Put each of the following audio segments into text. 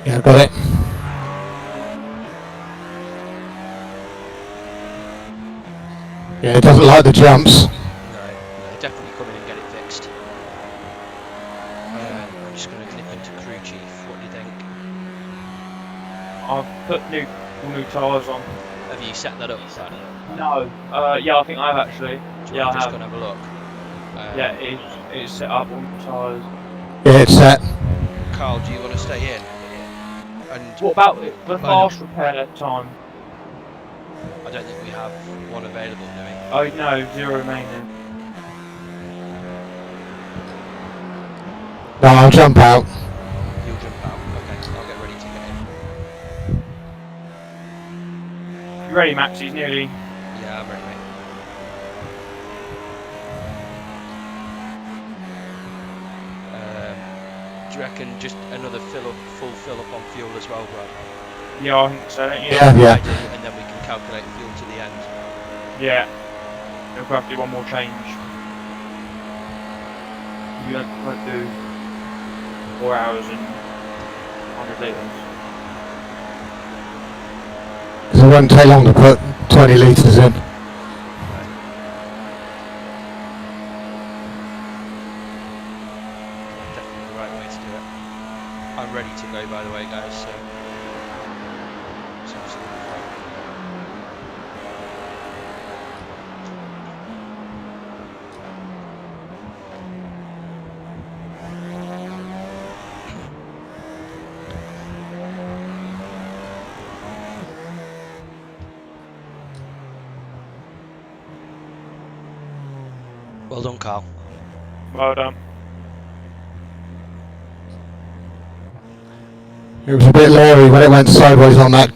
Yeah, got it. Yeah, it doesn't like the jumps. No, definitely come in and get it fixed. I'm just going to click into crew chief. What do you think? I've put new tyres on. Have you set that up, Brad? No. Yeah, I think I have actually. Do you Yeah, want I to just have. go and have a look? Yeah, it's set up on the tyres. Yeah, it's set. Carl, do you want to stay in? And What about the fast repair time? I don't think we have one available, do we? Oh no, 0 remaining. No, I'll jump out. You'll jump out. Okay, I'll get ready to get in. You ready, Max? He's nearly. Yeah, I'm ready, mate. Do you reckon just another full fill up on fuel as well, Brad? Yeah, I think so, don't you? Yeah. I do, and then we can calculate fuel to the end. Yeah. We'll have to do one more change. You won't do 4 hours and 100 litres. Because it won't take long to put 20 litres in. Definitely the right way to do it. I'm ready to go, by the way, guys, so it's absolutely fine. Well done, Carl. Well done. It was a bit leery when it went sideways on that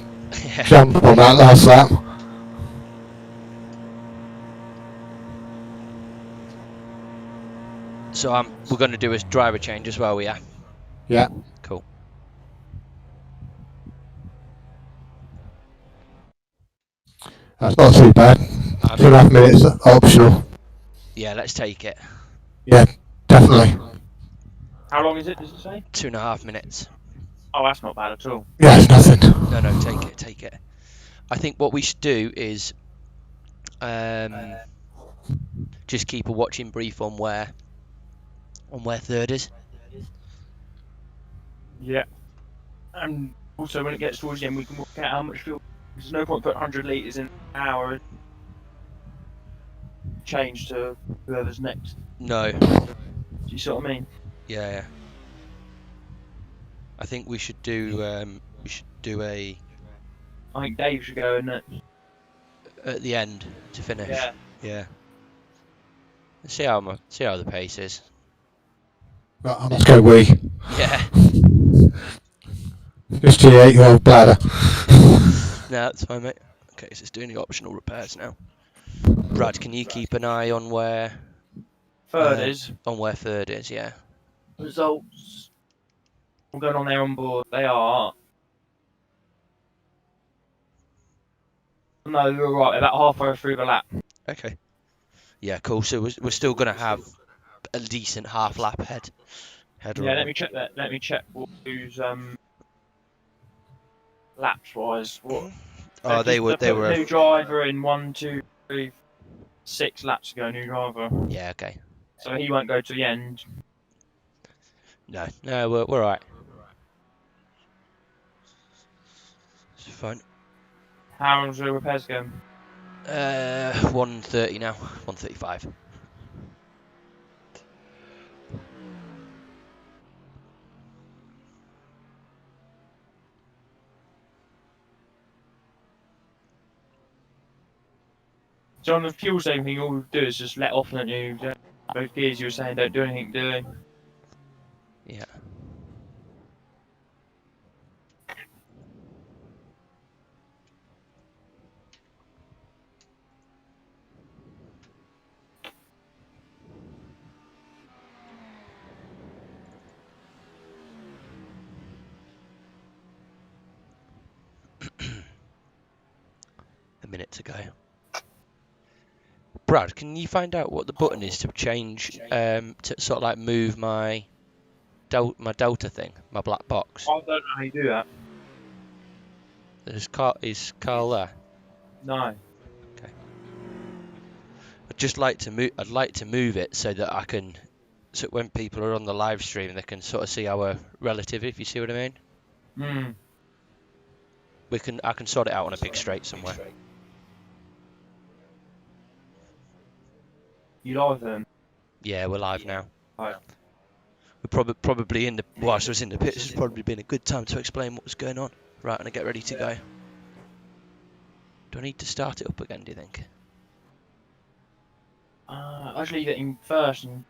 jump on that last lap. So we're going to do a driver change as well, yeah? Yeah. Cool. That's not too bad. 2.5 minutes optional. Yeah, let's take it. Yeah, definitely. How long is it, does it say? 2.5 minutes. Oh, that's not bad at all. Yeah, it's nothing. No, take it. I think what we should do is just keep a watching brief on where third is. Yeah. And also when it gets towards the end we can work out how much fuel. There's no point putting 100 litres in an hour. Change to whoever's next. No. Do you see what I mean? Yeah. I think we should do a I think Dave should go in it. at the end to finish. Yeah. See how the pace is. Right, let's go we. Yeah. Just G8-year-old bladder. No, that's fine, mate. Okay, so it's doing the optional repairs now. Brad, can you keep an eye on where Third is. On where third is, yeah. Results. I'm going on there on board. They are. No, you're right. About halfway through the lap. Okay. Yeah, cool. So we're still going to have a decent half lap header. Yeah, let me check that. Let me check who's laps wise. What? Oh, they were new driver in 1, 2, 3, 6 laps ago. New driver. Yeah, okay. So he won't go to the end. No, we're alright. It's fine. How's the repairs going? 130 now. 135. So on the fuel saving thing, all we do is just let off, don't you? Both gears you were saying don't do anything, do they? Yeah. A minute to go. Brad, can you find out what the button is to change, to sort of like move my my Delta thing, my black box. I don't know how you do that. Is Carl there? No. I'd just like to move. I'd like to move it so that I can, so when people are on the live stream, they can sort of see our relative. If you see what I mean. Hmm. I can sort it out on a big straight somewhere. You live then? Yeah, we're live now. Right. We're probably in the. Whilst I was in the pits, it's probably been a good time to explain what was going on. Right, and I get ready to go. Do I need to start it up again? Do you think? I just leave it in first and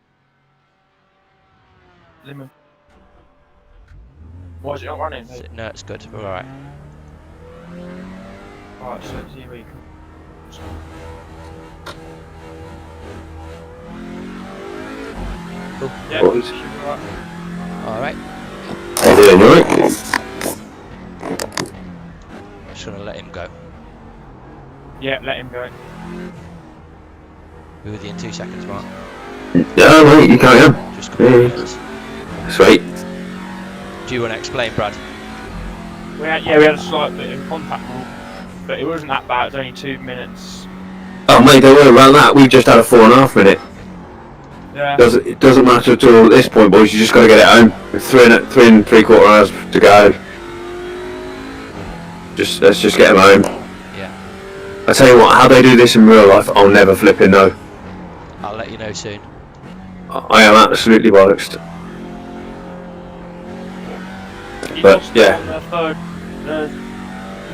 limit. Why is it not running? No, it's good. We're all right. Right, so let's see where you can. Cool. Yeah, What is- should be right. All right. How you doing, alright? Just gonna let him go. Yeah, let him go. Be with you in 2 seconds, Mark. Yeah, mate, you carry on. Just a couple of Yeah. minutes. Sweet. Do you want to explain, Brad? We had a slight bit of contact rule, but it wasn't that bad. It was only 2 minutes. Oh, mate, don't worry about that. We've just had a 4.5 minute. Yeah. It doesn't matter at all at this point, boys. You just got to get it home. With 3.75 hours to go. Let's just get them home. Yeah. I tell you what, how they do this in real life, I'll never flipping know. I'll let you know soon. I am absolutely bollocks. He But, lost yeah. on the third,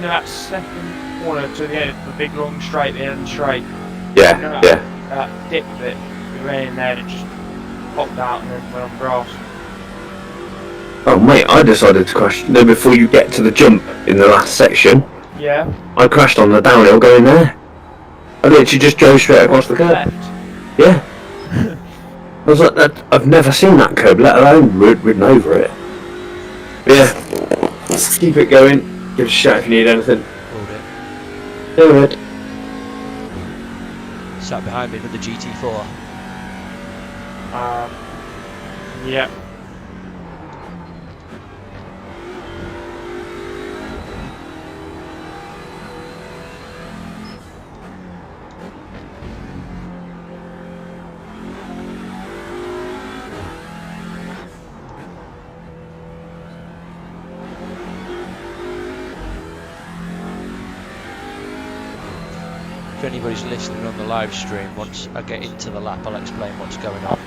that second corner to the end, the big long straight, the end straight. Yeah, yeah. That dip bit, we ran in there and just popped out and then went on grass. Oh, mate, I decided to crash. No, before you get to the jump in the last section, Yeah. I crashed on the downhill going there. I literally just drove straight across the curb. Left. Yeah. I was like, I've never seen that curb, let alone ridden over it. But yeah. Keep it going. Give us a shout if you need anything. Hold it. Do it. Sat behind me with the GT4. Yeah. If anybody's listening on the live stream, once I get into the lap, I'll explain what's going on.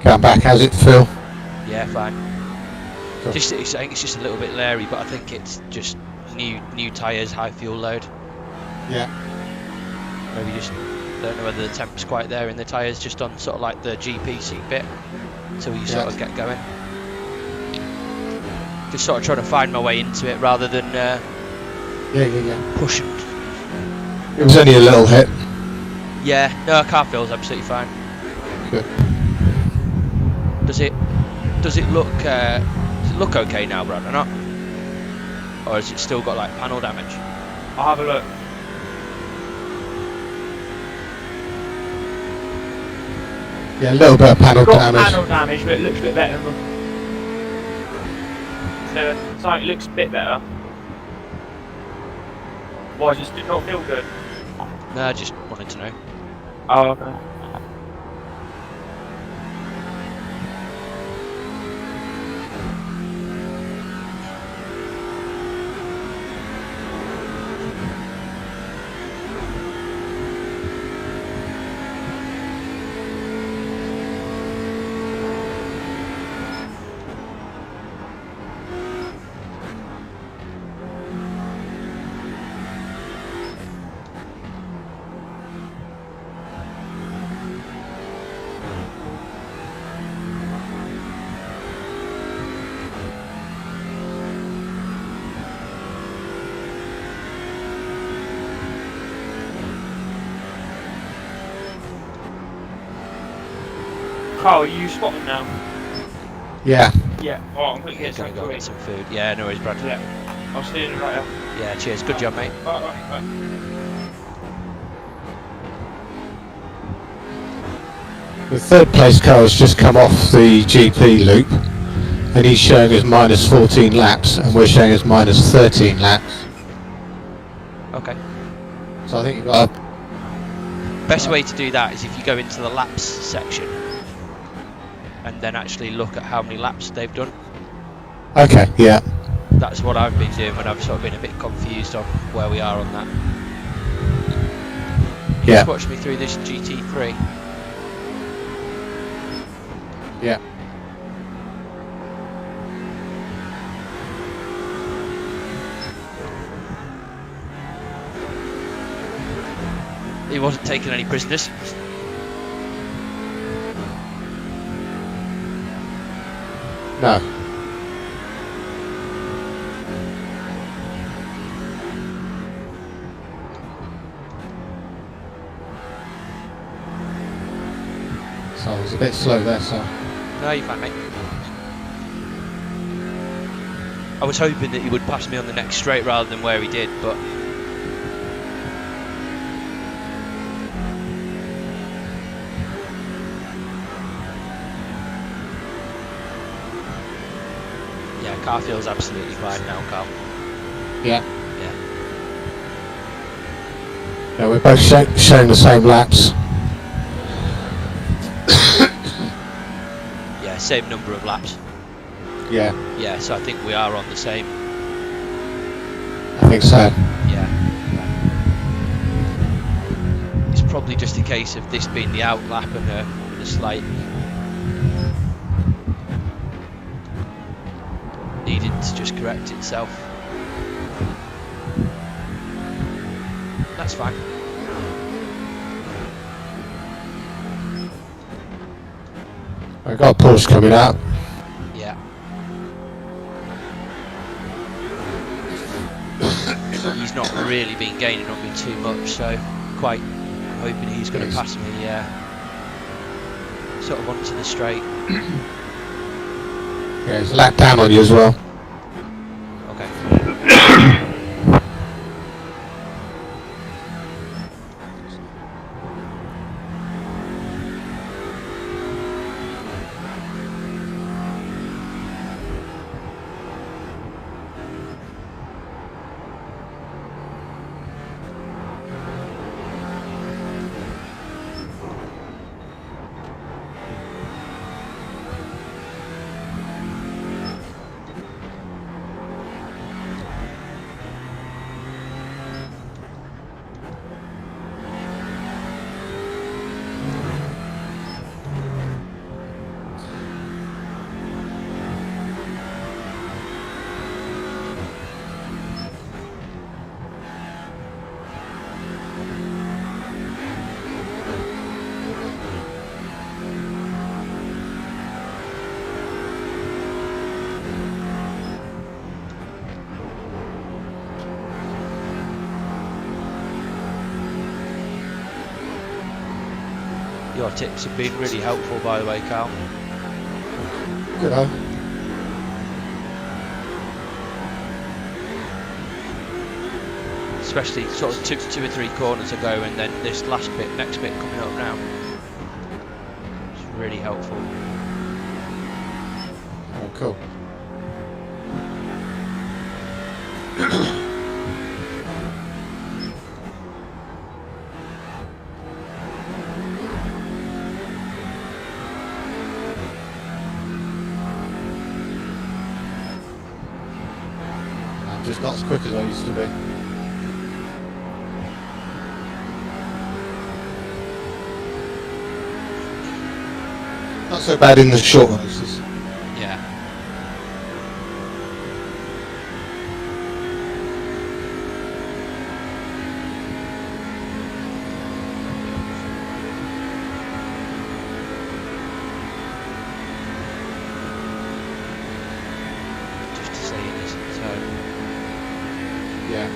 Come back, how's it feel? Yeah, fine. Cool. I think it's just a little bit leery, but I think it's just new tyres, high fuel load. Yeah. Maybe just don't know whether the temp's quite there in the tyres, just on sort of like the GP seat bit, until you sort of get going. Just sort of trying to find my way into it rather than Yeah. pushing. It was only a little hit. Yeah, no, car feels absolutely fine. Good. Does it look okay now, Brad, or not? Or has it still got like panel damage? I'll have a look. Yeah, a little bit of panel Got damage. panel damage, but it looks a bit better than so it looks a bit better. Why does it not feel good? No, I just wanted to know. Oh, okay. Carl, are you spotting now? Yeah. Yeah. Oh, I'm quick Yeah, get gonna something go for get you. some food. Yeah, no worries, Brad. Yeah. I'll see you right now. Yeah, cheers. Good job, mate. Bye. The third place car has just come off the GP loop, and he's showing us minus 14 laps, and we're showing us minus 13 laps. Okay. So I think you've got Best way to do that is if you go into the laps section and then actually look at how many laps they've done. okay, yeah, That's what I've been doing when I've sort of been a bit confused on where we are on that. You Yeah. just watch me through this GT3. yeah. He wasn't taking any prisoners. No. So I was a bit slow there, so. No, you're fine, mate. I was hoping that he would pass me on the next straight rather than where he did, but yeah, car feels absolutely fine now, Carl. Yeah. Yeah. Yeah, we're both showing the same laps. Yeah, same number of laps. Yeah, Yeah, so I think we are on the same. I think so. Yeah. It's probably just a case of this being the out lap and a slight needing to just correct itself. That's fine. I've got a Porsche coming out. Yeah. He's not really been gaining on me too much, so quite hoping he's going to pass me sort of onto the straight. Yeah, he's a lap down on you as well. Okay. Your tips have been really helpful, by the way, Carl. Good on. Especially sort of two or three corners ago, and then this next bit coming up now. It's really helpful. Oh, cool. I'm just not as quick as I used to be. Not so bad in the short races. Yeah. Just to say it isn't so. Yeah.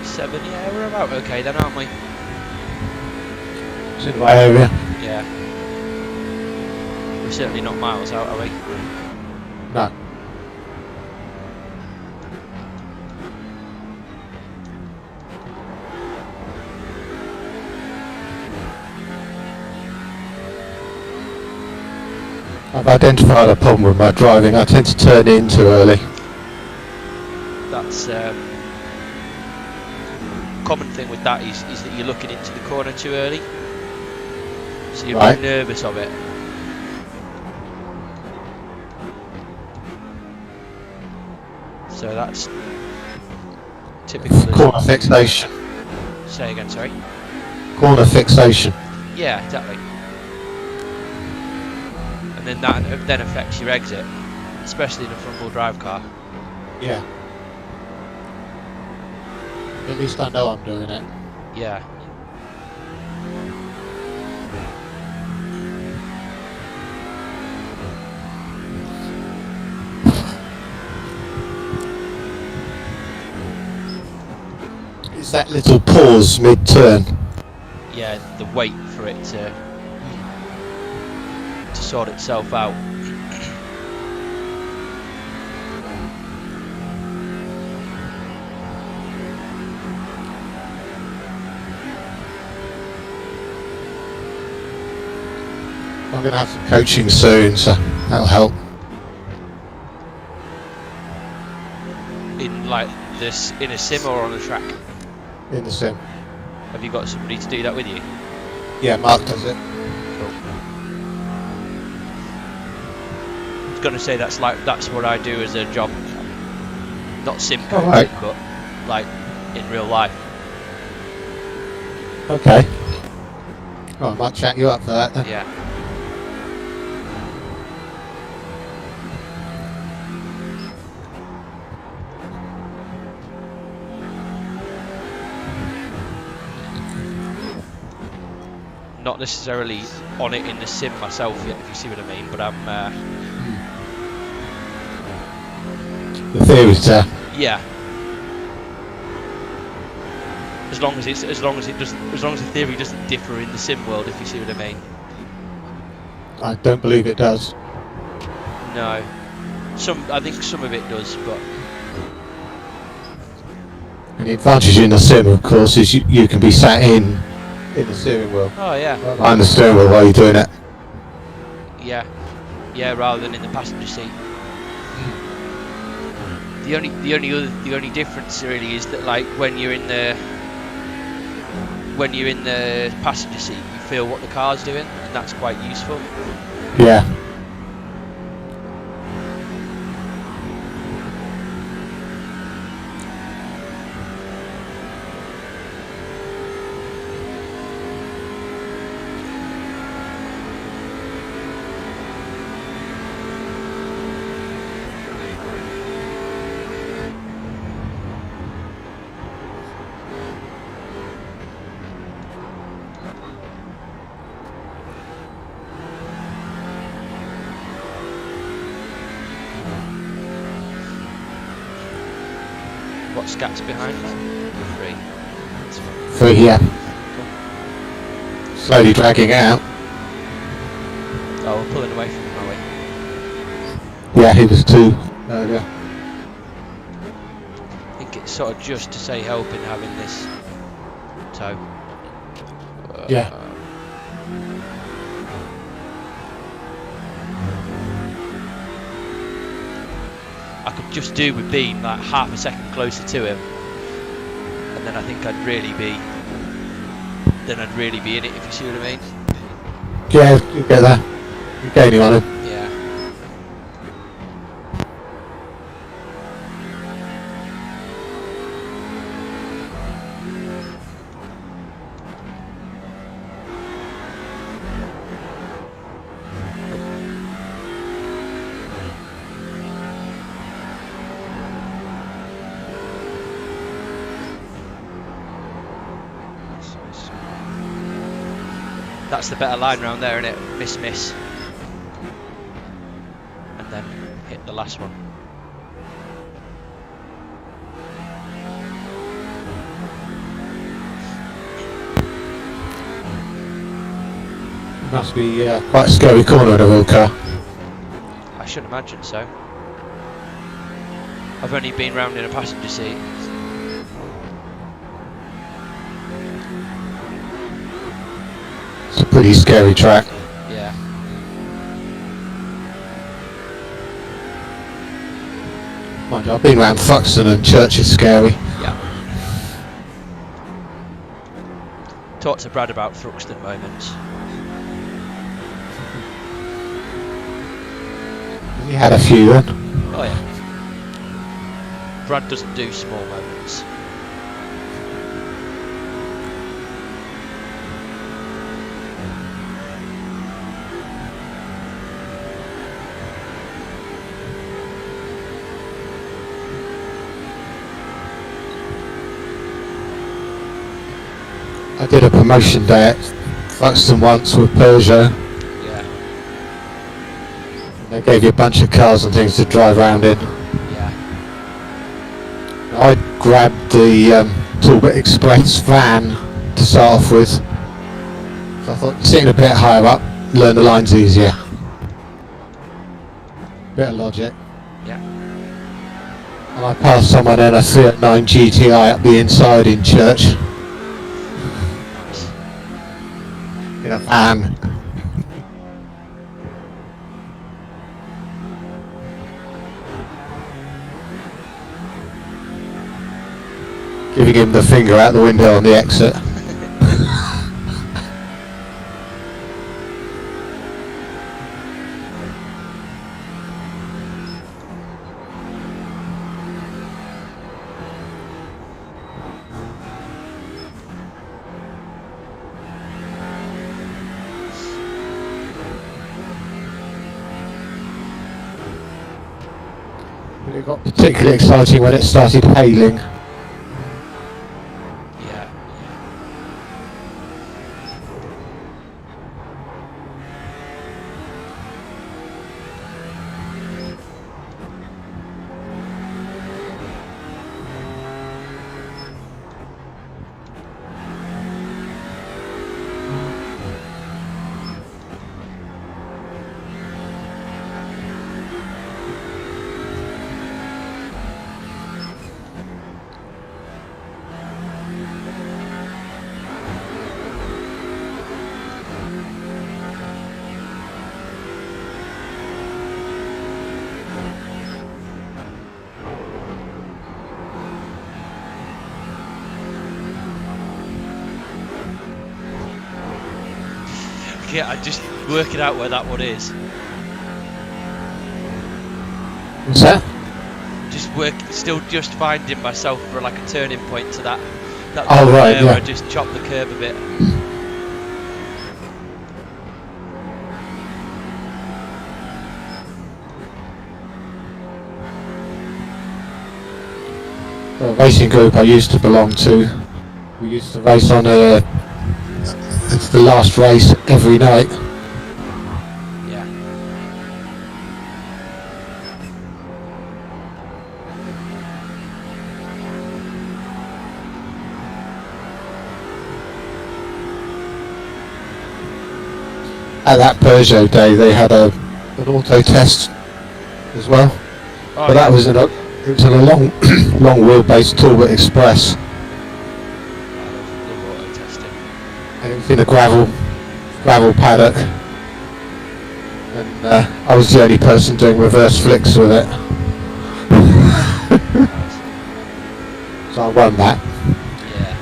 7, yeah, we're about okay then, aren't we? It's in my area. Yeah. We're certainly not miles out, are we? No. I've identified a problem with my driving. I tend to turn in too early. That's common thing with that is that you're looking into the corner too early, so you're Right. really nervous of it. So that's typical. Corner fixation. Say again, sorry. Corner fixation. Yeah, exactly. And then that then affects your exit, especially in a front-wheel drive car. Yeah. At least I know I'm doing it. Yeah. It's that little pause mid-turn. Yeah, the wait for it to sort itself out. I'm going to have some coaching soon, so that'll help. In like this, in a sim or on a track? In the sim. Have you got somebody to do that with you? Yeah, Mark does it. Cool. I was gonna say that's what I do as a job. Not sim coaching, Alright. but like in real life. Okay. Oh, I might chat you up for that then. Yeah. Not necessarily on it in the sim myself yet, if you see what I mean, but I'm The theory's there. yeah. As long as the theory doesn't differ in the sim world, if you see what I mean. I don't believe it does. No. I think some of it does, but And the advantage in the sim, of course, is you can be sat in the steering wheel. oh yeah. Behind the steering wheel while you're doing it. Yeah, yeah, rather than in the passenger seat. The only difference really is that like when you're in the passenger seat, you feel what the car's doing, and that's quite useful. Yeah. What scat's behind? 3. That's fine. 3, yeah. Slowly dragging it out. Oh, we're pulling away from him, are we? Yeah, he was 2 earlier. I think it's sort of just to say helping having this toe. Yeah. I could just do with being like half a second closer to him, and then I think I'd really be in it, if you see what I mean. Yeah, you get that. You're gaining on him. Yeah. That's the better line round there, isn't it? Miss, miss. And then hit the last one. Must be quite a scary corner in a wheel car. I should imagine so. I've only been round in a passenger seat. It's a pretty scary track. Yeah. Mind you, I've been around Thruxton and Church is scary. Yeah. Talk to Brad about Thruxton moments. You had a few then. Oh yeah. Brad doesn't do small moments. I did a promotion day at Thruxton once with Peugeot. Yeah. They gave you a bunch of cars and things to drive around in. Yeah. I grabbed the Talbot Express van to start off with. So I thought, sitting a bit higher up, learn the lines easier. Bit of logic. Yeah. And I passed someone in a 309 GTI up the inside in Church. Nice. In a van. Giving him the finger out the window on the exit. But it got particularly exciting when it started hailing. Yeah. Yeah, I'm just working out where that one is. What's that? Still just finding myself for like a turning point to that Oh, bit right, there yeah. where I just chopped the curb a bit. The racing group I used to belong to, we used to race on it's the last race every night. Yeah. At that Peugeot day they had an auto test as well. Oh, But that was in a long long wheelbase Talbot Express. I love auto testing. And it was in a gravel paddock. And I was the only person doing reverse flicks with it. So I won that. Yeah.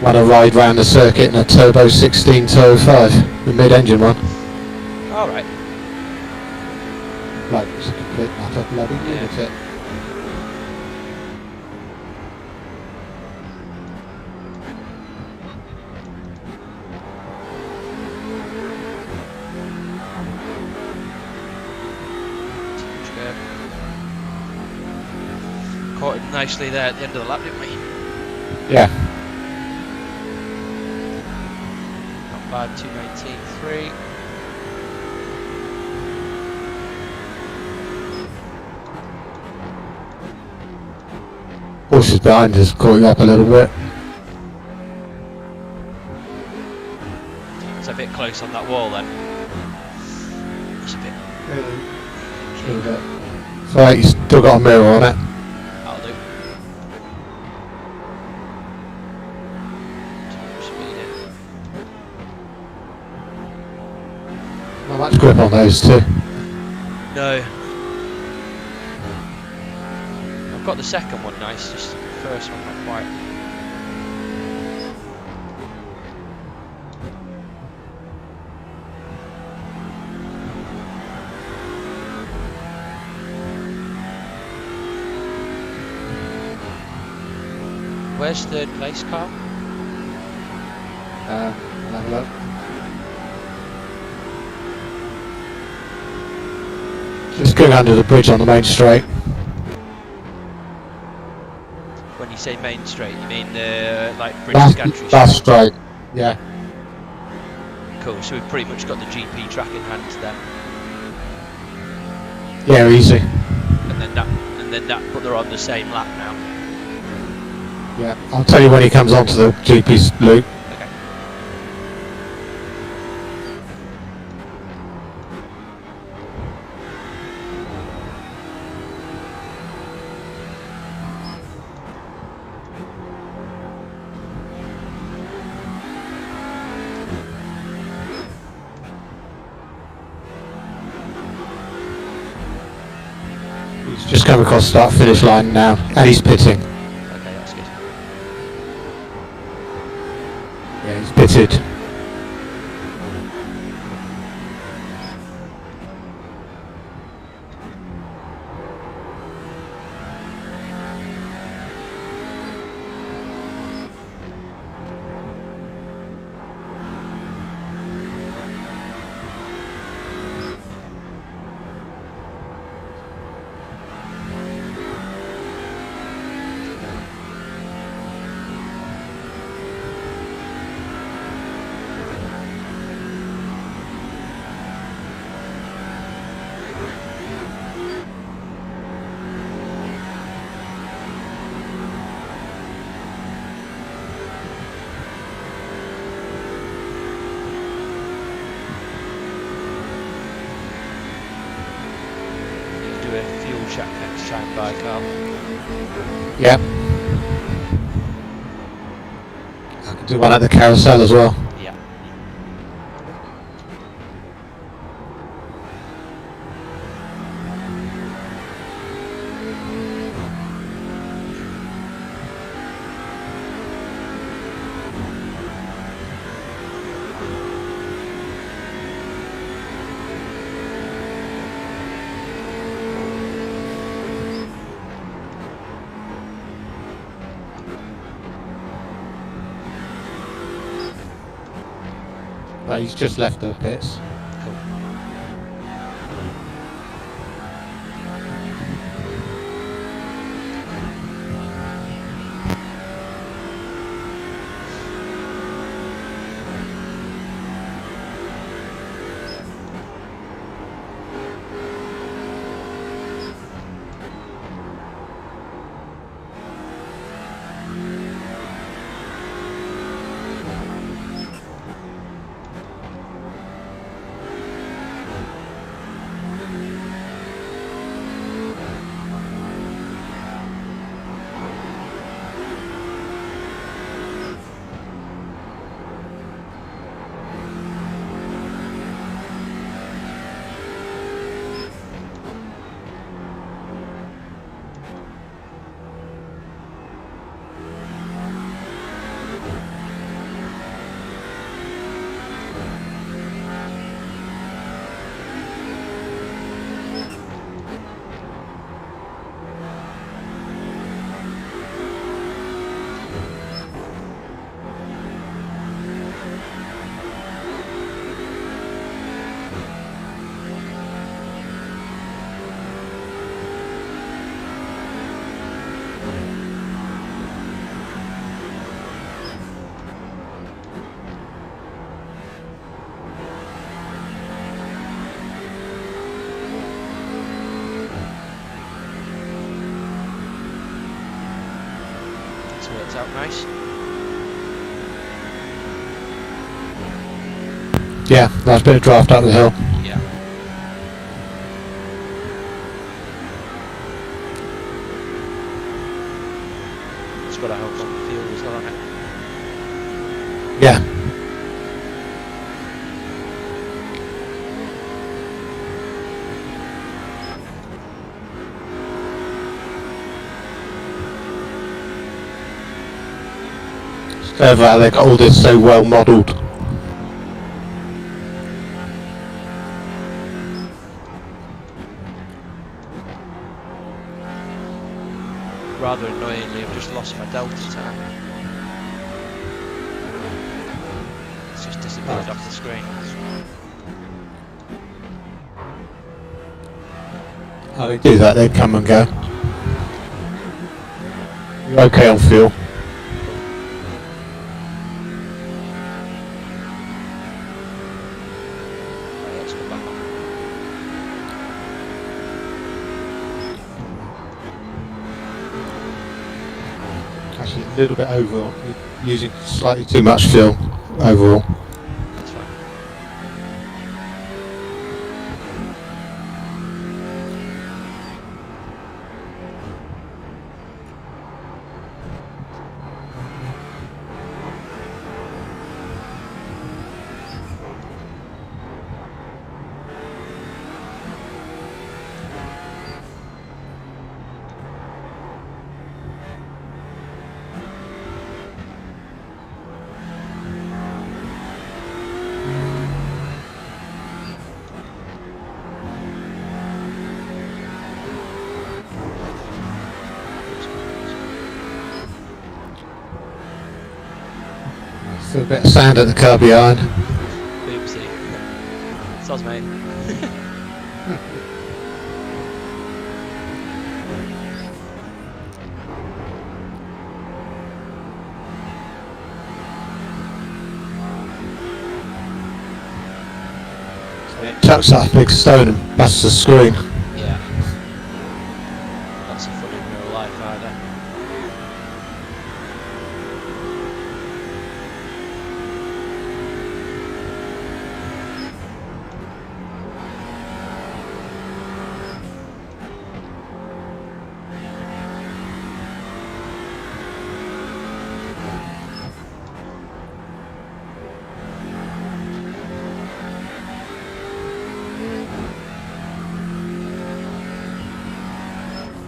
Won a ride round the circuit in a Turbo 16 205, the mid-engine one. Alright. Like, it was a complete utter bloody lunatic. Caught him nicely there at the end of the lap, didn't we? Yeah. Not bad, 2:19.3. Horses behind us caught you up a little bit. It's a bit close on that wall then. It's a bit. So you still got a mirror on it. That'll do. Too much speed in. Not much grip on those two. No. got the second one nice, just the first one not quite. Where's third place, Carl? I'll have a look. Just going under the bridge on the main straight. When you say main straight, you mean like British Gantry Last straight? straight. Yeah. Cool. So we've pretty much got the GP track in hand then, Yeah, easy. and then that, but they're on the same lap now. Yeah. I'll tell you when he comes onto the GP's loop. Okay. He's just come across the start finish line now, and he's pitting. Okay, that's good. Yeah, he's pitted. Do a fuel check next time by Carl. Yep. I can do one at the carousel as well. Yeah. But he's just left the pits. Cool. That's worked out nice. Yeah, nice bit of draft up the hill. Yeah. It's got to help on the field as well, hasn't it? Yeah. They got all this so well modelled. Rather annoyingly, I've just lost my Delta time. It's just disappeared off the screen. Oh, they do that, they come and go. You're okay on fuel. Right, let's go back on. Actually, a little bit over. You're using slightly too much fuel overall. That's fine. Still a bit of sand at the car behind. Oopsie. Soz, mate. Chucks that big stone and busts the screen. Yeah. Lots of fun in real life, either.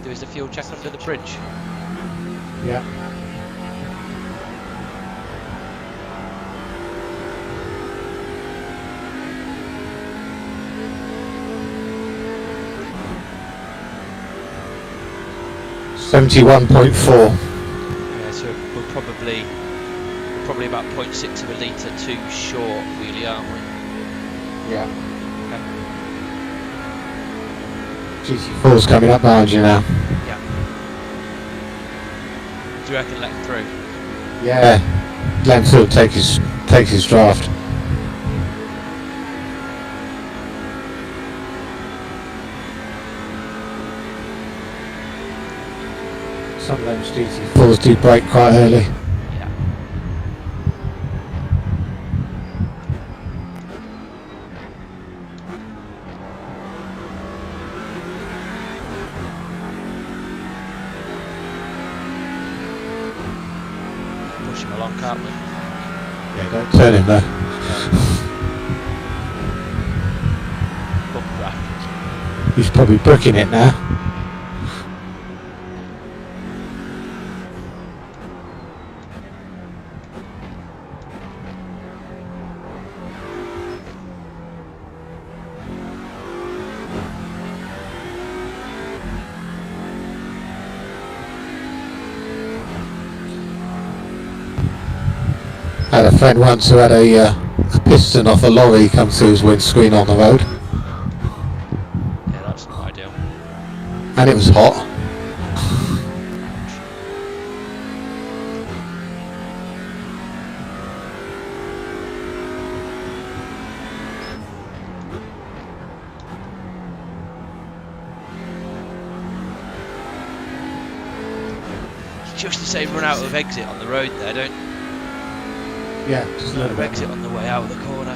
Is the fuel check under the bridge? Yeah. $71.4. Yeah, so we're probably about 0.6 of a litre too short, really, aren't we? Yeah. Okay. GT4's coming up behind you now. Yeah. Do you reckon let him through? Yeah. Let him take his draft. Some of those GT4s do brake quite early. Yeah. Push him along, can't we? Yeah, don't turn him though. Bump draft. He's probably booking it now. I had a friend once who had a piston off a lorry come through his windscreen on the road, Yeah, that's not ideal. and it was hot. Just to say, run out of exit on the road there, don't Yeah, just a run little out of bit. exit on the way out of the corner.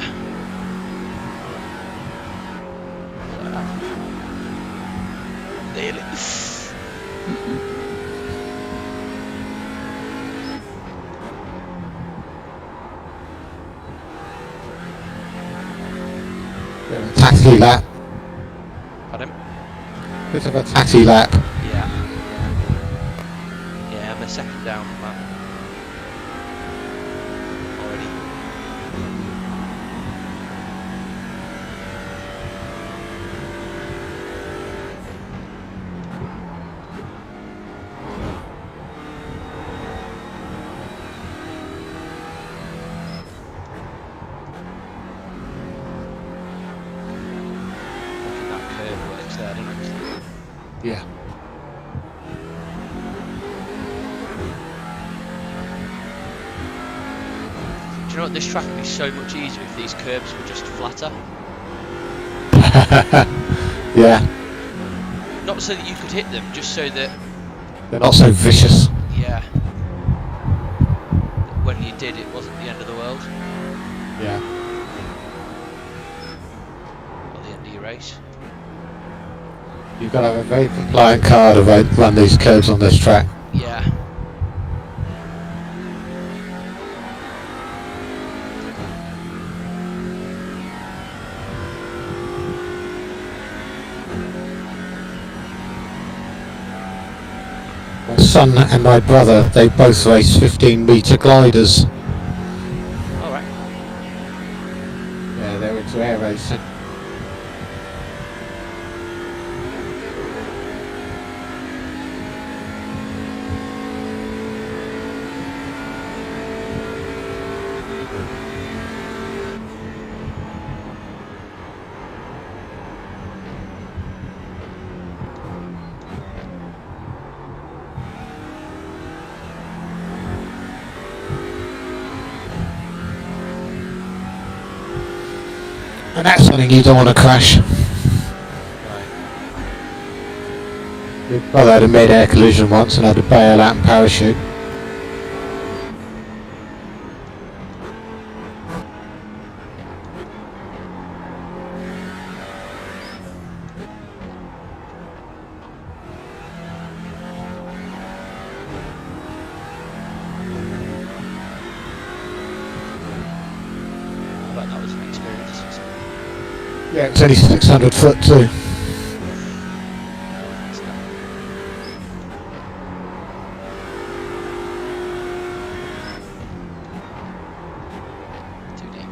Like that. Nearly. Bit of a taxi lap. Pardon? Bit of a taxi lap. Yeah. Yeah, I'm the second down, man. didn't I? Yeah. Do you know what? This track would be so much easier if these curbs were just flatter. Yeah. Not so that you could hit them, just so that, They're not so vicious. yeah, when you did, it wasn't the end of the world, Yeah. or the end of your race. You've got to have a very compliant car to run these curves on this track. Yeah. My son and my brother, they both race 15-metre gliders. Alright. Yeah, they're into air racing. And that's something you don't want to crash. Right. My brother had a mid-air collision once and had to bail out and parachute. I bet that was an experience. Yeah, it's only 600 foot too. Too deep.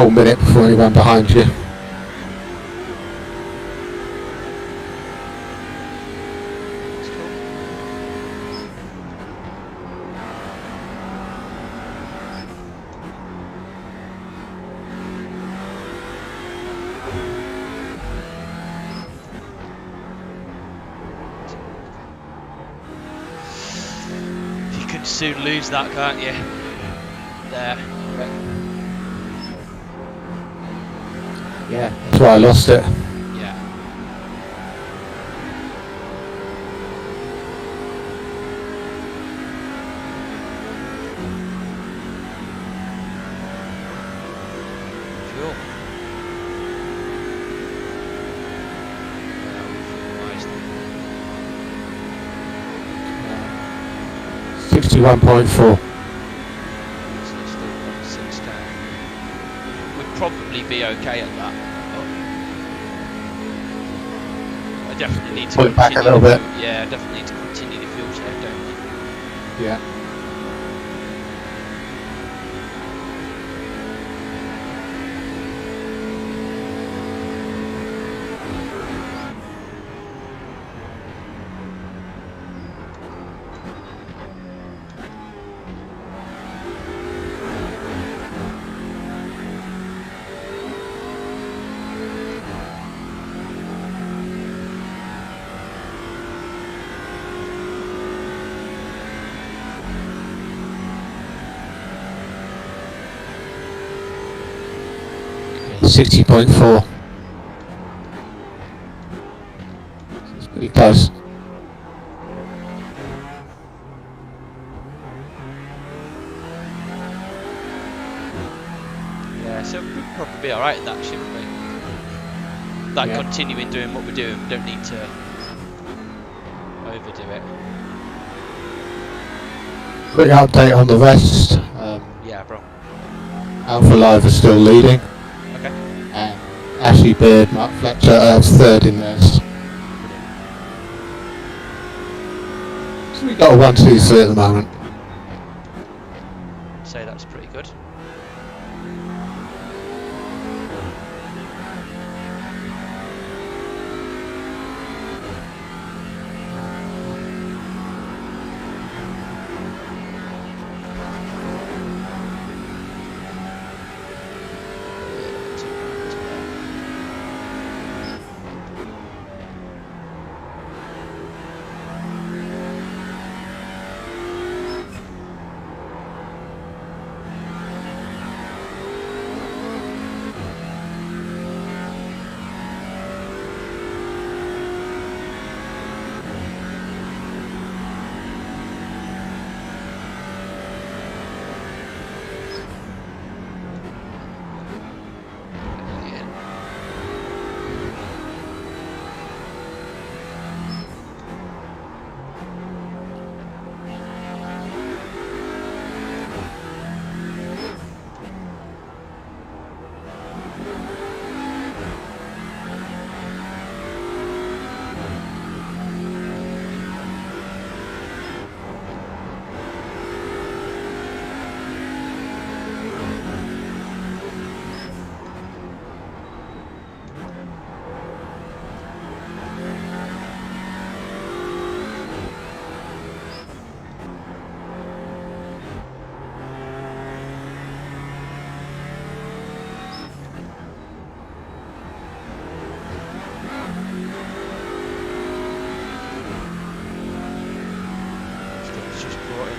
whole minute before anyone behind you. That's cool. You could soon lose that, can't you? There. Yeah, that's why I lost it. Yeah. Fuel. Wise then. 61.4. So still got 6 down. We'd probably be okay at that. But I definitely need to Pull it back a continue little the bit. fuel- Yeah, I definitely need to continue the fuel save, don't we? Yeah. Okay, 60.4. It's pretty close. Yeah, so we'd probably be alright at that, shouldn't we? Like Yeah. continuing doing what we're doing, we don't need to overdo it. Quick update on the rest. Yeah, bro. Alpha Live is still leading. Okay. And Ashley Beard, Mark Fletcher are third in theirs. So we got a 1, 2, 3 at the moment. Say that's pretty good.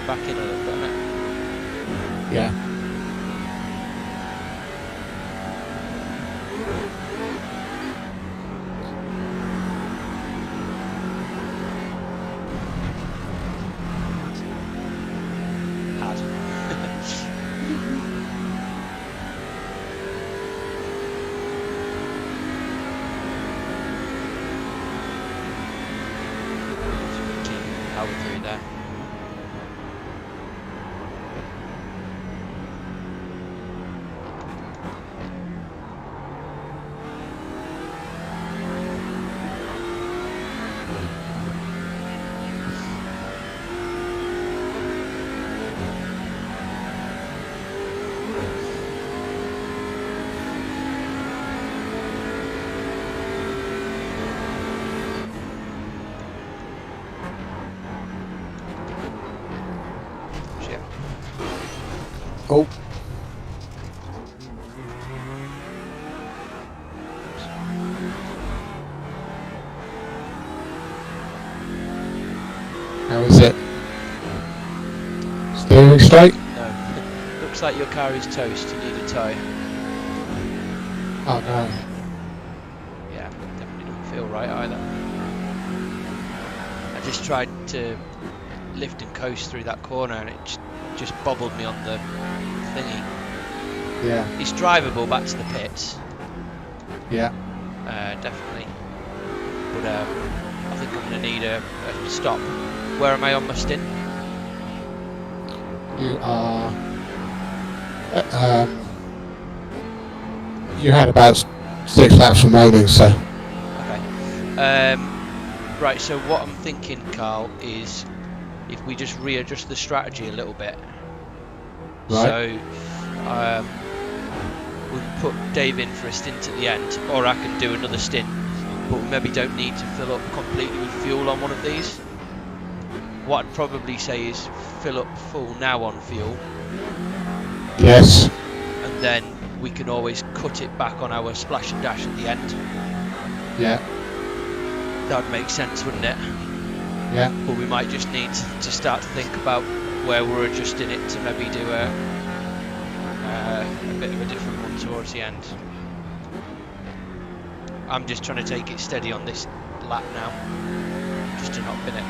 Back in a little bit, innit? Yeah. Power through there. Oh. How is it? Steering straight? No. Looks like your car is toast. You need a tow. Oh no. Yeah, definitely doesn't feel right either. I just tried to lift and coast through that corner and it just bobbled me on the thingy. Yeah. It's drivable back to the pits. Yeah. Definitely. But I think I'm going to need a stop. Where am I on my stint? You are. You had about 6 laps remaining, so. Okay. Right. So what I'm thinking, Carl, is if we just readjust the strategy a little bit. Right. So we can put Dave in for a stint at the end, or I can do another stint. But we maybe don't need to fill up completely with fuel on one of these. What I'd probably say is fill up full now on fuel. Yes. And then we can always cut it back on our splash and dash at the end. Yeah. That would make sense, wouldn't it? Yeah. But we might just need to start to think about where we're adjusting it to maybe do a bit of a different one towards the end. I'm just trying to take it steady on this lap now, just to not bin it.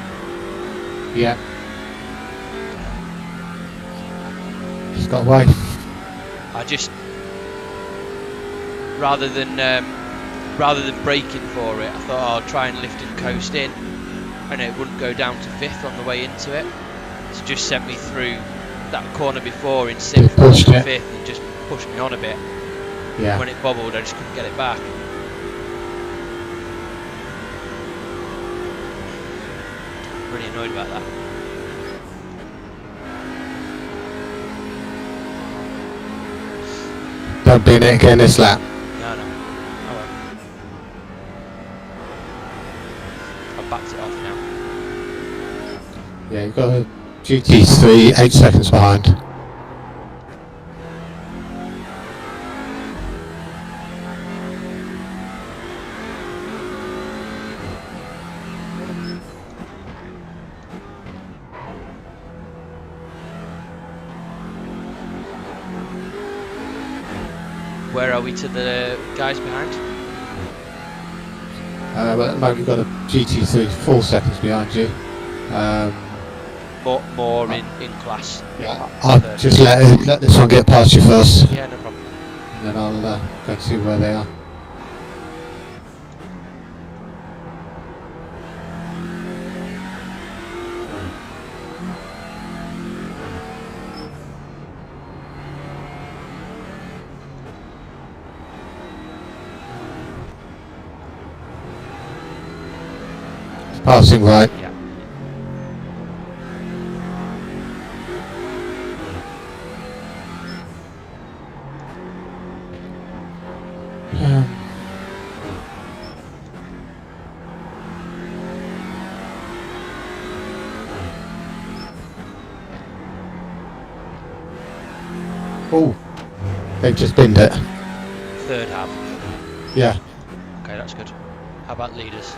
Yeah. Just got away. I just rather than braking for it, I thought I'll try and lift and coast in, and it wouldn't go down to 5th on the way into it. So just sent me through that corner before in 6th, pushed to it. 5th, and just pushed me on a bit. Yeah. When it bobbled, I just couldn't get it back. Really annoyed about that. Don't bin it again this lap. No. Oh well. I've backed it off now. Yeah, you've got a GT3 8 seconds behind. Where are we to the guys behind? But at the moment you've got a GT3 4 seconds behind you. More in class. Yeah, I'll just let this one get past you first, Yeah, no problem. and then I'll go and see where they are. It's passing right. Yeah. Oh, they've just binned it. Third half. Yeah. Okay, that's good. How about leaders?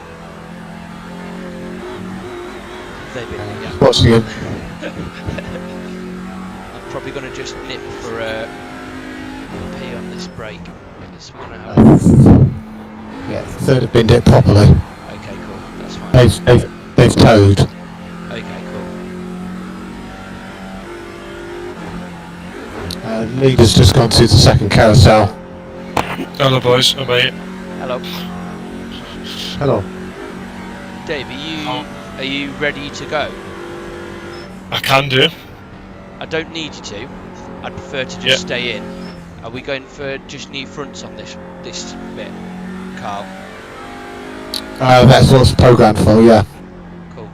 They've been, yeah. Watching him. I'm probably going to just nip for a P on this brake. Because we're going to have. Yeah, third have binned it properly. Okay, cool. That's fine. They've towed. Okay, cool. Leader's just gone to the second carousel. Hello boys, I'm mate. Hello. Hello. Dave, are you ready to go? I can do. I don't need you to. I'd prefer to just stay in. Are we going for just new fronts on this bit, Carl? That's what's programmed for, yeah. Cool.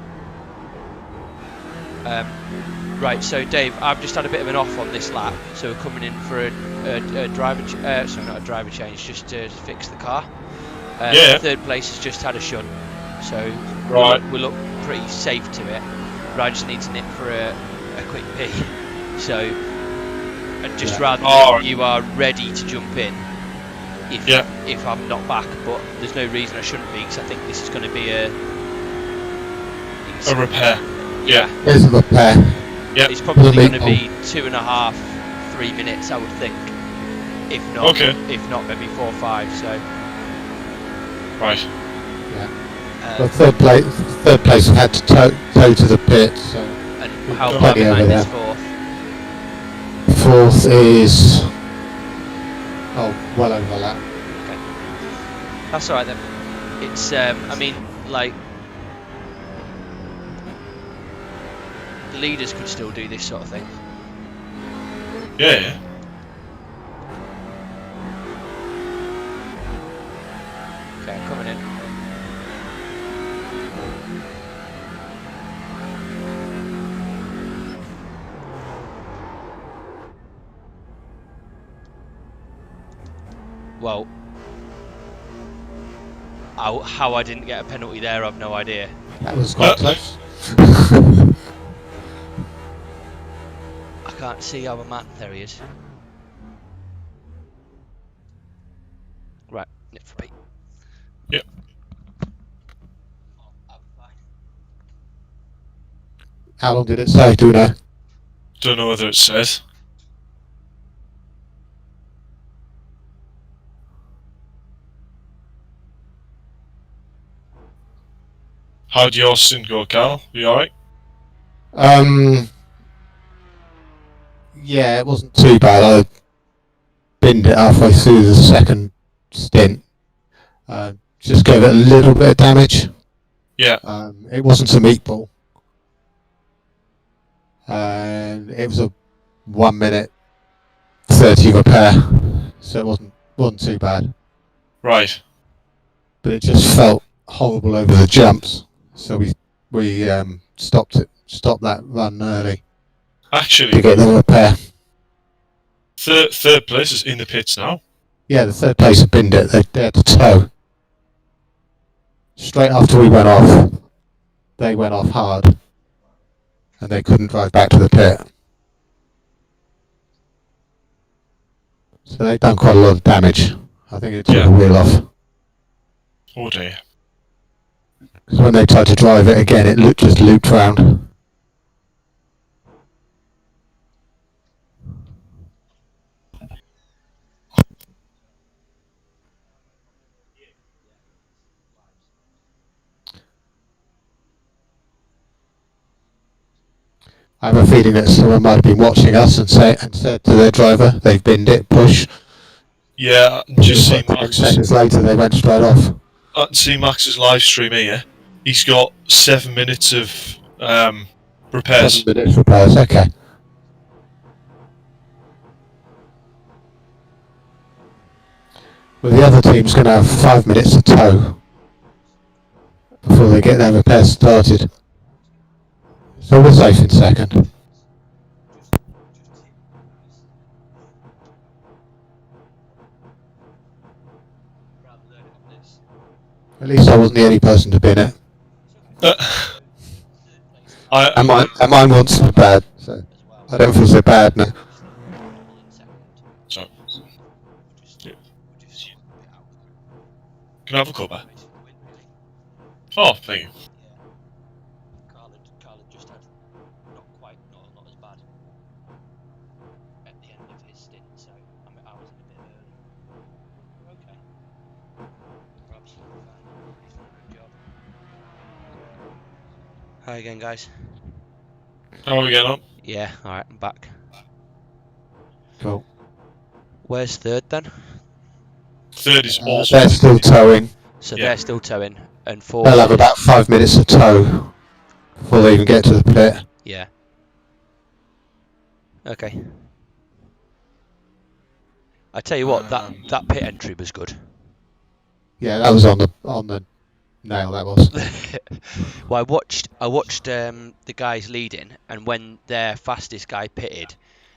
Right, so Dave, I've just had a bit of an off on this lap, so we're coming in for a driver, sorry, not a driver change, just to fix the car. Yeah. Third place has just had a shunt, so Right. we look pretty safe to it. But I just need to nip for a quick pee. So and just Yeah. rather Oh. than you are ready to jump in if I'm not back, but there's no reason I shouldn't be, because I think this is going to be A repair. Yeah. There's a repair. Yeah. It's probably With a going to meatball. be 2.5, 3 minutes, I would think. If not, Okay. Maybe 4 or 5. So. Right. Well, third place have had to tow to the pit, so And we've how got far plenty behind over is there. 4th? Fourth is well over that. That's alright then. It's I mean, like, leaders could still do this sort of thing. Yeah. Okay, I'm coming in. Well, how I didn't get a penalty there, I've no idea. That was quite close. I can't see our man. There he is. Right, nip for Pete. Yep. How long did it say? Do we know? Don't know whether it says. How'd your stint go, Carl? You alright? Yeah, it wasn't too bad. I binned it halfway through the second stint. Just gave it a little bit of damage. Yeah. It wasn't a meatball. And it was a 1 minute 30 repair, so it wasn't too bad. Right. But it just felt horrible over the jumps, so we stopped that run early to Actually, get the repair. third place is in the pits now. Yeah, the third place had binned it. They had to tow. Straight after we went off, they went off hard, and they couldn't drive back to the pit. So they've done quite a lot of damage. I think it took Yeah. the wheel off. Oh dear. Because when they tried to drive it again, it just looped round. I have a feeling that someone might have been watching us and said to their driver, they've binned it, push. Yeah, just see 10 Max's. seconds later, they went straight off. I can see Max's live stream here. He's got 7 minutes of repairs. 7 minutes repairs, okay. Well, the other team's going to have 5 minutes to tow before they get their repairs started. So we're safe in second. At least I wasn't the only person to bin it. And mine wasn't so bad, so I don't feel so bad now. So, can I have a cuppa? Oh, thank you. Carl had just had not as bad at the end of his stint, so I was in a bit early. We're okay. We're absolutely fine. He's done a good job. Hi again, guys. How are we getting on? Yeah, alright, I'm back. Cool. Where's third then? Third is also. They're still towing. So Yeah. they're still towing, and fourth. They'll have about 5 minutes to tow before they even get to the pit. Yeah. Okay. I tell you what, that pit entry was good. Yeah, that was on the nail. That was. Well, I watched the guys leading, and when their fastest guy pitted,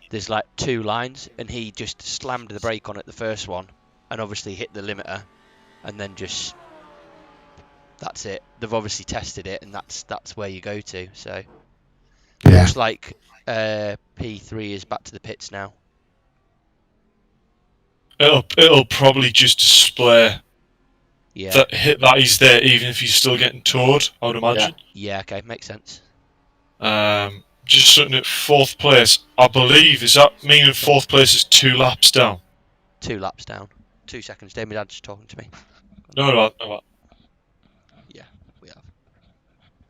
there's like 2 lines, and he just slammed the brake on at the first one, and obviously hit the limiter, and then just that's it. They've obviously tested it, and that's where you go to. So Yeah. looks like P3 is back to the pits now. it'll probably just display Yeah. that he's there, even if he's still getting towed. I would imagine. Yeah. Okay, makes sense. Just something at 4th place. I believe, is that meaning 4th place is 2 laps down? 2 laps down. 2 seconds. My dad's just talking to me. No. Yeah, we have.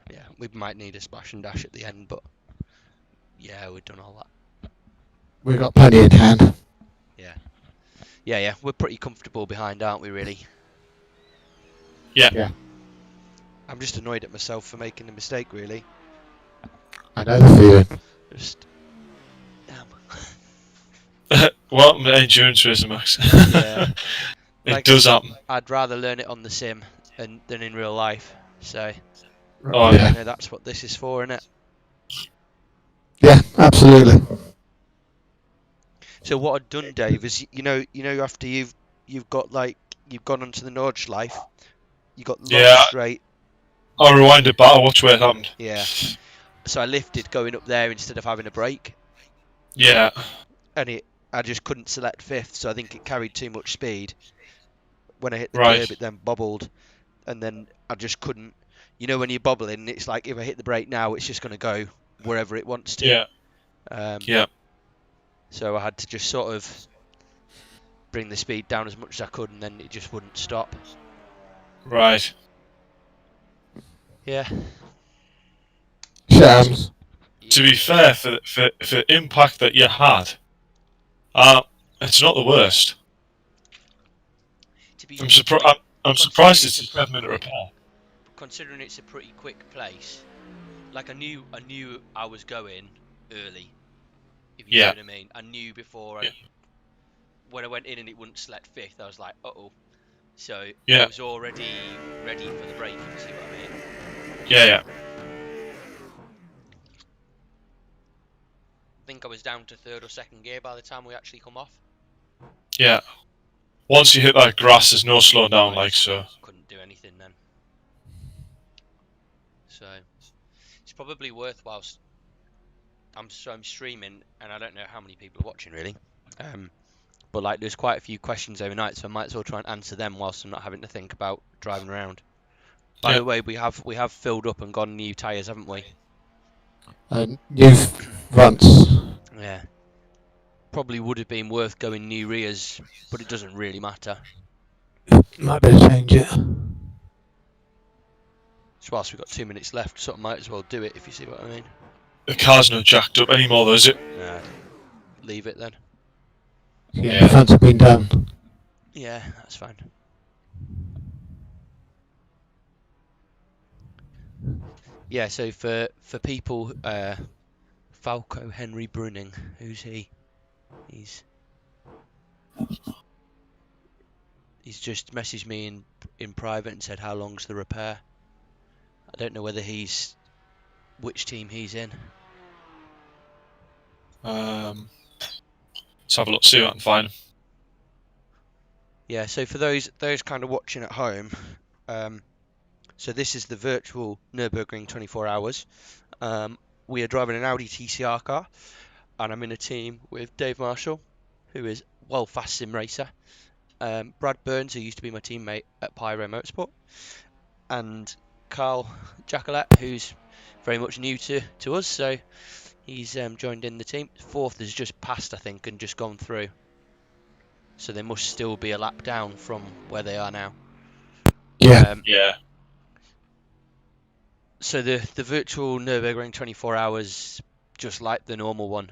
Yeah, we might need a splash and dash at the end, but yeah, we've done all that. We've got plenty in hand. Yeah. We're pretty comfortable behind, aren't we? Really. Yeah. I'm just annoyed at myself for making a mistake. Really. I know the feeling. Just. Damn. Welcome to endurance racing, Max. Yeah. It does happen. I'd rather learn it on the sim than in real life. So. Oh, yeah. You know, that's what this is for, isn't it? Yeah, absolutely. So what I've done, Dave, is you know after you've gone onto the Nordschleife, you got long straight. I'll rewind it back. I'll watch where it happened. Yeah. So I lifted going up there instead of having a brake. Yeah. And I just couldn't select 5th, so I think it carried too much speed. When I hit the Right. curb, it then bobbled, and then I just couldn't. You know when you're bobbling, it's like if I hit the brake now, it's just going to go wherever it wants to. Yeah. Yeah. So I had to just sort of bring the speed down as much as I could, and then it just wouldn't stop. Right. Yeah. Shams. To be fair, for the impact that you had, it's not the worst. I'm surprised it's a 7-minute repair. Considering it's a pretty quick place, like I knew I was going early. If you know what I mean, I knew before. When I went in and it wouldn't select 5th, I was like, uh-oh. So I was already ready for the break. If you see what I mean? Yeah. I think I was down to 3rd or 2nd gear by the time we actually come off. Yeah. Once you hit that grass, there's no slowing down, like so. Couldn't do anything then. So it's probably worthwhile. I'm streaming, and I don't know how many people are watching really. But like, there's quite a few questions overnight, so I might as well try and answer them whilst I'm not having to think about driving around. By the way, we have filled up and gone new tyres, haven't we? New fronts. Yeah. Probably would have been worth going new rears, but it doesn't really matter. Might be able to change it. So whilst we've got 2 minutes left, so I might as well do it, if you see what I mean. The car's not jacked up anymore, though, is it? Nah, leave it then. Yeah, fronts have been done. Yeah, that's fine. Yeah, so for people, Falco Henry Brunning, who's he? He's just messaged me in private and said how long's the repair. I don't know whether which team he's in. Let's have a look, see what I can find. Yeah, so for those kind of watching at home, so this is the virtual Nürburgring 24 hours. We are driving an Audi TCR car, and I'm in a team with Dave Marshall, who is fast sim racer, Brad Burns, who used to be my teammate at Pyro Motorsport, and Carl Jacolette, who's very much new to us, so he's joined in the team. 4th has just passed, I think, and just gone through. So they must still be a lap down from where they are now. Yeah. Yeah. So the virtual Nürburgring 24 hours, just like the normal one.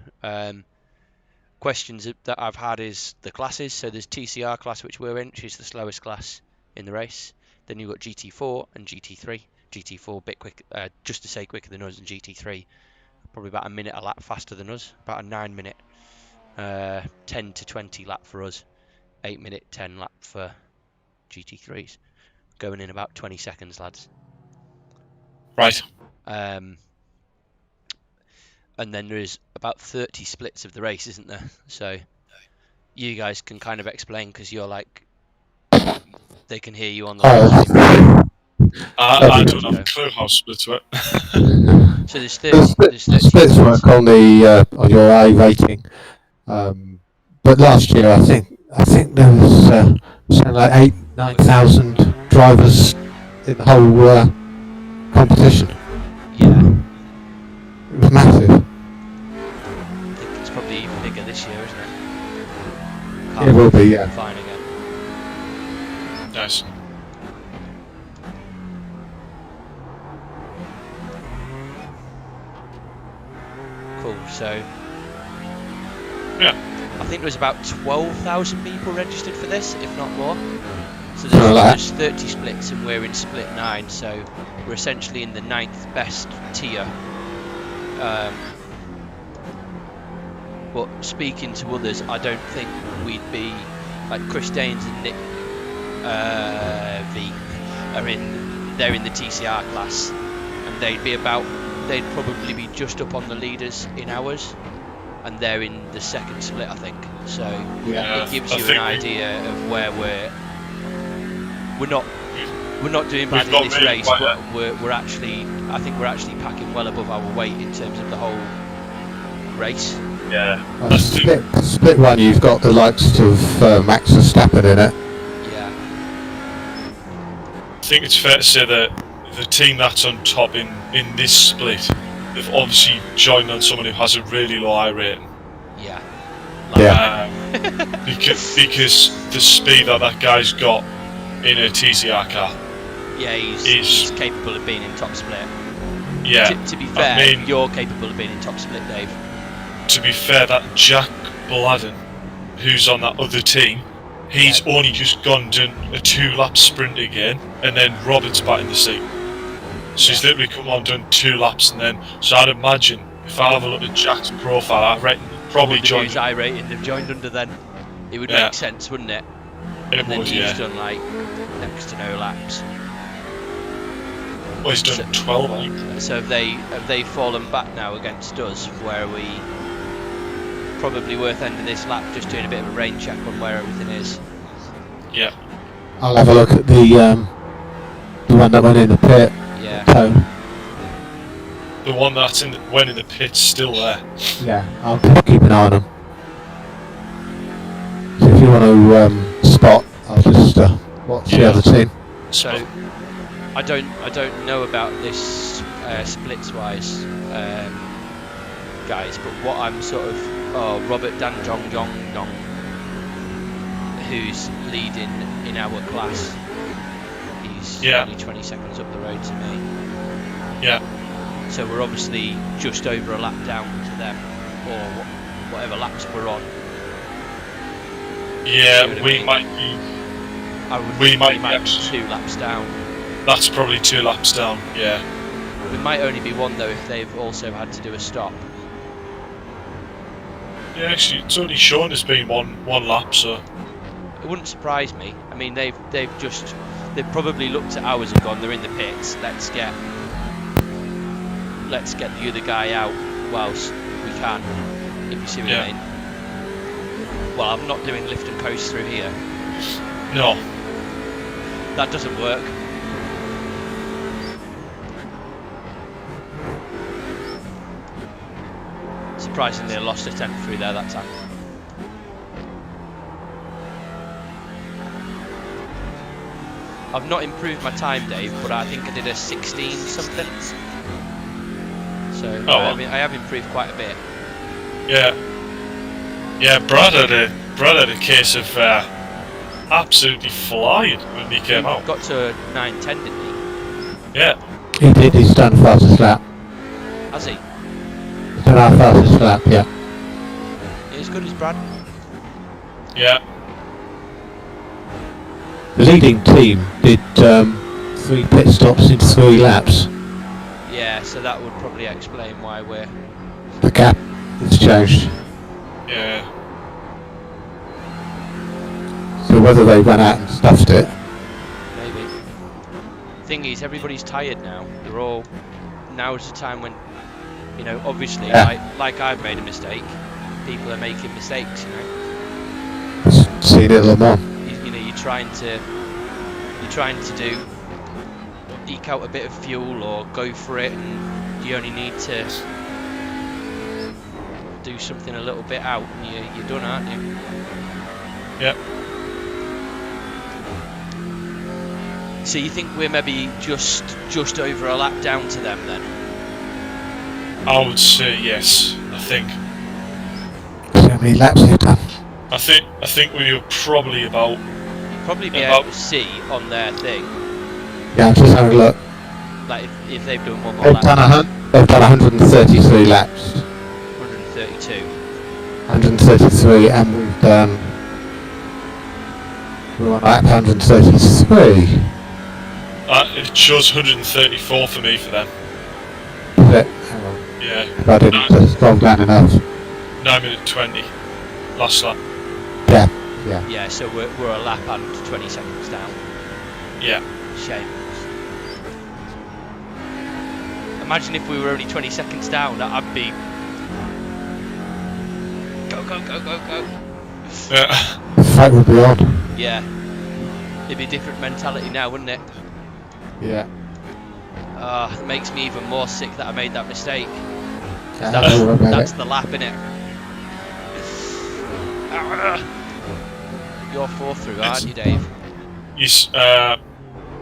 Questions that I've had is the classes. So there's TCR class, which we're in, which is the slowest class in the race. Then you've got GT4 and GT3. GT4 a bit quick, just to say quicker than us, and GT3 probably about a minute a lap faster than us, about a 9-minute 10 to 20 lap for us, 8-minute 10 lap for GT3s, going in about 20 seconds, lads. Right. And then there is about 30 splits of the race, isn't there? So you guys can kind of explain, because you're like, they can hear you on the live stream. I don't have a clue how splits work. So there's 30 splits work on the on your A rating, but last year I think I think there was something like 9,000 drivers in the whole competition. Yeah, It was massive. I think it's probably even bigger this year, isn't it? It will be, yeah. Fine again. Nice. Cool. So Yeah. I think there was about 12,000 people registered for this, if not more. So Something like there's 30 splits and we're in split 9, so we're essentially in the 9th best tier. But speaking to others, I don't think we'd be like Chris Daines and Nick Veep they're in the TCR class, and they'd probably be just up on the leaders in hours, and they're in the 2nd split, I think. So Yeah, it gives I you an think idea of where we're not doing bad in not this really race, quite but we're actually packing well above our weight in terms of the whole race. Yeah. Split one, you've got the likes of Max Verstappen in it. Yeah, I think it's fair to say that the team that's on top in this split, they've obviously joined on someone who has a really low I rating. yeah. Because the speed that guy's got in a TCR car. Yeah, he's capable of being in top split. Yeah. To be fair, I mean, you're capable of being in top split, Dave. to be fair, that Jack Bladden, who's on that other team, he's only just done a 2-lap sprint again, and then Robert's back in the seat. So he's literally come on, done 2 laps, and then. So I'd imagine if I have a look at Jack's profile, I reckon he'd probably join. His I rating, they've joined under then. It would make sense, wouldn't it? It And then would, he's yeah. done like next to no laps. Well, he's done 12, I think. So have they fallen back now against us? Where are we probably worth ending this lap just doing a bit of a rain check on where everything is? Yeah. I'll have a look at the one that went in the pit. Yeah. Tone. The one that's went in the pit's still there. Yeah, I'll keep an eye on them. So if you want to spot, I'll just watch the other team. So I don't know about this splits wise, guys, but what I'm sort of Robert Dan Jong Dong, who's leading in our class. He's only 20 seconds up the road to me. Yeah. So we're obviously just over a lap down to them, or whatever laps we're on. Yeah, See what I we mean? might be. I would We think might we be might be actually- 2 laps down. That's probably 2 laps down. Yeah. We might only be 1 though if they've also had to do a stop. Yeah, actually, it's only shown as being one lap, so. It wouldn't surprise me. I mean, they've probably looked at ours and gone, they're in the pits. Let's get the other guy out whilst we can. If you see what I mean. Well, I'm not doing lift and coast through here. No. That doesn't work. Surprisingly, I lost a tenth through there that time. I've not improved my time, Dave, but I think I did a 16 something. So I have improved quite a bit. Yeah. Yeah, Brad had a case of absolutely flying when he came out. Got to 9:10, didn't he? Yeah. He did, he's done fastest lap. Has he? He's done our fastest lap, yeah. As good as Brad. Yeah. The leading team did 3 pit stops in 3 laps. Yeah, so that would probably explain why we're... The gap has changed. Yeah. So whether they went out and stuffed it. Maybe. Thing is, everybody's tired now. They're all... Now's the time when, you know, obviously, like I've made a mistake, people are making mistakes, you know. Seen it a lot more. You know, you're trying to eke out a bit of fuel or go for it, and you only need to do something a little bit out, and you're done, aren't you? Yep. So you think we're maybe just over a lap down to them then? I would say yes. I think. How many laps have you done? I think we were probably about. Probably be About- able to see on their thing, Yeah, I'm just having a look. like if they've done one more They've lap. done, they've done 133 laps. 132. 133, and we've done. We're on lap 133. It shows 134 for me for them. Is it? Hang on. Yeah. If I didn't scroll down enough. 9:20. Last lap. Yeah. Yeah, so we're a lap and 20 seconds down. Yeah. Shame. Imagine if we were only 20 seconds down, I'd be... Go, go, go, go, go. The fight would be on. Yeah. It'd be a different mentality now, wouldn't it? Yeah. It makes me even more sick that I made that mistake. I don't know about That's it. the lap, innit? You're 4 through, aren't you, Dave? Yes.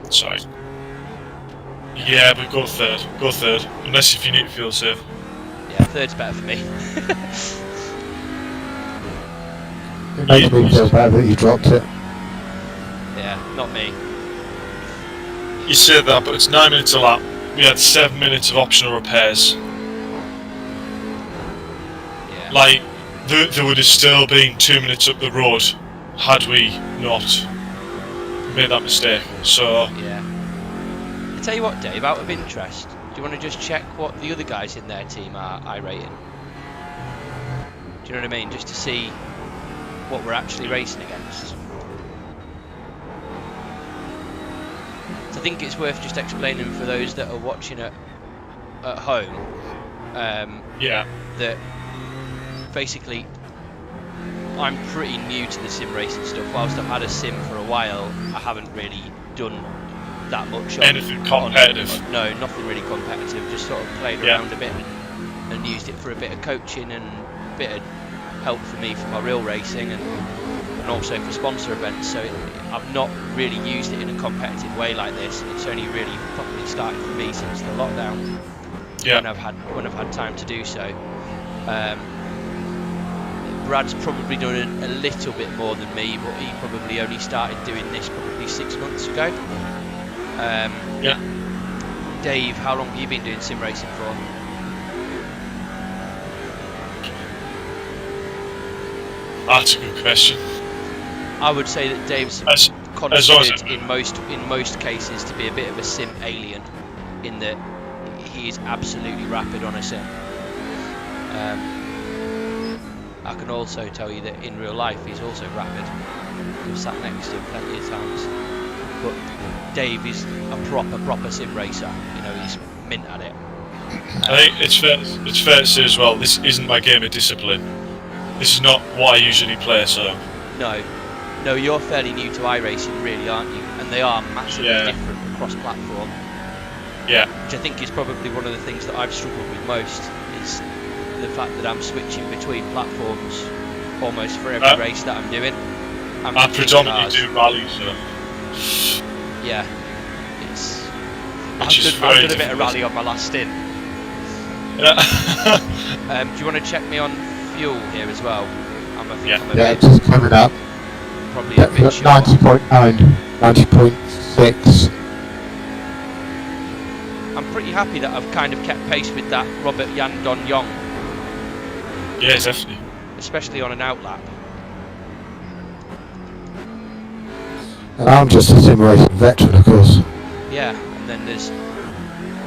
Sorry. Yeah, but go third. Go third. Unless if you need to feel safe. Yeah, third's better for me. It makes me feel bad that you dropped it. Yeah, not me. You said that, but it's 9 minutes a lap. We had 7 minutes of optional repairs. Yeah. Like, there would have still been 2 minutes up the road had we not made that mistake. So, Yeah. I tell you what, Dave, out of interest, do you want to just check what the other guys in their team are I-rating? Do you know what I mean? Just to see what we're actually racing against. So I think it's worth just explaining for those that are watching at home yeah. that basically I'm pretty new to the sim racing stuff. Whilst I've had a sim for a while, I haven't really done that much on Anything competitive. No, nothing really competitive. Just sort of played Yeah. around a bit and used it for a bit of coaching and a bit of help for me for my real racing and also for sponsor events. So I've not really used it in a competitive way like this. It's only really properly started for me since the lockdown. Yeah. When I've had time to do so. Brad's probably done a little bit more than me, but he probably only started doing this probably 6 months ago. Yeah. Dave, how long have you been doing sim racing for? That's a good question. I would say that Dave's As long as considered in most cases to be a bit of a sim alien, in that he is absolutely rapid on a sim. I can also tell you that in real life he's also rapid. We've sat next to him plenty of times. But Dave is a proper sim racer. You know, he's mint at it. I think it's fair to say as well, this isn't my game of discipline. This is not what I usually play, so... No, you're fairly new to iRacing, really, aren't you? And they are massively different across platform. Yeah. Which I think is probably one of the things that I've struggled with most, is the fact that I'm switching between platforms almost for every race that I'm doing. I predominantly do rallies, so... Yeah. Which is I've very done a bit of difficult. rally on my last stint. Yeah. Do you want to check me on fuel here as well? I'm a Yeah, it's just coming up. probably Yeah, a we've bit got short. 90.9, 90.6. I'm pretty happy that I've kind of kept pace with that Robert Yan Don Yong, Yeah, definitely. especially on an outlap. And I'm just a sim racing veteran, of course. Yeah, and then there's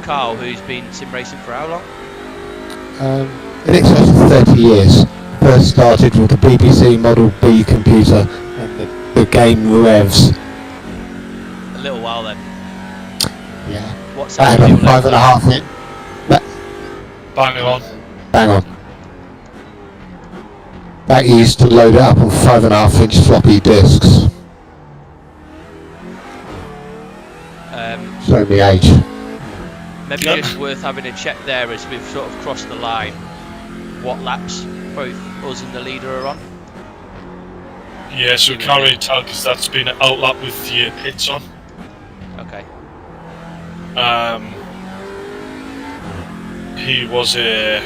Carl, who's been sim racing for how long? In excess of 30 years. First started with the BBC Model B computer and the game Revs. A little while then. Yeah. What's I that had a fuel level? 5.5 in. Bang it on. Bang on. That used to load it up on 5.5-inch floppy disks. Show me age. Maybe Yeah. just worth having a check there as we've sort of crossed the line. What laps both us and the leader are on? Yeah, so can't really tell because that's been an outlap with the pits on. Okay. He was a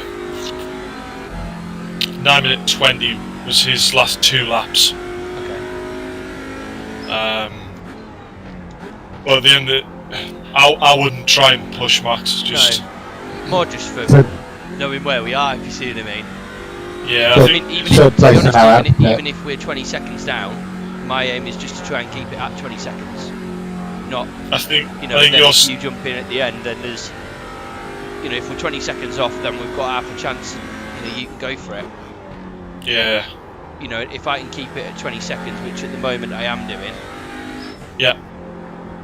9 minute 20 was his last 2 laps. Okay. Well, at the end, I wouldn't try and push Max. Just No. More just for knowing where we are, if you see what I mean. yeah, So- I I think mean, even So if, to be place honest, an hour, even if we're 20 seconds down, my aim is just to try and keep it at 20 seconds. Not, I think you know, I think then you're if you jump in at the end, then there's, you know, if we're 20 seconds off, then we've got half a chance, and, you know, you can go for it. yeah, You know, if I can keep it at 20 seconds, which at the moment I am doing, yeah,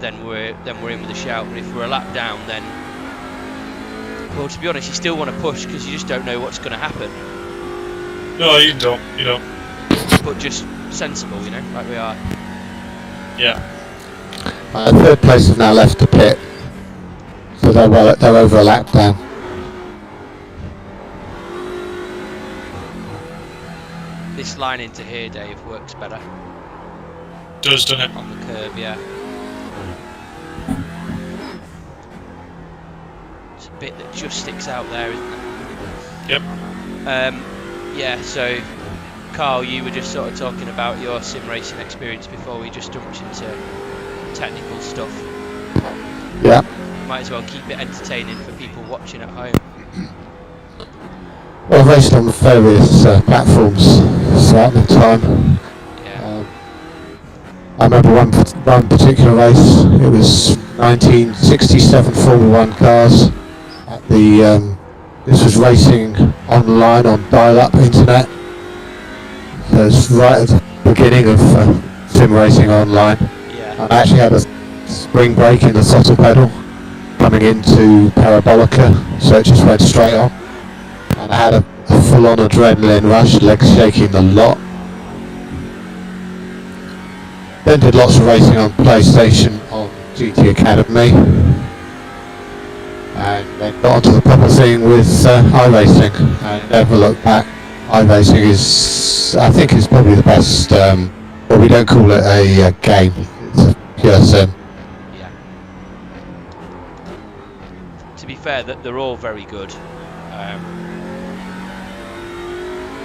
then we're in with a shout. But if we're a lap down, then, well, to be honest, you still want to push because you just don't know what's going to happen. no, you don't, But just sensible, you know, like we are. yeah, Third place have now left the pit, so they're over a lap down. This line into here, Dave, works better doesn't it? on the curve, yeah. It's a bit that just sticks out there, isn't it? Yep. Yeah, so Carl, you were just sort of talking about your sim racing experience before we just jumped into technical stuff. Yeah. Might as well keep it entertaining for people watching at home. Well, I've raced on various platforms throughout the time. Yeah. I remember one particular race. It was 1967 Formula 1 cars. At the this was racing online on dial-up internet. So it's right at the beginning of sim racing online. Yeah. I actually had a spring brake in the throttle pedal coming into Parabolica, so it just went straight on. And I had a full-on adrenaline rush, legs shaking a lot. Then did lots of racing on PlayStation on GT Academy. And then got onto the proper thing with iRacing. And never looked back. iRacing is, I think, is probably the best. Well, we don't call it a game. It's a pure sim. Yeah. To be fair, that they're all very good.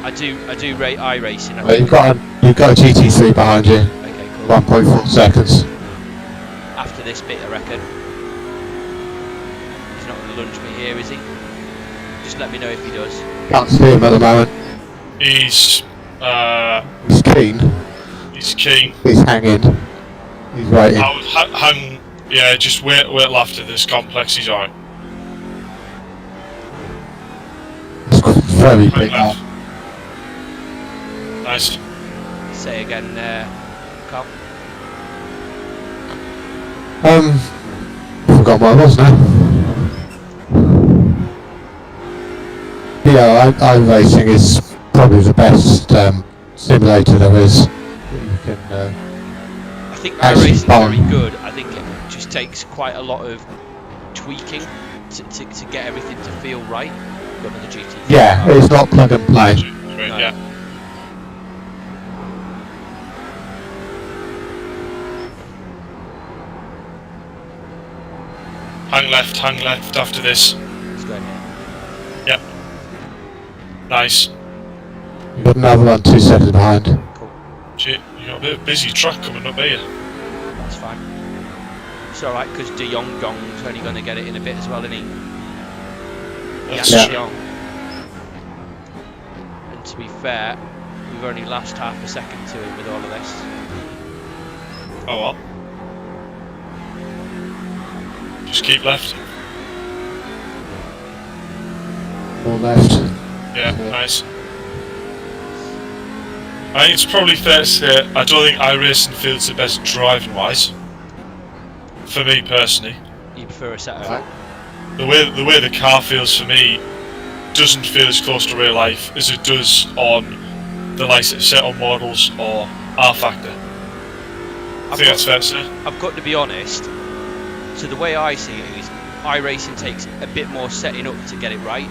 I do rate iRacing. Well, you've got a GT3 behind you. Okay, cool. 1.4 seconds. After this bit, I reckon. He's not going to lunge me here, is he? Just let me know if he does. Can't see him at the moment. He's He's keen. he's keen. He's hanging. He's waiting. I would hang. Yeah, just wait till after this complex. He's alright. It's very Hang big left. up. Nice. Say again, Carl. Forgot what it was now. Yeah, iRacing is probably the best simulator there is. You can, I think Actually, iRacing is very fun. good. I think it just takes quite a lot of tweaking to get everything to feel right. Got another GT. yeah, it's not plug and play. Right, No. yeah. Hang left after this. Let's go here. Yep. Nice. You've got another one 2 seconds behind. Cool. Shit, you got a bit of busy track coming up here. That's fine. It's alright because De Jong's only going to get it in a bit as well, isn't he? That's Yeah, De true. Jong. And to be fair, we've only lost half a second to him with all of this. Oh well. Just keep left. More left. Yeah, nice. I think it's probably fair to say I don't think iRacing feels the best driving wise. For me personally. You prefer a set of Right. The way the car feels for me doesn't feel as close to real life as it does on the likes of set on models or R Factor. I think that's fair to say. I've got to be honest. So the way I see it is, iRacing takes a bit more setting up to get it right.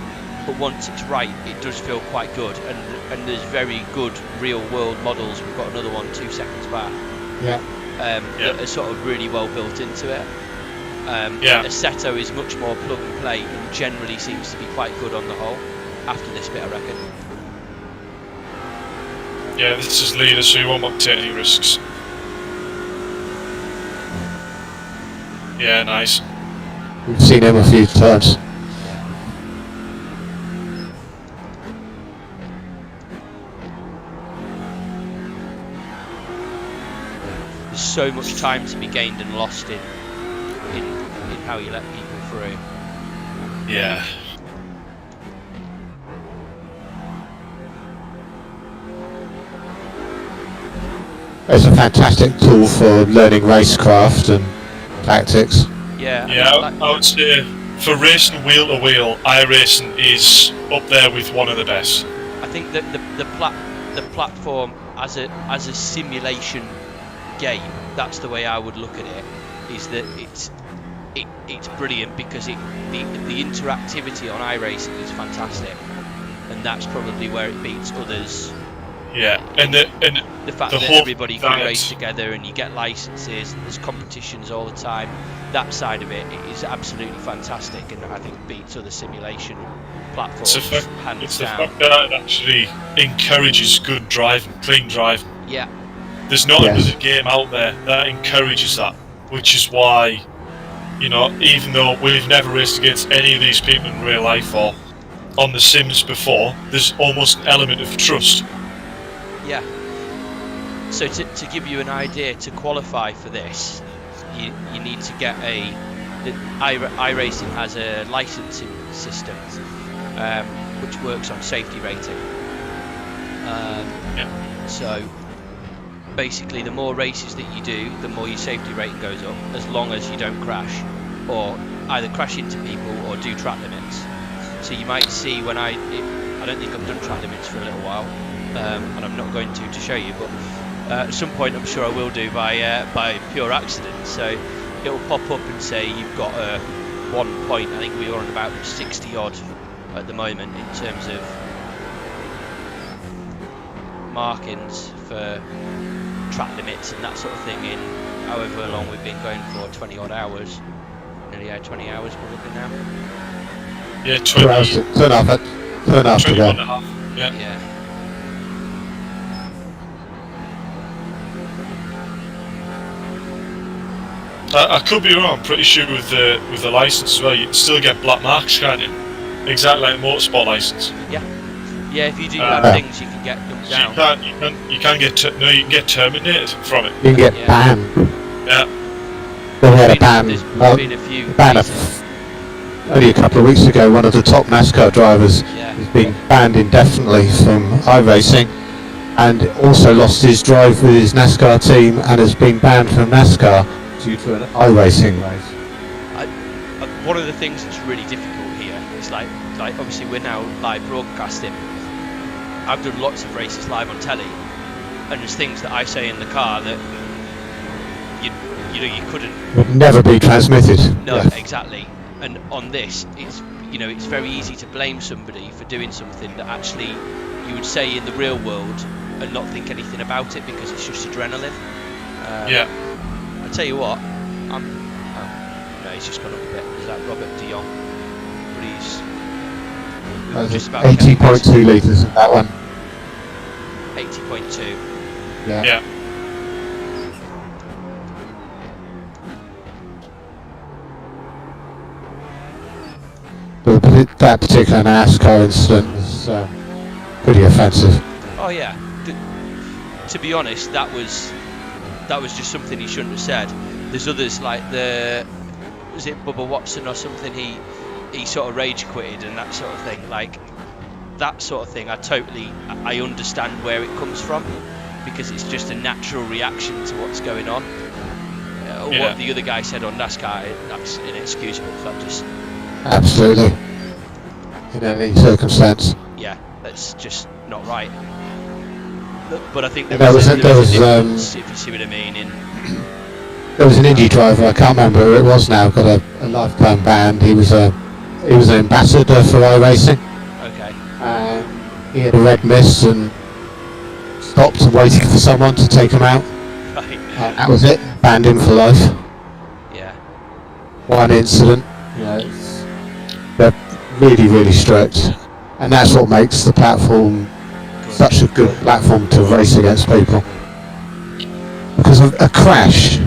but once it's right, it does feel quite good, and there's very good real world models. We've got another one 2 seconds back. Yeah. That are sort of really well built into it. Assetto is much more plug and play and generally seems to be quite good on the whole after this bit, I reckon. Yeah, this is leader, so you won't want to take any risks. Yeah, nice. We've seen him a few times. There's so much time to be gained and lost in how you let people through. Yeah. It's a fantastic tool for learning racecraft and tactics. Yeah. Yeah, I would say for racing wheel to wheel, iRacing is up there with one of the best. I think that the platform as a simulation game, that's the way I would look at it. Is that it's brilliant because the interactivity on iRacing is fantastic, and that's probably where it beats others. Yeah, and the fact the that whole everybody can race together and you get licenses and there's competitions all the time, that side of it is absolutely fantastic, and I think beats other simulation platforms hands it's down. the fact that it actually encourages good driving, clean driving. Yeah. There's not another game out there that encourages that, which is why, you know, even though we've never raced against any of these people in real life or on the Sims before, there's almost an element of trust. Yeah. So to give you an idea, to qualify for this, you need to get iRacing has a licensing system which works on safety rating. So basically, the more races that you do, the more your safety rating goes up, as long as you don't crash or either crash into people or do track limits. So you might see when I don't think I've done track limits for a little while. And I'm not going to show you, but at some point I'm sure I will do by pure accident. So it will pop up and say you've got 1 point. I think we are on about 60 odd at the moment in terms of markings for track limits and that sort of thing in however long we've been going for, 20 odd hours. Nearly 20 hours probably now. Yeah, 20 2 hours to turn off to go. 21.5. Yeah. I could be wrong. I'm pretty sure with the license as well, you can still get black marks, can't you? Exactly like a motorsport license. Yeah. Yeah, if you do have things, you can get them So down. you can get you can get terminated from it. You can get banned. Yeah. We had a ban. There's been a few cases. Only a couple of weeks ago, one of the top NASCAR drivers Yeah. has been banned indefinitely from iRacing, and also lost his drive with his NASCAR team, and has been banned from NASCAR due to an iRacing race. One of the things that's really difficult here is like obviously we're now live broadcasting. I've done lots of races live on telly, and there's things that I say in the car that you couldn't. Would never be transmitted. No, Yeah. exactly. And on this, it's it's very easy to blame somebody for doing something that actually you would say in the real world and not think anything about it because it's just adrenaline. Yeah. I tell you what, no, he's just gone up a bit. Is that Robert De Jong? But he's just about 80.2 litres in that one. 80.2. Yeah. Yeah. But that particular NASCAR incident was pretty offensive. Oh yeah. To be honest, that was just something he shouldn't have said. There's others like was it Bubba Watson or something? He sort of rage quitted and that sort of thing. Like that sort of thing, I understand where it comes from because it's just a natural reaction to what's going on. What the other guy said on NASCAR, that's inexcusable. That just Absolutely. In any circumstance. yeah, that's just not right. But I think there There was a was difference, if you see what I mean. There was an Indy driver, I can't remember who it was now, got a lifetime ban. He was an ambassador for iRacing. he had a red mist and stopped and waited for someone to take him out. Right. That was it. Banned him for life. Yeah. One incident. They're really, really strict, and that's what makes the platform such a good platform to race against people. Because a crash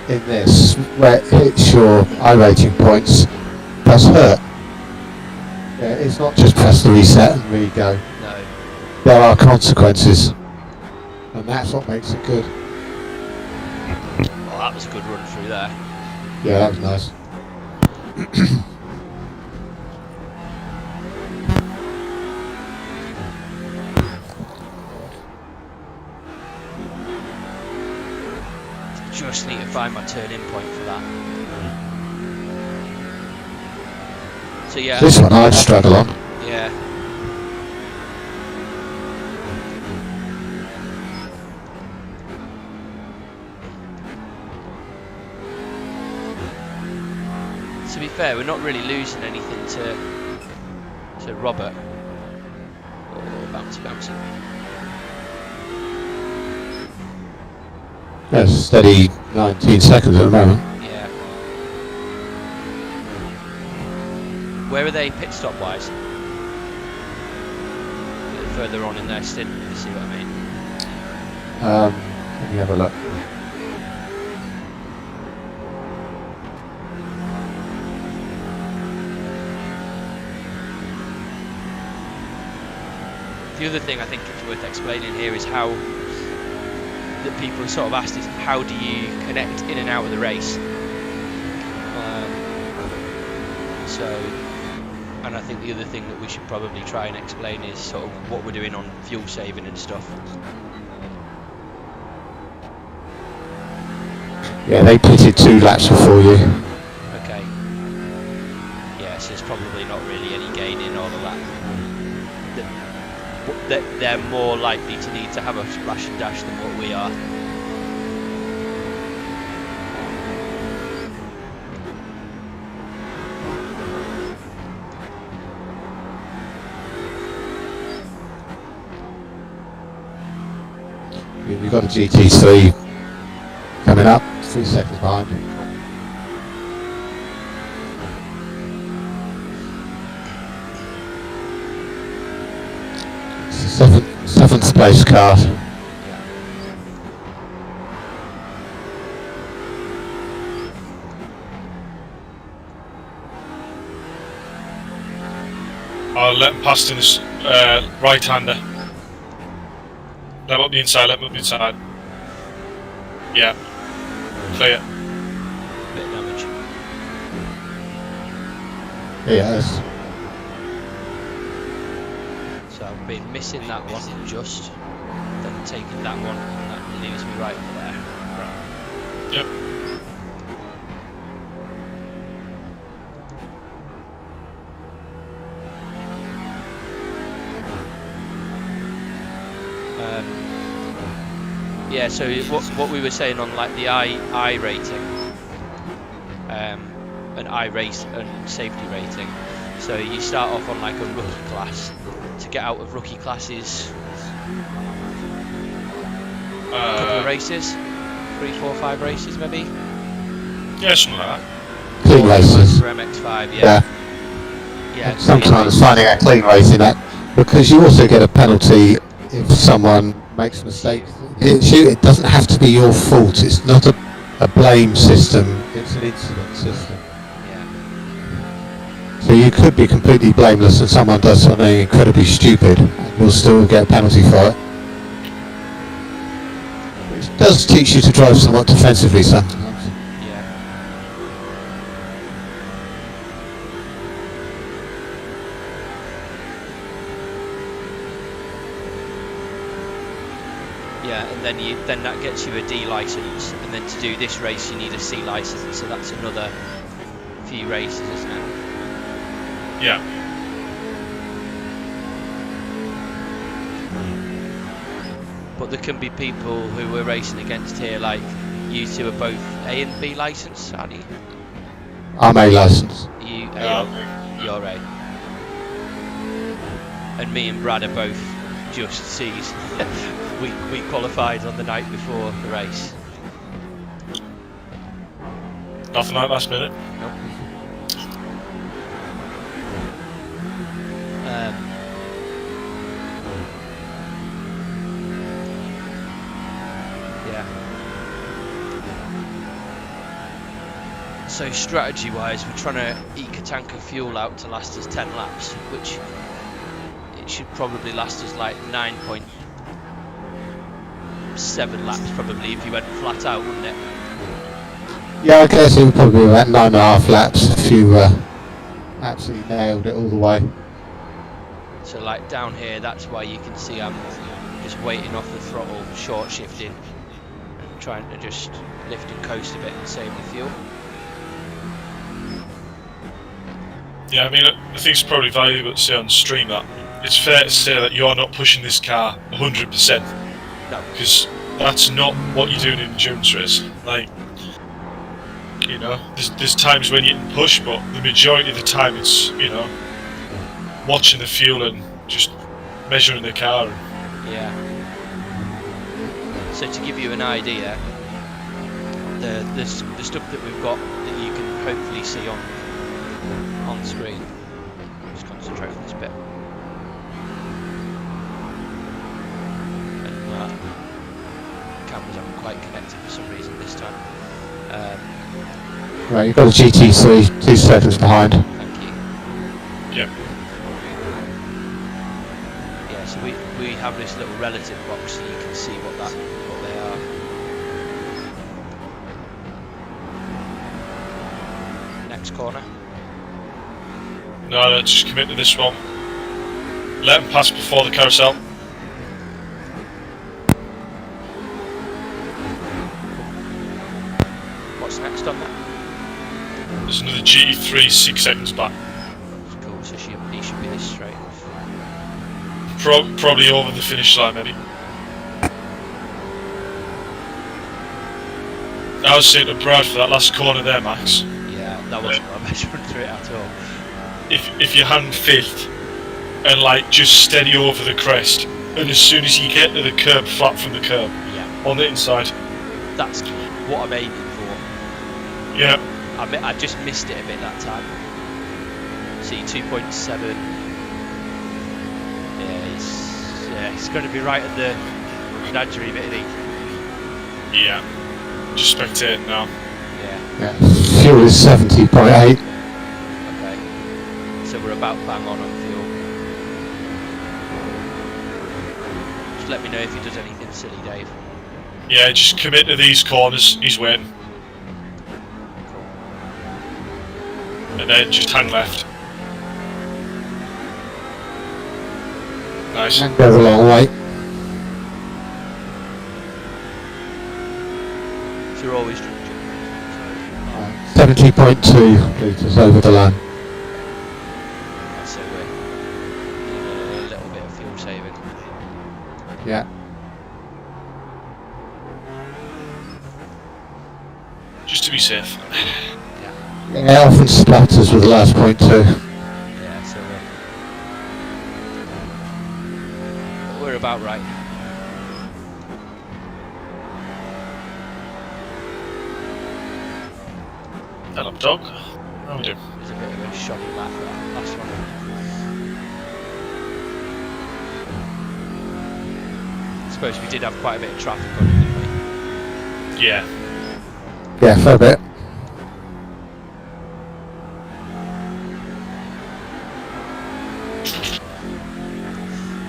in this, where it hits your I-rating points, does hurt. Yeah, it's not just press the reset and re-go. No. There are consequences, and that's what makes it good. Well, that was a good run through there. Yeah, that was nice. Just need to find my turning point for that. So yeah. This one I'd struggle on. Yeah. To be fair, we're not really losing anything to Robert. Oh, bouncy, bouncy. That's steady 19 seconds at the moment. Yeah. Where are they pit stop wise? A bit further on in their stint, if you see what I mean. Let me have a look. The other thing I think it's worth explaining here is how that people have sort of asked is how do you connect in and out of the race? And I think the other thing that we should probably try and explain is sort of what we're doing on fuel saving and stuff. Yeah, they pitted 2 laps before you. Okay. Yeah, so there's probably not really any gain in all of that. They're more likely to need to have a splash and dash than what we are. You've got a GT3 coming up, 3 seconds behind you. It's the seventh place car. I'll let him past in his right-hander. Let him up the inside, let him up the inside. Yeah. Clear. Bit of damage. Yes. So I've been missing that one just, then taking that one, and that leaves me right there. Yep. Yeah, so what we were saying on like the I rating, and I race and safety rating. So you start off on like a rookie class. To get out of rookie classes, a couple of races, 3, 4, 5 races maybe. Yeah, something like that. Clean races. For MX5, yeah. Yeah. Sometimes finding out clean racing that, because you also get a penalty if someone makes a mistake. It doesn't have to be your fault. It's not a blame system. It's an incident system. Yeah. So you could be completely blameless and someone does something incredibly stupid and you'll still get a penalty for it. Which does teach you to drive somewhat defensively sometimes. Yeah. Yeah, and then that gets you a D license, and then to do this race you need a C license, so that's another few races, isn't it? Yeah. But there can be people who we're racing against here, like you two are both A and B licensed, aren't you? I'm A license. You're A. And me and Brad are both just sees we qualified on the night before the race. Nothing like last minute. Nope. Yeah. So strategy-wise, we're trying to eke a tank of fuel out to last us 10 laps, which it should probably last us like 9.7 laps probably if you went flat out, wouldn't it? Yeah, I guess it would probably be about 9.5 laps if you absolutely nailed it all the way. So like down here, that's why you can see I'm just waiting off the throttle, short shifting, and trying to just lift and coast a bit and save the fuel. Yeah, I mean, I think it's probably valuable to say on stream that it's fair to say that you're not pushing this car 100%. No. Because that's not what you're doing in an endurance race. Like, you know, there's times when you can push, but the majority of the time it's, you know, watching the fuel and just measuring the car. Yeah. So to give you an idea, the stuff that we've got that you can hopefully see on screen. Just concentrate on this bit. And cameras haven't quite connected for some reason this time. Right, you've got the GT3 2 seconds behind. Thank you. Yep. Yeah, so we have this little relative box so you can see what they are. Next corner. No, just commit to this one. Let them pass before the carousel. What's next on that? There's another GT3 6 seconds back. Cool, so he should be this straight. Probably over the finish line, maybe. I was saying to Brad for that last corner there, Max. Yeah, that wasn't what I measured through it at all. If you hand fifth and like just steady over the crest, and as soon as you get to the curb, flat from the curb, Yeah, on the inside. that's what I'm aiming for. Yeah. I just missed it a bit that time. See, 2.7. Yeah, he's going to be right at the menagerie bit, isn't he? Yeah. Just spectating now. Yeah. Yeah. Fuel is 70.8. Okay. So we're about bang on fuel. Just let me know if he does anything silly, Dave. Yeah, just commit to these corners. He's waiting. And then just hang left. Nice. And go the long way. So you're always drinking. 70.2 litres over the line. So we're a little bit of fuel saving. Yeah. Just to be safe. Yeah, it often splatters with the last point too. Yeah, so we're about right. Hello, dog. How we doing? There's a bit of a shoddy lap for that last one. I suppose we did have quite a bit of traffic on it, didn't we? Yeah. Yeah, fair bit.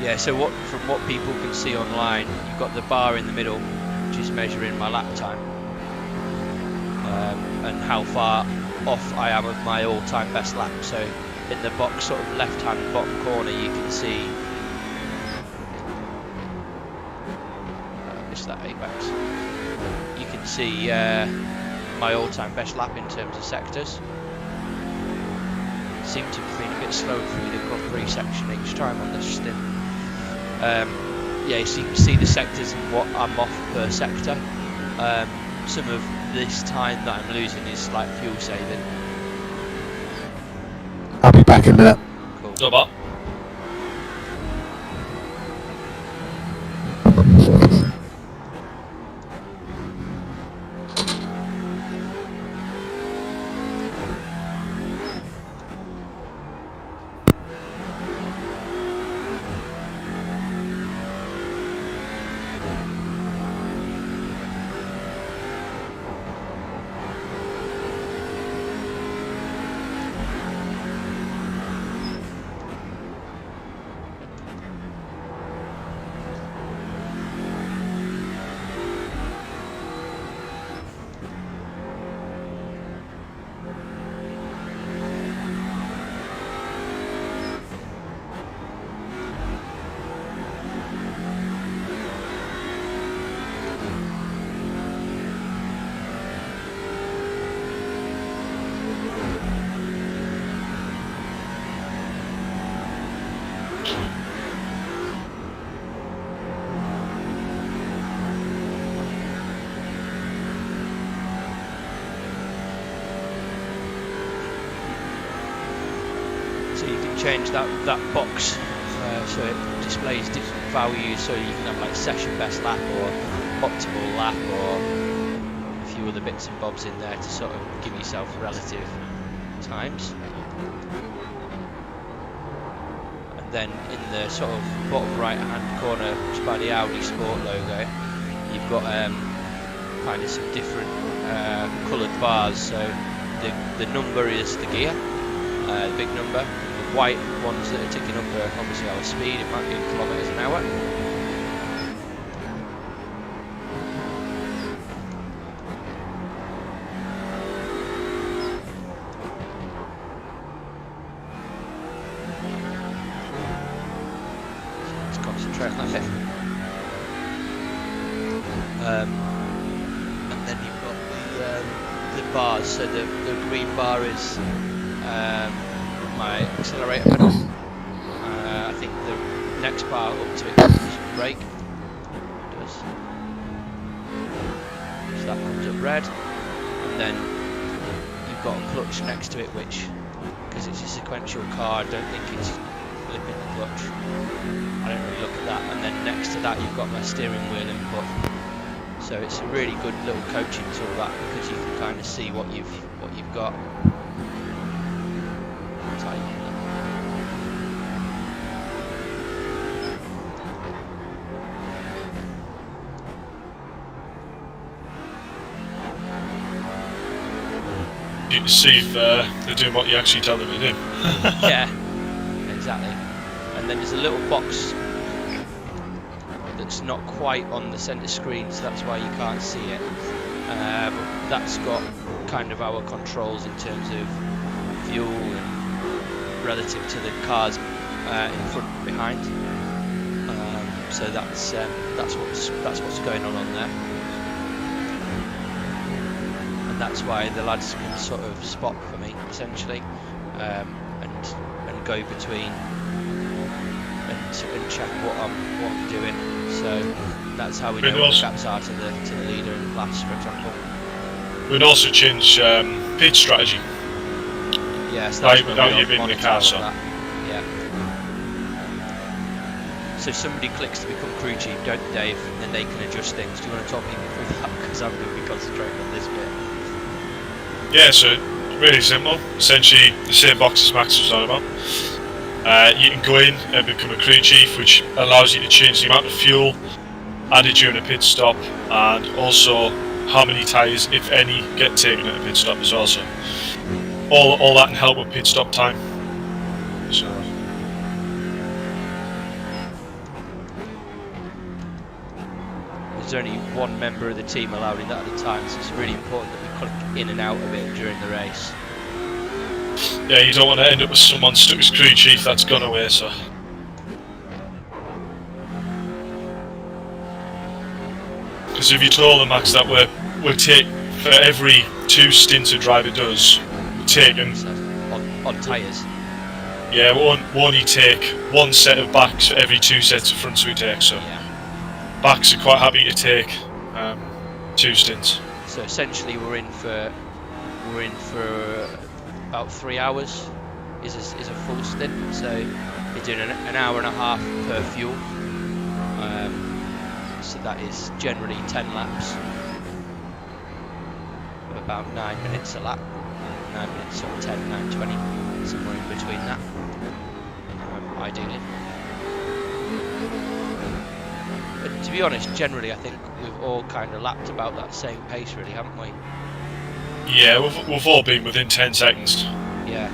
Yeah, so from what people can see online, you've got the bar in the middle, which is measuring my lap time, and how far off I am of my all-time best lap. So in the box, sort of left-hand bottom corner, you can see. I missed that apex. You can see my all-time best lap in terms of sectors. Seem to have been a bit slow through the Grand Prix section each time on this stint. Yeah, so you can see the sectors and what I'm off per sector. Some of this time that I'm losing is like fuel saving. I'll be back in a minute. Cool. No, but change that box so it displays different values, so you can have like session best lap or optimal lap or a few other bits and bobs in there to sort of give yourself relative times. And then in the sort of bottom right hand corner, just by the Audi Sport logo, you've got kind of some different coloured bars. So the number is the gear, the big number. The white ones that are ticking up are obviously our speed. It might be in kilometres an hour. Let's concentrate on that bit. And then you've got the bars. So the green bar is my accelerator pedal. I think the next bar up to it is brake. It does. So that comes up red. And then you've got a clutch next to it, which, because it's a sequential car, I don't think it's flipping the clutch. I don't really look at that. And then next to that you've got my steering wheel input. So it's a really good little coaching tool, that, because you can kind of see what you've got. You can see if they're doing what you actually tell them to do. Yeah, exactly. And then there's a little box that's not quite on the centre screen, so that's why you can't see it. But that's got kind of our controls in terms of fuel and relative to the cars in front and behind. So that's what's going on there. That's why the lads can sort of spot for me, essentially, and go between and check what I'm doing. So that's how we know what the gaps are to the leader in the class, for example. We'd also change pit strategy. Yes, that's without you being in the car, so. Yeah. So somebody clicks to become crew chief, don't they, Dave? And then they can adjust things. Do you want to talk me through that? Because I'm going to be concentrating on this bit. Yeah, so really simple. Essentially the same box as Max was on about. You can go in and become a crew chief, which allows you to change the amount of fuel added during a pit stop, and also how many tyres, if any, get taken at a pit stop as well. So all that can help with pit stop time. So there's only one member of the team allowed in that at a time, so it's really important that we click in and out of it during the race. yeah, you don't want to end up with someone stuck as crew chief that's gone away. So because if you told them, Max, that we'll take for every 2 stints a driver does, we're taking on tyres. Yeah, we'll only take 1 set of backs for every 2 sets of fronts we take. So Yeah. backs are quite happy to take 2 stints. So essentially, we're in for about 3 hours. Is a full stint. So you're doing an hour and a half per fuel. So that is generally 10 laps of about 9 minutes a lap. 9 minutes or 10, 9:20, somewhere in between that. Ideally. But to be honest, generally I think we've all kind of lapped about that same pace, really, haven't we? Yeah, we've all been within 10 seconds. Yeah.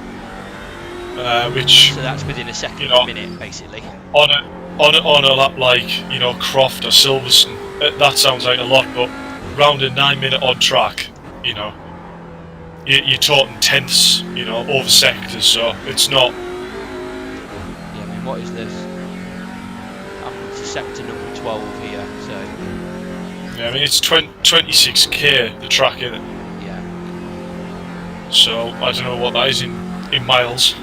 Which, So that's within a second, you know, a minute, basically. on a lap like, you know, Croft or Silverstone, that sounds like a lot, but round a 9-minute odd track, you know, you're talking tenths, you know, over sectors, so it's not. Yeah, I mean, what is this? I'm to sector number 12 here, so. Yeah, I mean, it's 26k the track, isn't it? Yeah. So I don't know what that is in miles.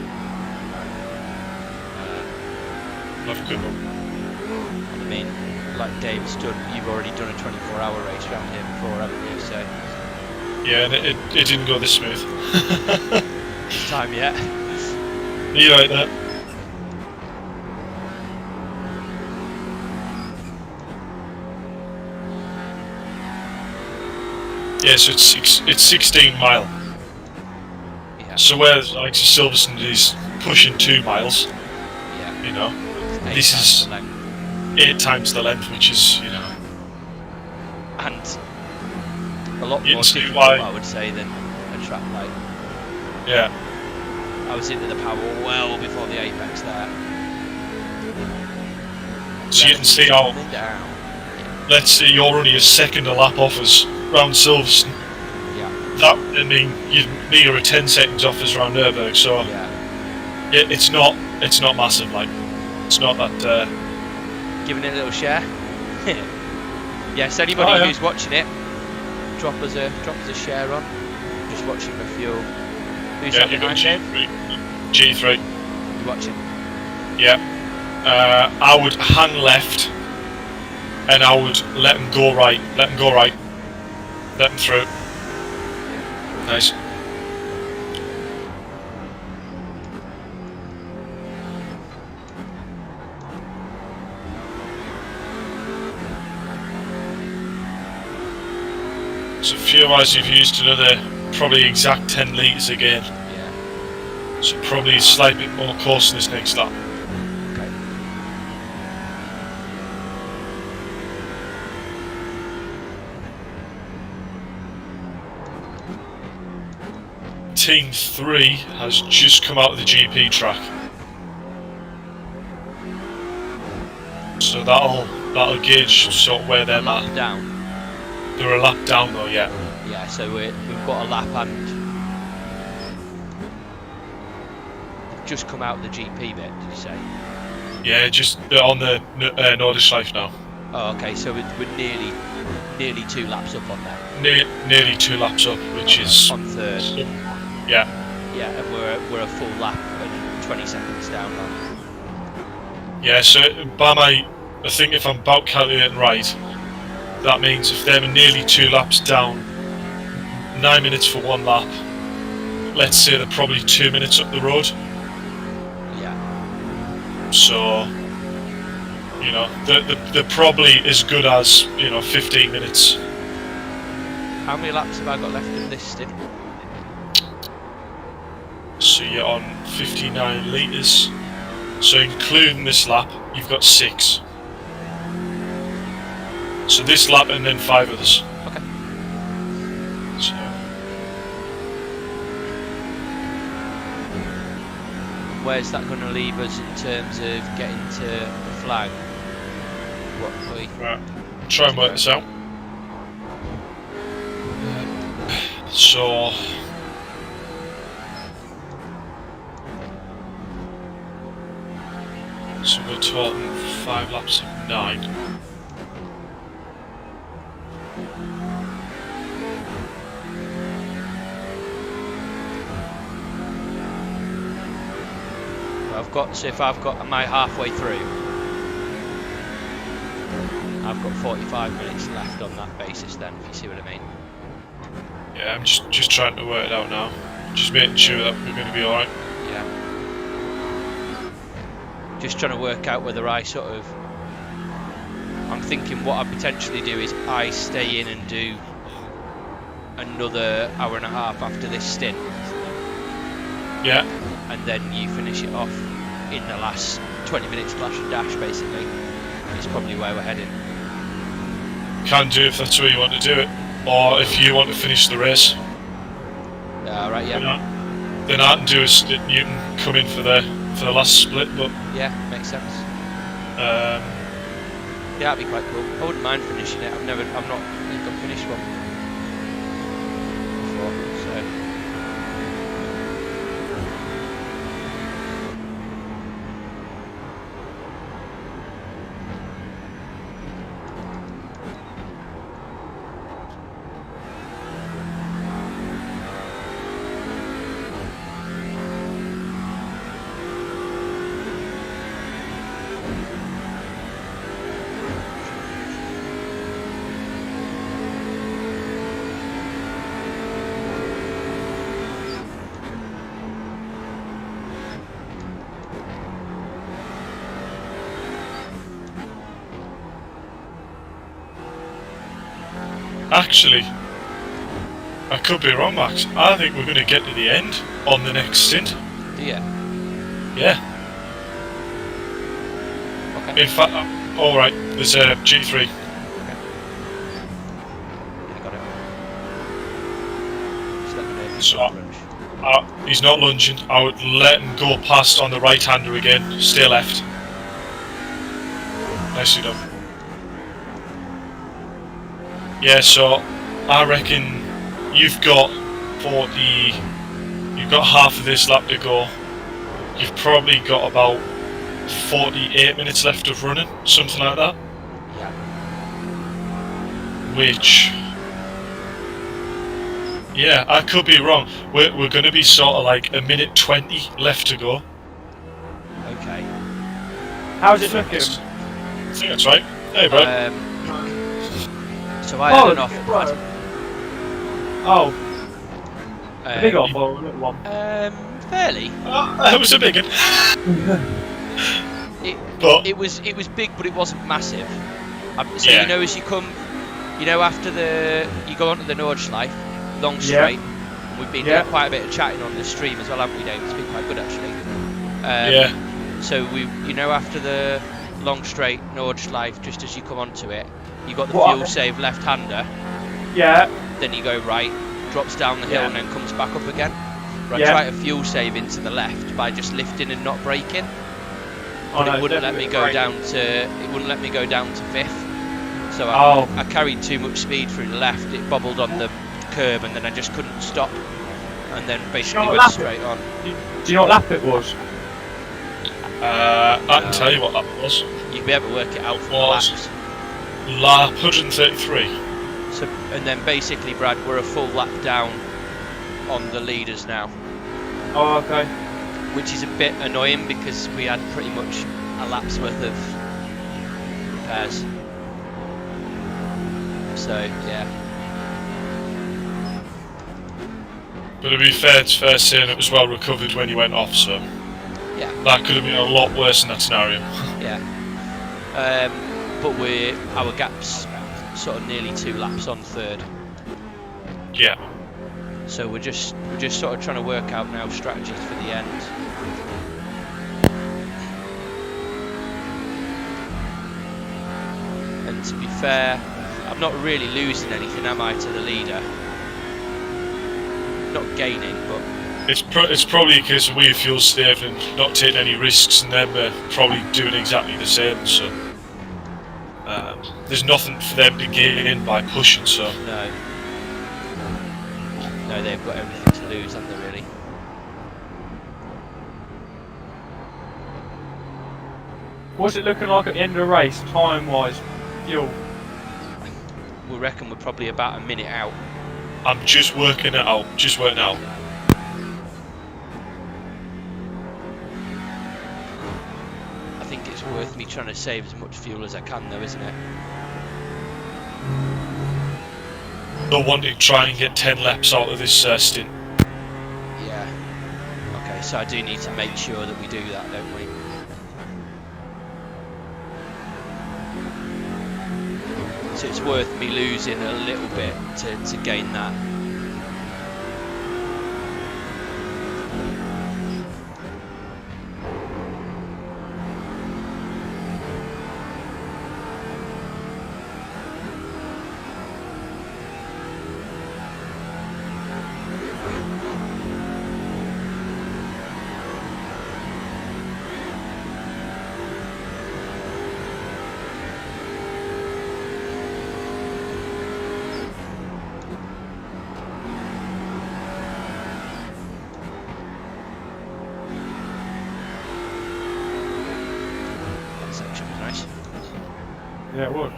I've a good one. I mean, like Dave's done, you've already done a 24-hour race around here before, haven't you? So. Yeah, and it didn't go this smooth. Time yet. You like that? Yeah, so it's 16 mile. Yeah. So where like Silverstone is pushing 2 miles, Yeah. you know, Eight this times is the length. 8 times the length, which is, you know, And a lot You more can see difficult, why- I would say, than a track like. yeah. I was into the power well before the apex there. So you can see how, Coming down. let's say you're only a second a lap off us round Silverstone. Yeah. That, I mean, you're near a 10 seconds off us round Nürburgring, so Yeah. it's not massive, like, it's not that, Giving it a little share. Yes, anybody Oh, yeah. who's watching it, drop us a share on. Just watching the fuel. Who's yeah, that you've got behind? G3, You watching? yeah. I would hang left, and I would let him go right, let him through. Nice. So fuel-wise, you've used another probably exact 10 litres again. Yeah. So probably a slight bit more course in this next lap. Okay. Team 3 has just come out of the GP track. So that'll gauge sort of where they're Lap at. down. They're a lap down though, yeah. Yeah. So we've got a lap and we've just come out of the GP bit. Did you say? Yeah, just on the Nordschleife now. Oh, okay. So we're nearly 2 laps up on that. Nearly 2 laps up, which is On third. yeah. Yeah, and we're a full lap and 20 seconds down now. Yeah, so I think if I'm about calculating right, that means if they're nearly 2 laps down, 9 minutes for 1 lap, let's say they're probably 2 minutes up the road. Yeah. So, you know, they're probably as good as, you know, 15 minutes. How many laps have I got left in this stint? So you're on 59 litres. So including this lap, you've got 6. So this lap and then 5 others. Okay. So Where's that going to leave us in terms of getting to the flag? What we? right, try and work this out. So we're talking 5 laps of 9. So if am I halfway through? I've got 45 minutes left on that basis then, if you see what I mean. Yeah, I'm just trying to work it out now. Just making sure that we're going to be alright. Yeah. Just trying to work out whether I'm thinking what I potentially do is I stay in and do another hour and a half after this stint. Yeah. And then you finish it off in the last 20 minutes flash and dash, basically. It's probably where we're heading. Can do if that's where you want to do it. Or if you want to finish the race. Right, yeah. Then I can do a stint. You can come in for the last split, but Yeah, makes sense. Yeah, that'd be quite cool. I wouldn't mind finishing it. I've not finished one before, so. actually, I could be wrong, Max. I think we're going to get to the end on the next stint. Do you? Yeah. Okay. In fact, alright, there's a G3. Okay. Yeah, got it. Just let me know if he's So- got lunch. He's not lunging. I would let him go past on the right-hander again. Stay left. Nicely done. Yeah, so I reckon you've got half of this lap to go. You've probably got about 48 minutes left of running, something like that. Yeah. Which, yeah, I could be wrong. We're going to be sort of like a minute 20 left to go. Okay. How's it looking? I think that's right. Hey, bro. So I had an off. right. Oh, big Um, off or a little one? fairly. That was a big one. But It was big, but it wasn't massive. So Yeah. you know, as you come, you know, after you go onto the Nordschleife, long straight. And we've been doing quite a bit of chatting on the stream as well, haven't we, Dave? It's been quite good actually. yeah, So after the long straight Nordschleife, just as you come onto it, you got the What? fuel save left-hander. Yeah. Then you go right, drops down the hill, Yeah. and then comes back up again. But I Yeah. tried to fuel save into the left by just lifting and not braking. Oh, But no, it wouldn't let me definitely go right. down to. It wouldn't let me go down to fifth. So Oh. I carried too much speed through the left. It bobbled on the curb, and then I just couldn't stop. And then basically not went lap it? straight on. Do you know what lap it was? I can tell you what that was. You'd be able to work it out from the Was- laps. Lap 133. So, and then basically, Brad, we're a full lap down on the leaders now, Oh, okay. which is a bit annoying because we had pretty much a lap's worth of repairs. So yeah, But to be fair, it's fair saying it was well recovered when you went off, so yeah, that could have been a lot worse in that scenario. yeah. But our gap's sort of nearly 2 laps on third. Yeah. So we're just sort of trying to work out now strategies for the end. And to be fair, I'm not really losing anything, am I, to the leader? Not gaining, but It's probably a case of we fuel saved and not taking any risks, and them probably doing exactly the same. So there's nothing for them to gain by pushing. So no, they've got everything to lose, haven't they? Really? What's it looking like at the end of the race, time-wise? Fuel. We reckon we're probably about a minute out. I'm just working it out. Just working it out. I think it's worth me trying to save as much fuel as I can, though, isn't it? Not wanting to try and get 10 laps out of this stint. Yeah. Okay, so I do need to make sure that we do that, don't we? So it's worth me losing a little bit to gain that. That section was nice. Yeah, it was.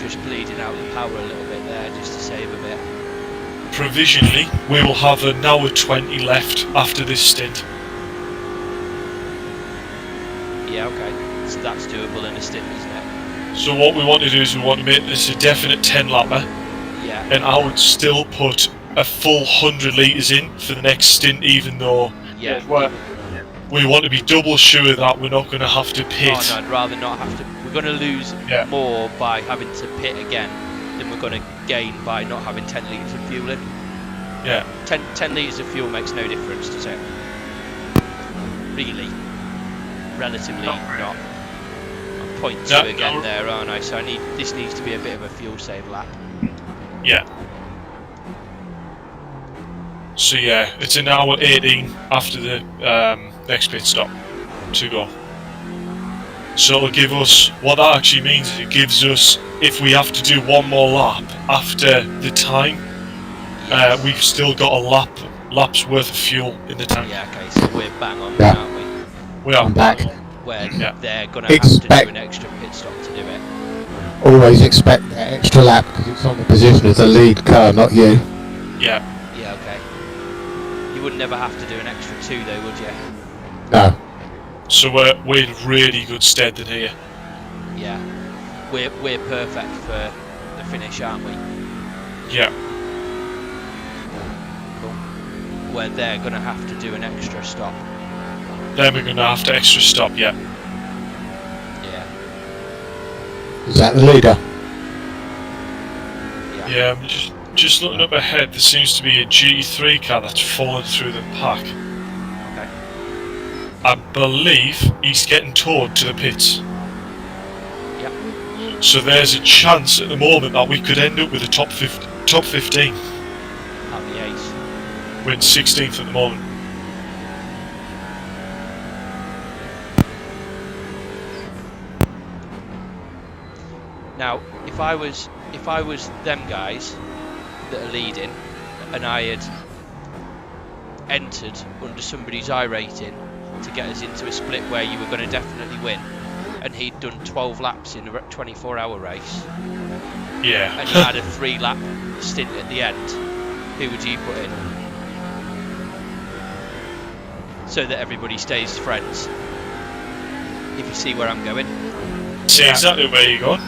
just bleeding out the power a little bit there, just to save a bit. Provisionally, we will have an hour 20 left after this stint. Yeah, okay. So that's doable in a stint, isn't it? So what we want to do is we want to make this a definite 10 lapper, Yeah. and I would still put a full 100 litres in for the next stint, even though Yeah. it's worth we want to be double sure that we're not going to have to pit. Oh, no, I'd rather not have to. We're going to lose Yeah. more by having to pit again than we're going to gain by not having 10 litres of fuel in. Yeah. 10 litres of fuel makes no difference, does it? Really? Relatively Not not. really. I'm 0.2 No, again no. there, aren't I? So this needs to be a bit of a fuel save lap. Yeah. So yeah, it's an hour 18 after the next pit stop to go. So it'll give us, what that actually means is it gives us, if we have to do one more lap after the time, we've still got a lap's worth of fuel in the tank. Yeah, okay, so we're bang on, Yeah. aren't we? We are I'm back. Where Yeah. they're going to have to do Expect- an extra pit stop to do it. Always expect that extra lap because it's on the position of the lead car, not you. Yeah. Yeah, okay. You would never have to do an extra 2 though, would you? No. So we're in really good stead then here. Yeah. We're perfect for the finish, aren't we? Yeah. Cool. Where they're going to have to do an extra stop. Then we're going to have to extra stop, yeah. Yeah. Is that the leader? Yeah. Yeah, I'm just looking up ahead, there seems to be a GT3 car that's fallen through the pack. Okay. I believe he's getting towed to the pits. Yep. So there's a chance at the moment that we could end up with a top 15. That'd be ace. We're in 16th at the moment. Now, if I was them guys that are leading, and I had entered under somebody's I rating to get us into a split where you were going to definitely win, and he'd done 12 laps in a 24-hour race, Yeah. and you had a 3-lap stint at the end, who would you put in? So that everybody stays friends. If you see where I'm going. See Yeah. exactly where you're going.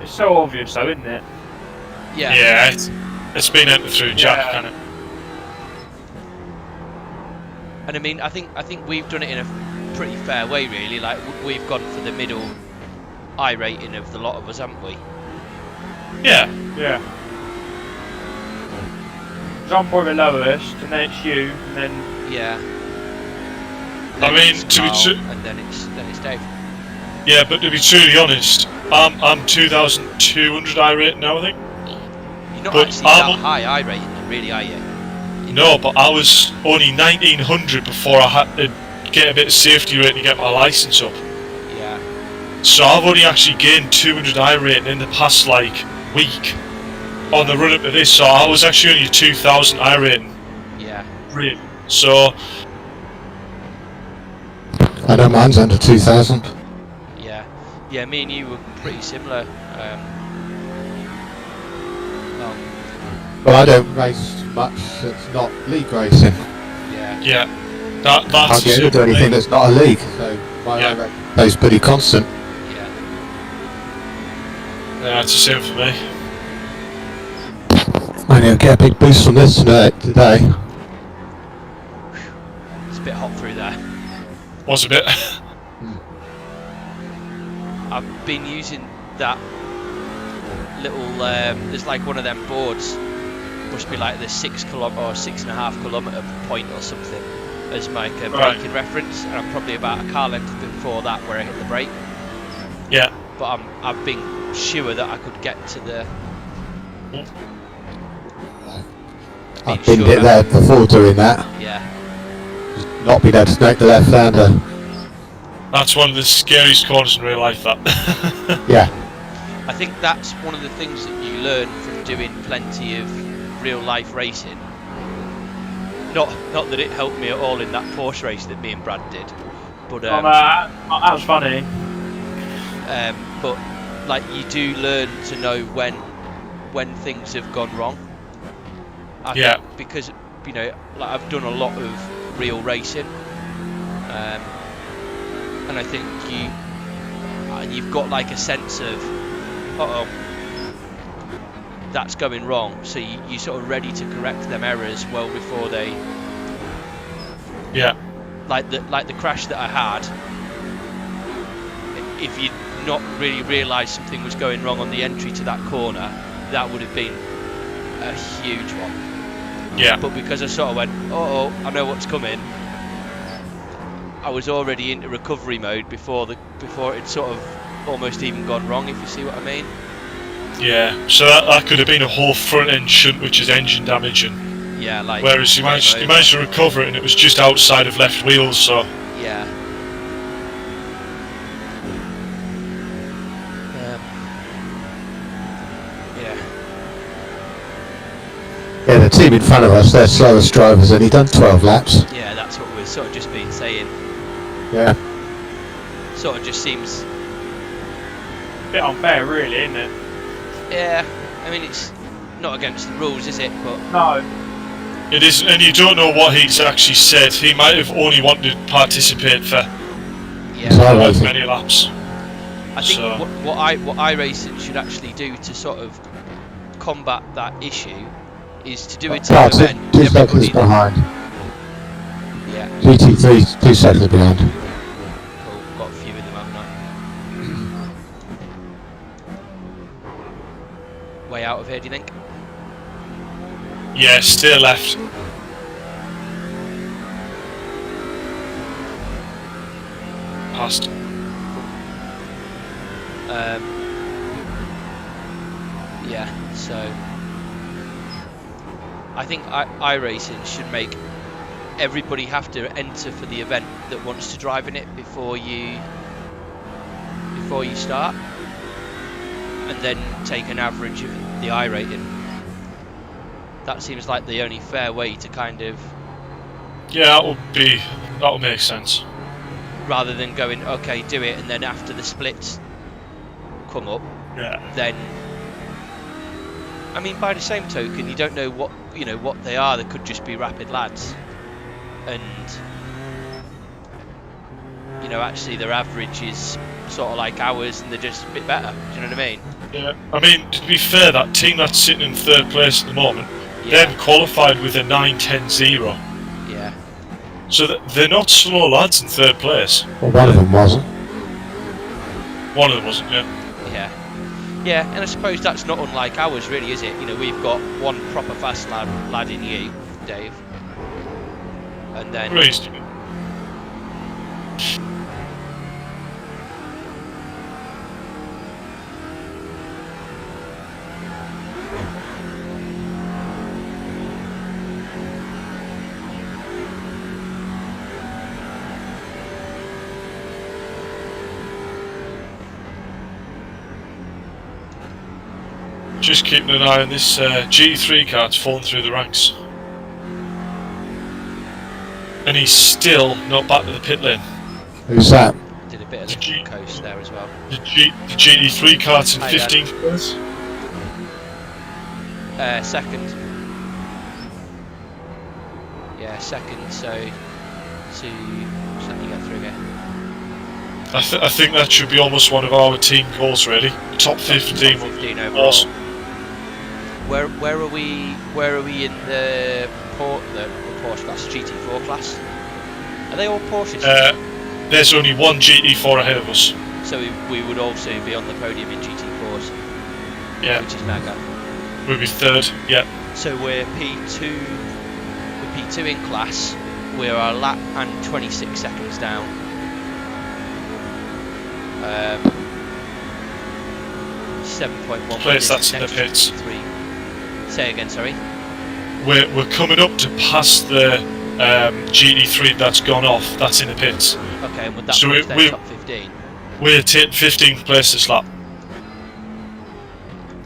It's so obvious though, isn't it? Yeah. Yeah, it's been entered through Jack, Yeah. kind of. And I mean, I think we've done it in a pretty fair way, really. Like we've gone for the middle I rating of the lot of us, haven't we? Yeah. Yeah. So I'm probably the lowest, and then it's you, and then Yeah. I Then mean, it's to be Carl, true- and then it's Dave. Yeah, but to be truly honest, I'm 2,200 I rate now, I think. You're not But actually that high I rating, then, really, are you? No, but I was only 1,900 before I had to get a bit of safety rating to get my license up. Yeah. So I've only actually gained 200 I rating in the past week on the run up to this. So I was actually only a 2,000 I rating. Yeah. Really. So I know mine's under 2,000. Yeah. Yeah. Me and you were pretty similar. Well, Well, I don't race much that's not league racing. yeah. yeah, I that's can't get into anything that's not a league, so my Yeah. I rating stays pretty constant. Yeah. Yeah, it's the same for me. I need to get a big boost from this today. It's a bit hot through there. Was a bit. I've been using that little. There's like one of them boards. Must be like the 6 kilometre or 6.5 kilometre point or something as my Right. braking reference, and I'm probably about a car length before that where I hit the brake. Yeah. But I've been sure that I could get to the. I've been there before doing that. Yeah. Not been able to snake the left-hander. That's one of the scariest corners in real life, that. Yeah. I think that's one of the things that you learn from doing plenty of real life racing. Not that it helped me at all in that Porsche race that me and Brad did, but that was funny. but like you do learn to know when things have gone wrong. I think because like I've done a lot of real racing, and I think you've got like a sense of that's going wrong, so you're sort of ready to correct them errors well before they. Yeah. Like the crash that I had. If you'd not really realised something was going wrong on the entry to that corner, that would have been a huge one. Yeah. But because I sort of went, I know what's coming, I was already into recovery mode before it had sort of almost even gone wrong, if you see what I mean. Yeah, so that could have been a whole front end shunt, which is engine damage, and like. Whereas you managed to recover it, and it was just outside of left wheels, so. Yeah. Yeah, the team in front of us, their slowest driver's only done 12 laps. Yeah, that's what we've sort of just been saying. Yeah. Sort of just seems. A bit unfair, really, isn't it? Yeah, I mean it's not against the rules, is it? But no. It isn't, and you don't know what he's actually said. He might have only wanted to participate for as many laps. I think what iRacing should actually do to sort of combat that issue is to do a team event. 2 seconds behind. Yeah. GT3 2 seconds behind. Cool, got a few of them, haven't I? Way out of here, do you think? Yeah, steer left. Past. Yeah, so I think iRacing should make everybody have to enter for the event that wants to drive in it before you start, and then take an average of the I rating. That seems like the only fair way to kind of. Yeah, that'll make sense. Rather than going, okay, do it, and then after the splits come up, then. I mean, by the same token, you don't know what they are. They could just be rapid lads, and actually their average is sort of like ours, and they're just a bit better. Do you know what I mean? Yeah. I mean, to be fair, that team that's sitting in 3rd place at the moment, they've qualified with a 9:10.0. Yeah. So they're not slow lads in 3rd place. Well, one of them wasn't. One of them wasn't, yeah. Yeah. Yeah, and I suppose that's not unlike ours, really, is it? We've got one proper fast lad in you, Dave. And then. Raised. Just keeping an eye on this GT3 car. It's fallen through the ranks. And he's still not back to the pit lane. Who's that? Did a bit of the coast there as well. The GT3 car's in 15th place. Second. Yeah, second, so to let me get through here. I think that should be almost one of our team goals, really. Top 15. Top 15 overall. Awesome. Where are we in the Porsche class, GT4 class? Are they all Porsches? There's only one GT4 ahead of us. So we would also be on the podium in GT4s. Yeah. Which is mega. We'll be 3rd, yeah. So we're P2 in class. We're a lap and 26 seconds down. 7.1 place that's in the pits. 3. Say again, sorry. We're coming up to pass the GT3 that's gone off. That's in the pits. Okay, and would that so put us top 15? We're taking 15th place this lap.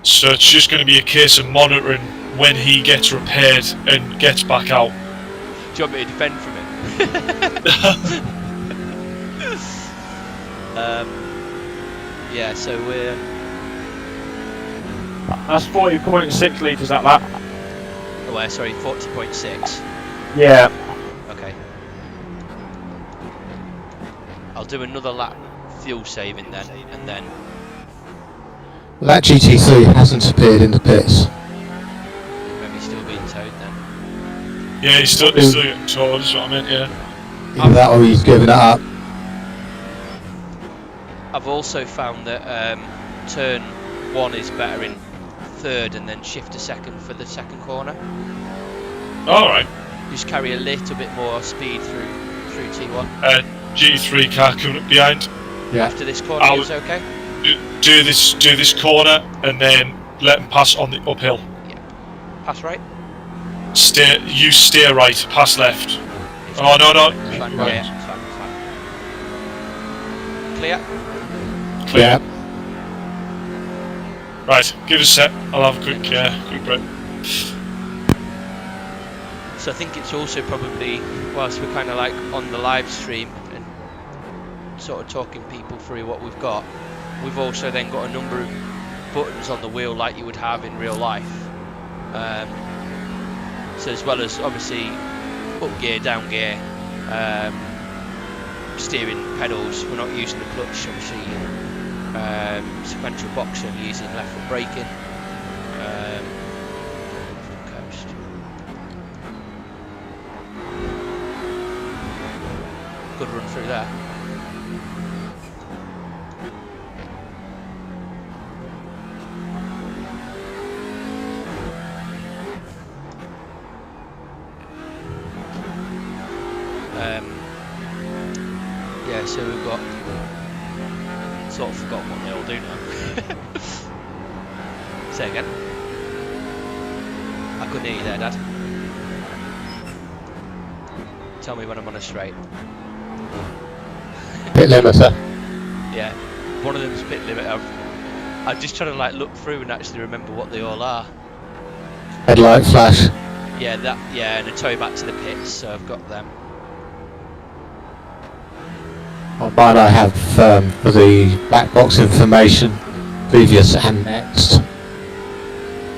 So it's just going to be a case of monitoring when he gets repaired and gets back out. Do you want me to defend from him? Yeah, so we're That's 40.6 litres at that. oh, sorry, 40.6. Yeah. Okay. I'll do another lap fuel saving then, and then That GT3 hasn't appeared in the pits. maybe still being towed then. Yeah, he's still getting towed, is what I meant, yeah. Either that or he's given it up. I've also found that turn 1 is better in third and then shift to second for the second corner. Alright. Just carry a little bit more speed through T1. GT3 car coming up behind. Yeah. After this corner is okay? Do this corner and then let him pass on the uphill. Pass right? You steer right, pass left. Oh no. It's fine. Yeah, it's fine. Clear? Yeah. Right, give us a sec. I'll have a quick break. So I think it's also probably, whilst we're kind of like on the live stream and sort of talking people through what we've got, we've also then got a number of buttons on the wheel like you would have in real life. So as well as obviously up gear, down gear, steering pedals, we're not using the clutch, obviously sequential boxer, we're using left foot braking, coast. Good run through there. Yeah, so we've got sort of forgotten what they all do now. Say again. I couldn't hear you there, Dad. Tell me when I'm on a straight. Pit limiter. Yeah, one of them's pit limit. I'm just trying to like look through and actually remember what they all are. Headlight flash. Yeah, that. Yeah, and a tow back to the pits. So I've got them. On mine I have the black box information, previous and next.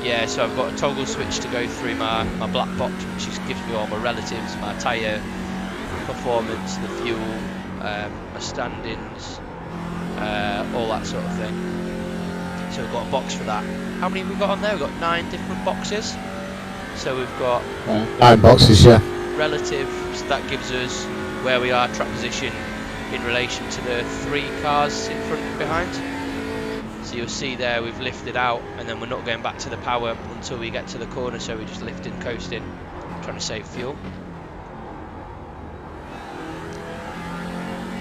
Yeah, so I've got a toggle switch to go through my black box, which gives me all my relatives, my tyre performance, the fuel, my standings, all that sort of thing. So we've got a box for that. How many have we got on there? We've got 9 different boxes. So we've got 9 boxes, yeah. relative, so that gives us where we are, track position, in relation to the 3 cars in front and behind. So you'll see there we've lifted out and then we're not going back to the power until we get to the corner, so we're just lifting, coasting, trying to save fuel.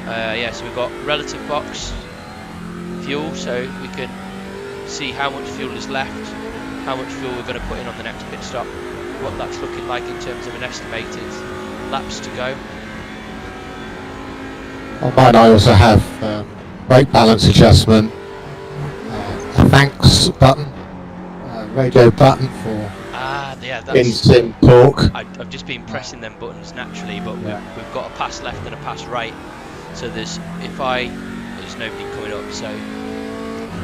Yeah, so we've got relative box, fuel, so we can see how much fuel is left, how much fuel we're going to put in on the next pit stop, what that's looking like in terms of an estimated laps to go. On mine I also have brake balance adjustment, a thanks button, radio button for Yeah, that's. in-sim torque. I've just been pressing them buttons naturally, but we've got a pass left and a pass right. So there's nobody coming up, so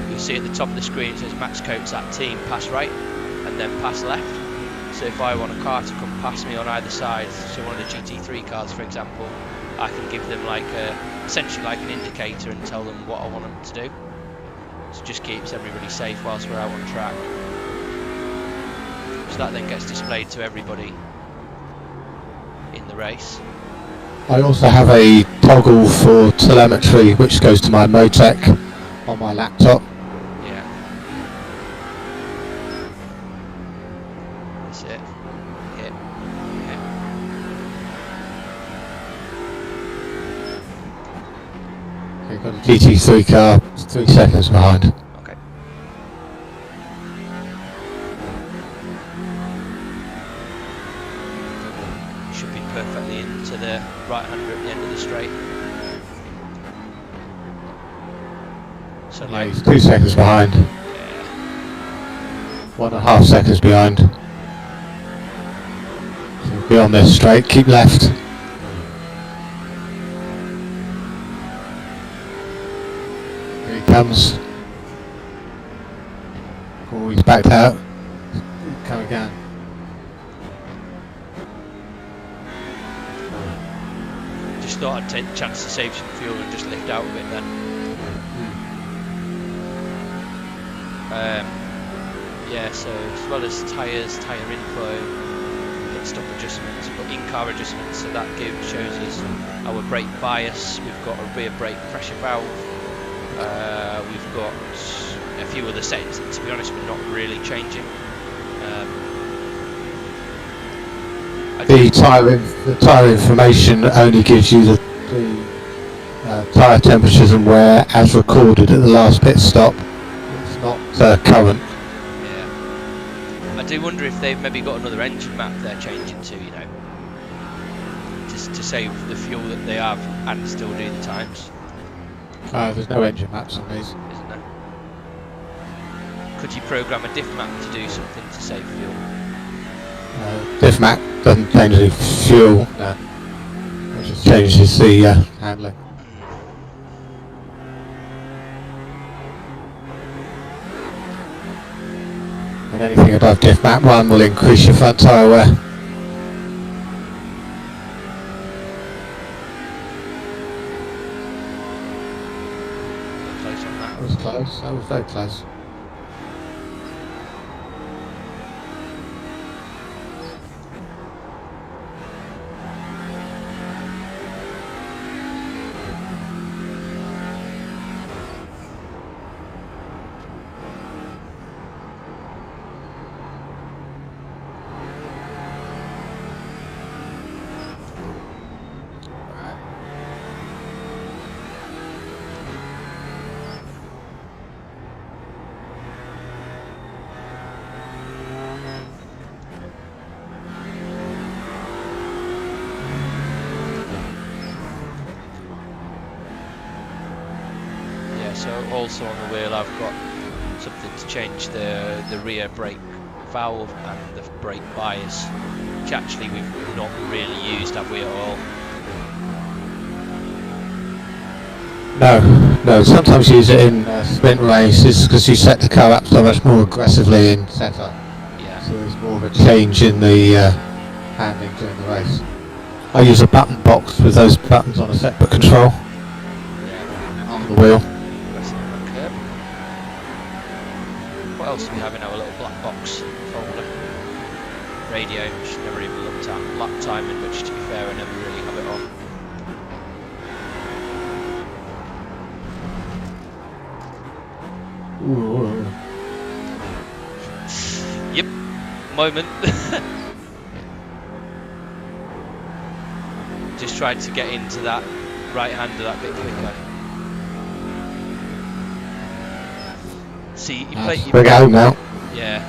you'll see at the top of the screen it says Max Coates at team, pass right, and then pass left. So if I want a car to come past me on either side, so one of the GT3 cars for example, I can give them like essentially like an indicator and tell them what I want them to do. So it just keeps everybody safe whilst we're out on track. So that then gets displayed to everybody in the race. I also have a toggle for telemetry which goes to my Motec on my laptop. Yeah. That's it. Yeah. You've got a GT3 car 3 seconds behind. Okay. Should be perfectly into the right-hander at the end of the straight. So Yeah, like, he's 2 seconds behind. yeah. 1.5 seconds behind. So be on this straight, keep left. Here he comes. Oh, he's backed out. Come again. Just thought I'd take the chance to save some fuel and just lift out a bit then. Yeah, so as well as tyres, tyre info, pit stop adjustments, but in-car adjustments, so that shows us our brake bias. We've got a rear brake pressure valve. We've got a few other settings that, to be honest, we're not really changing. The tyre information only gives you the tyre temperatures and wear as recorded at the last pit stop. It's not current. Yeah. I do wonder if they've maybe got another engine map they're changing to, you know, just to save the fuel that they have and still do the times. There's no engine maps on these. Isn't there? Could you program a diff map to do something to save fuel? Diff map doesn't change the fuel, it just changes the handling. And anything above diff map 1 will increase your front tyre wear. Close on that. That was close, that was very close. So also on the wheel I've got something to change the rear brake valve and the brake bias, which actually we've not really used, have we, at all? No, sometimes use it in sprint races because you set the car up so much more aggressively in setup. Yeah. So there's more of a change in the handling during the race. I use a button box with those buttons on a separate control on the wheel. What else do we have in our little black box folder? Radio, which never even looked at. Lap timing, which to be fair I never really have it on. Ooh. Yep, moment. Just tried to get into that right hander that bit quicker. See, you play. We're going now. Yeah.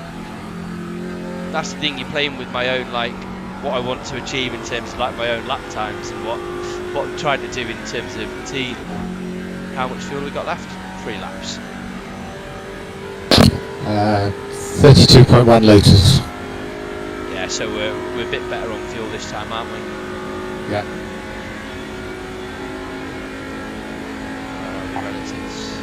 That's the thing. You're playing with my own, like, what I want to achieve in terms of like my own lap times and what I'm trying to do in terms of team. How much fuel we got left? 3 laps. 32.1 litres. Yeah, so we're a bit better on fuel this time, aren't we? Yeah. Relatives.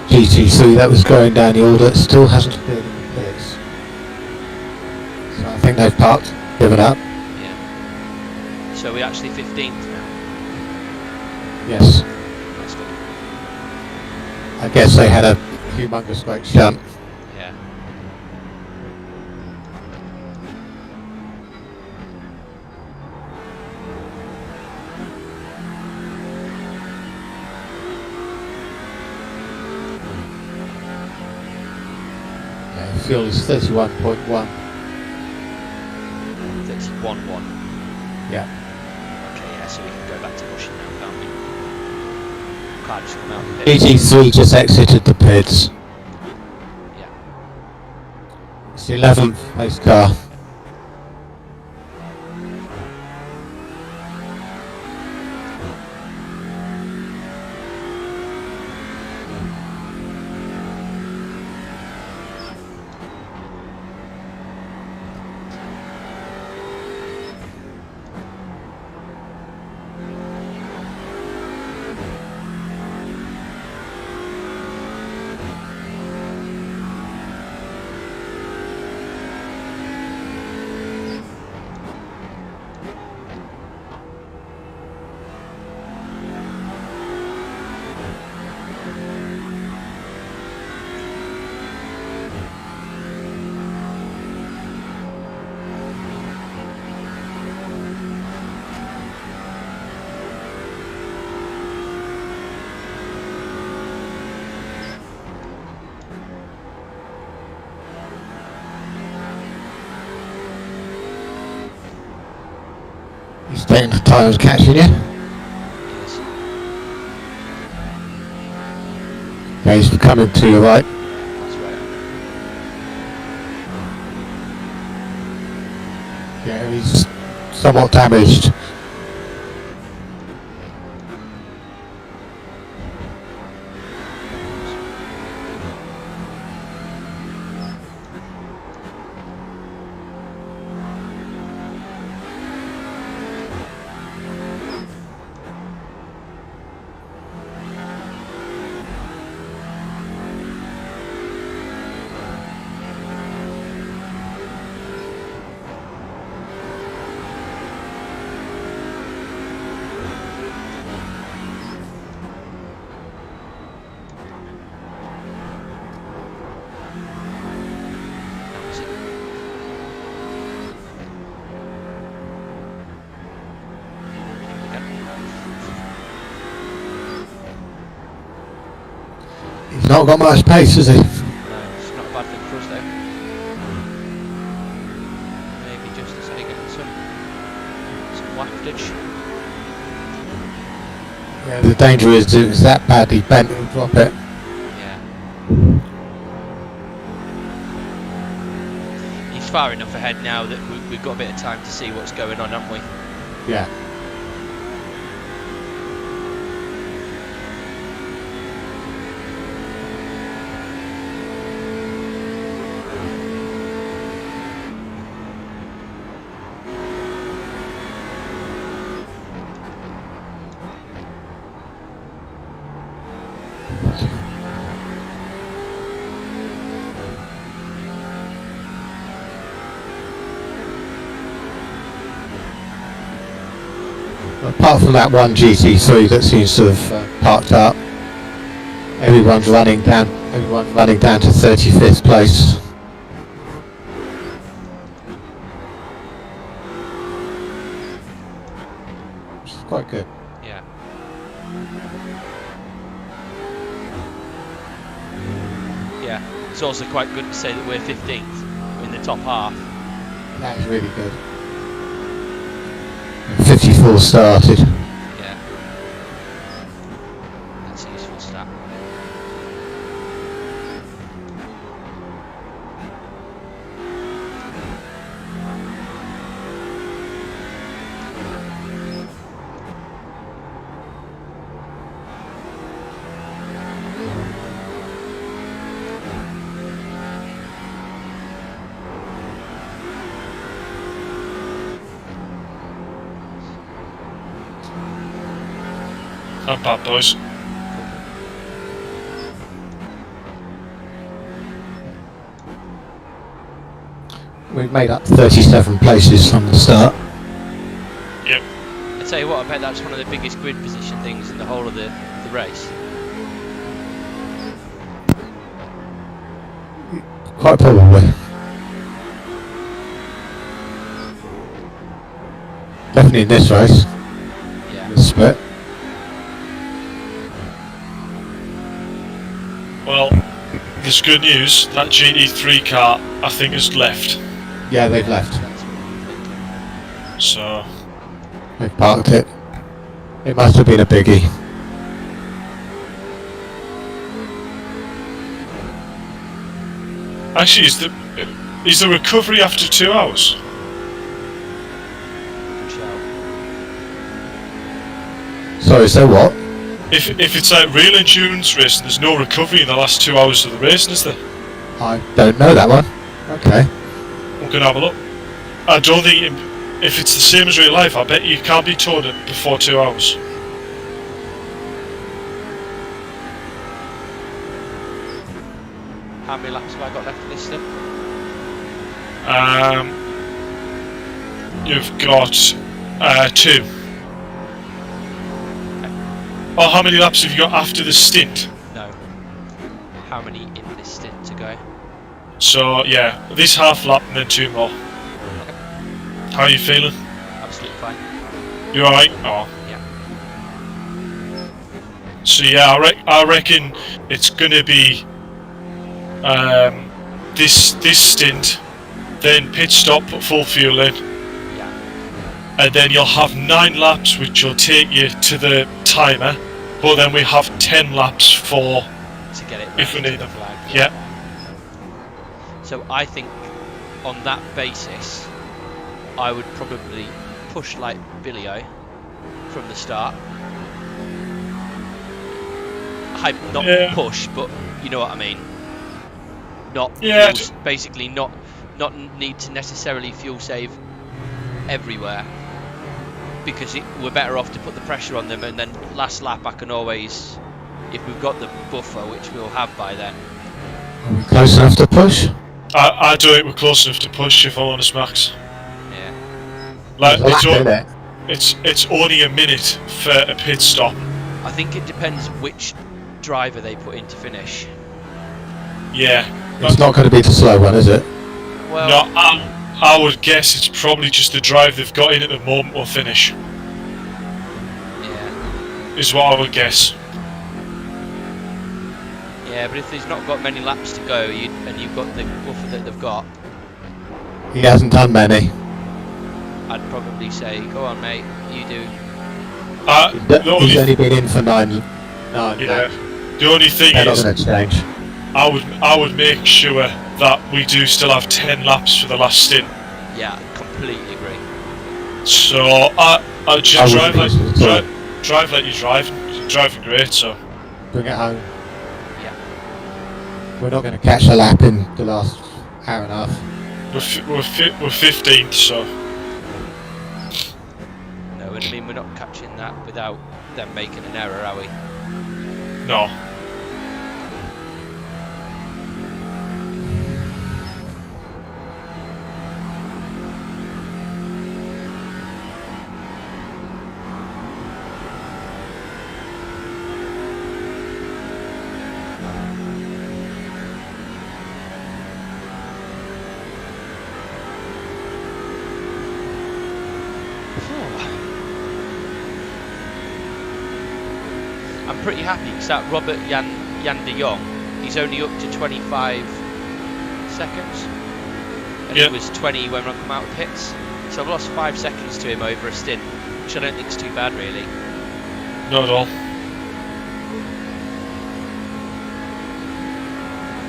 GT3 that was going down the order still hasn't appeared in the pits. So I think they've parked, given up. Yeah. So we're actually 15th now. Yes. That's good. I guess they had a humongous great shunt. Yeah. Fuel is 31.1. 31.1. Yeah. Okay, yeah, so we can go back to pushing now, can't we? Can't just come out of the pit. GT3 just exited the pits. Yeah. It's the 11th race car. He's taking the time of catching you. Yes. Yeah, he's coming to your right. That's right. Yeah, he's somewhat damaged. That was it. He's not got much pace, has he? No, it's not a bad thing for us though. Maybe just to say getting some waftage. Yeah, the danger is if it's that badly bent, he'll drop it. Yeah. He's far enough ahead now that we've got a bit of time to see what's going on, haven't we? Yeah. Apart from that one GT3 that seems to have parked up, everyone's running down to 35th place. Which is quite good. Yeah. Yeah. It's also quite good to say that we're 15th. We're in the top half. That's really good. 54 started. Yeah. That's a useful stat. Not bad, boys. We've made up 37 places from the start. Yep. I tell you what, I bet that's one of the biggest grid position things in the whole of the race. Quite probably. Definitely in this race, Yeah. this split. Well, there's good news. That GT3 car, I think, has left. Yeah, they've left. So, They've parked it. It must have been a biggie. actually, is the recovery after 2 hours? Good shout. Sorry, so what? If it's like real endurance racing, there's no recovery in the last 2 hours of the racing, is there? I don't know that one. Okay. We can have a look. I don't think if it's the same as real life, I bet you can't be towed it before 2 hours. How many laps have I got left in this stint? You've got 2. Oh, how many laps have you got after the stint? No. How many in this stint to go? So yeah, this half lap and then 2 more. How are you feeling? Absolutely fine. You alright? Oh. Yeah. So yeah, I reckon it's gonna be this stint, then pit stop, put full fuel in, Yeah. and then you'll have 9 laps, which will take you to the timer. But then we have 10 laps for to get it if we round need the them. flag. Yeah. So I think on that basis, I would probably push like Billy-O from the start. Not push, but you know what I mean. Not basically not need to necessarily fuel save everywhere, because we're better off to put the pressure on them, and then last lap I can always, if we've got the buffer, which we'll have by then. Are we close enough to push? I don't think we're close enough to push, if I'm honest, Max. Yeah. Like It's it's only a minute for a pit stop. I think it depends which driver they put in to finish. Yeah. It's not going to be the slow one, is it? Well, No, I would guess it's probably just the drive they've got in at the moment will finish. Yeah. Is what I would guess. Yeah, but if he's not got many laps to go, and you've got the buffer that they've got, He hasn't done many. I'd probably say, go on, mate, you do. He's only been in for 9 Yeah. The only thing They're not is, going to change. I would make sure that we do still have 10 laps for the last stint. Yeah, I completely agree. So I just I drive like wouldn't think so. drive like you're driving. You're driving great. So Bring it home. Yeah. We're not going to catch a lap in the last hour and a half. we're 15th. So No, and I mean, we're not catching that without them making an error, are we? no. I'm pretty happy because that Robert Jan de Jong, he's only up to 25 seconds, and Yeah. it was 20 when I come out of pits. So I've lost 5 seconds to him over a stint, which I don't think is too bad, really. Not at all.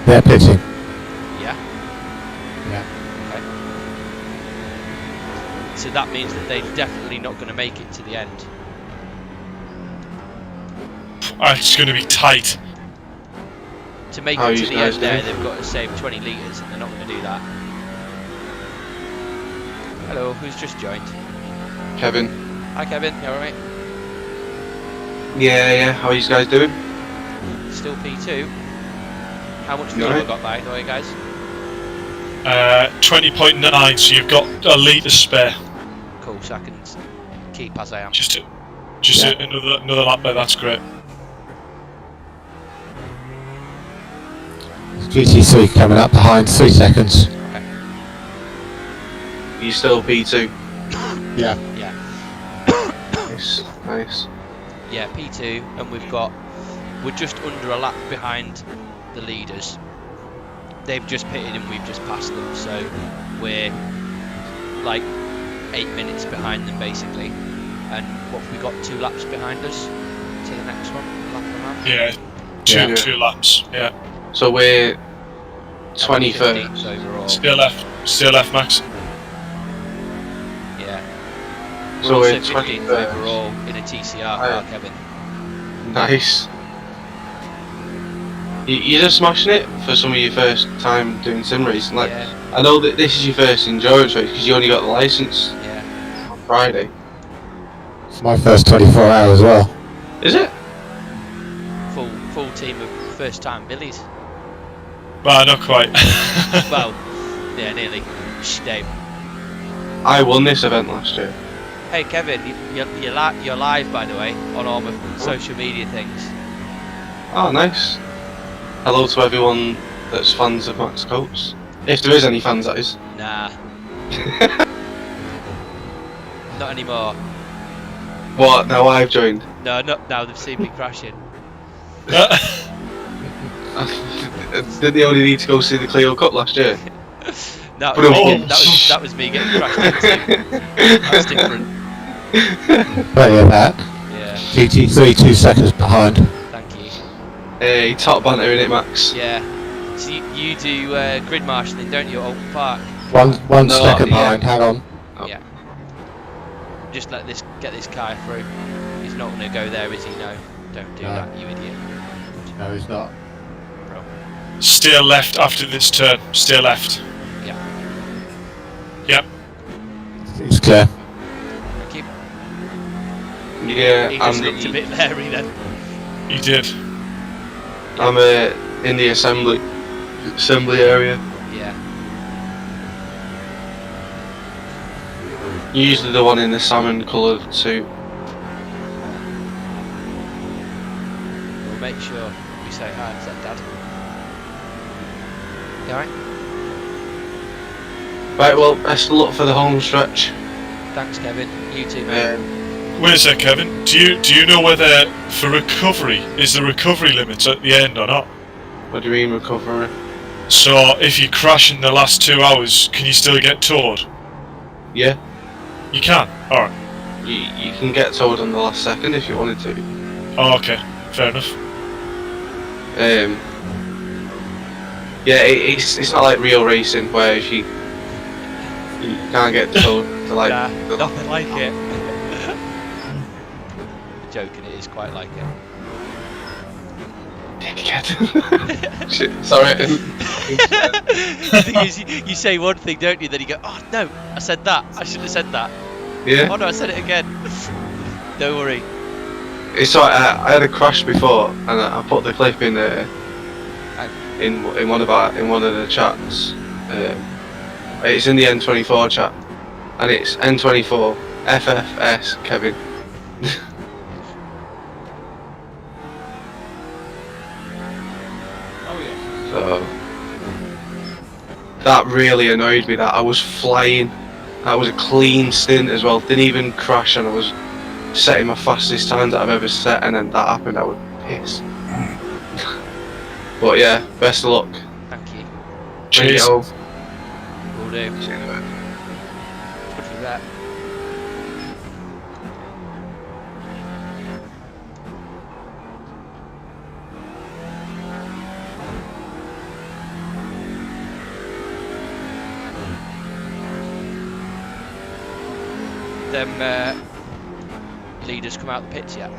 They're pitting. Yeah. Yeah. Okay. So that means that they're definitely not going to make it to the end. It's going to be tight. To make How it are to you the guys end there, doing? they've got to save 20 litres, and they're not going to do that. Hello, who's just joined? Kevin. Hi Kevin, you alright? Yeah. How are you guys doing? Still P2. How much You fuel have I alright? got by the way, guys? 20.9. So you've got a litre spare. Cool, so I can keep as I am. Just Yeah. another lap there. That's great. GT3 coming up behind 3 seconds. You still P2? Yeah. Yeah. Nice. Yeah, P2, and we're just under a lap behind the leaders. They've just pitted and we've just passed them, so we're like 8 minutes behind them basically. And what have we got, 2 laps behind us to the next one? A lap and a half? Yeah. Yeah. Two laps. Yeah. So we're 15th 21st. overall. Still left, Max. Yeah. So We're we're also 15th 21st. overall in a TCR car, Kevin. Nice. You're just smashing it for some of your first time doing sim racing. Like, Yeah, I know that this is your first endurance race because you only got the license yeah. on Friday. It's my first 24 hours as well. Is it? Full team of first time Billies. Well, not quite. Well, yeah, nearly. Shh, Dave. I won this event last year. Hey Kevin, you're live by the way on all my social media things. Oh, nice. Hello to everyone that's fans of Max Coates. If there is any fans, that is. Nah. Not anymore. What? Now I've joined. No, not now. They've seen me crashing. Did they only need to go see the Clio Cup last year? That But was me getting crashed into. That's different. Better than that. Yeah, GT3 2 seconds behind. thank you. Hey, top banter in it, Max. Yeah. So you do grid marshalling, don't you, at Alton Park? One No, second yeah. behind, hang on. Oh. Yeah. Just get this car through. He's not going to go there, is he? No. Don't do No. that, you idiot. No, he's not. Bro. Steer left after this turn. Steer left. Yeah. Yep. It's clear. Thank you. Yeah, He just looked a bit leery then. He did. I'm in the assembly area. Yeah. Usually the one in the salmon coloured suit. We'll make sure we say hi. Is that Dad? You alright? Right, well, best of luck for the home stretch. Thanks, Kevin. You too, mate. Wait a sec, Kevin. Do you know whether for recovery is the recovery limit at the end or not? What do you mean recovery? So if you crash in the last 2 hours, can you still get towed? Yeah, You can. All right. you can get towed on the last second if you wanted to. Oh, okay. Fair enough. Yeah, it's not like real racing where if you can't get towed to like. Nah, the- nothing like it. Joking, it is quite like it. Dickhead. Shit, sorry. I didn't- The thing is, you say one thing, don't you? Then you go, oh no, I said that. I shouldn't have said that. Yeah. Oh no, I said it again. Don't worry. It's alright. I had a crash before, and I put the clip in one of the chats. It's in the N24 chat, and it's N24 FFS Kevin. Oh yeah. So that really annoyed me. That I was flying. That was a clean stint as well. Didn't even crash, and I was setting my fastest time that I've ever set, and then that happened. I was pissed. But yeah, best of luck. Thank you. Bring it Cheers. home. Will do. See you in a bit. Good for that. Them leaders come out the pits yet?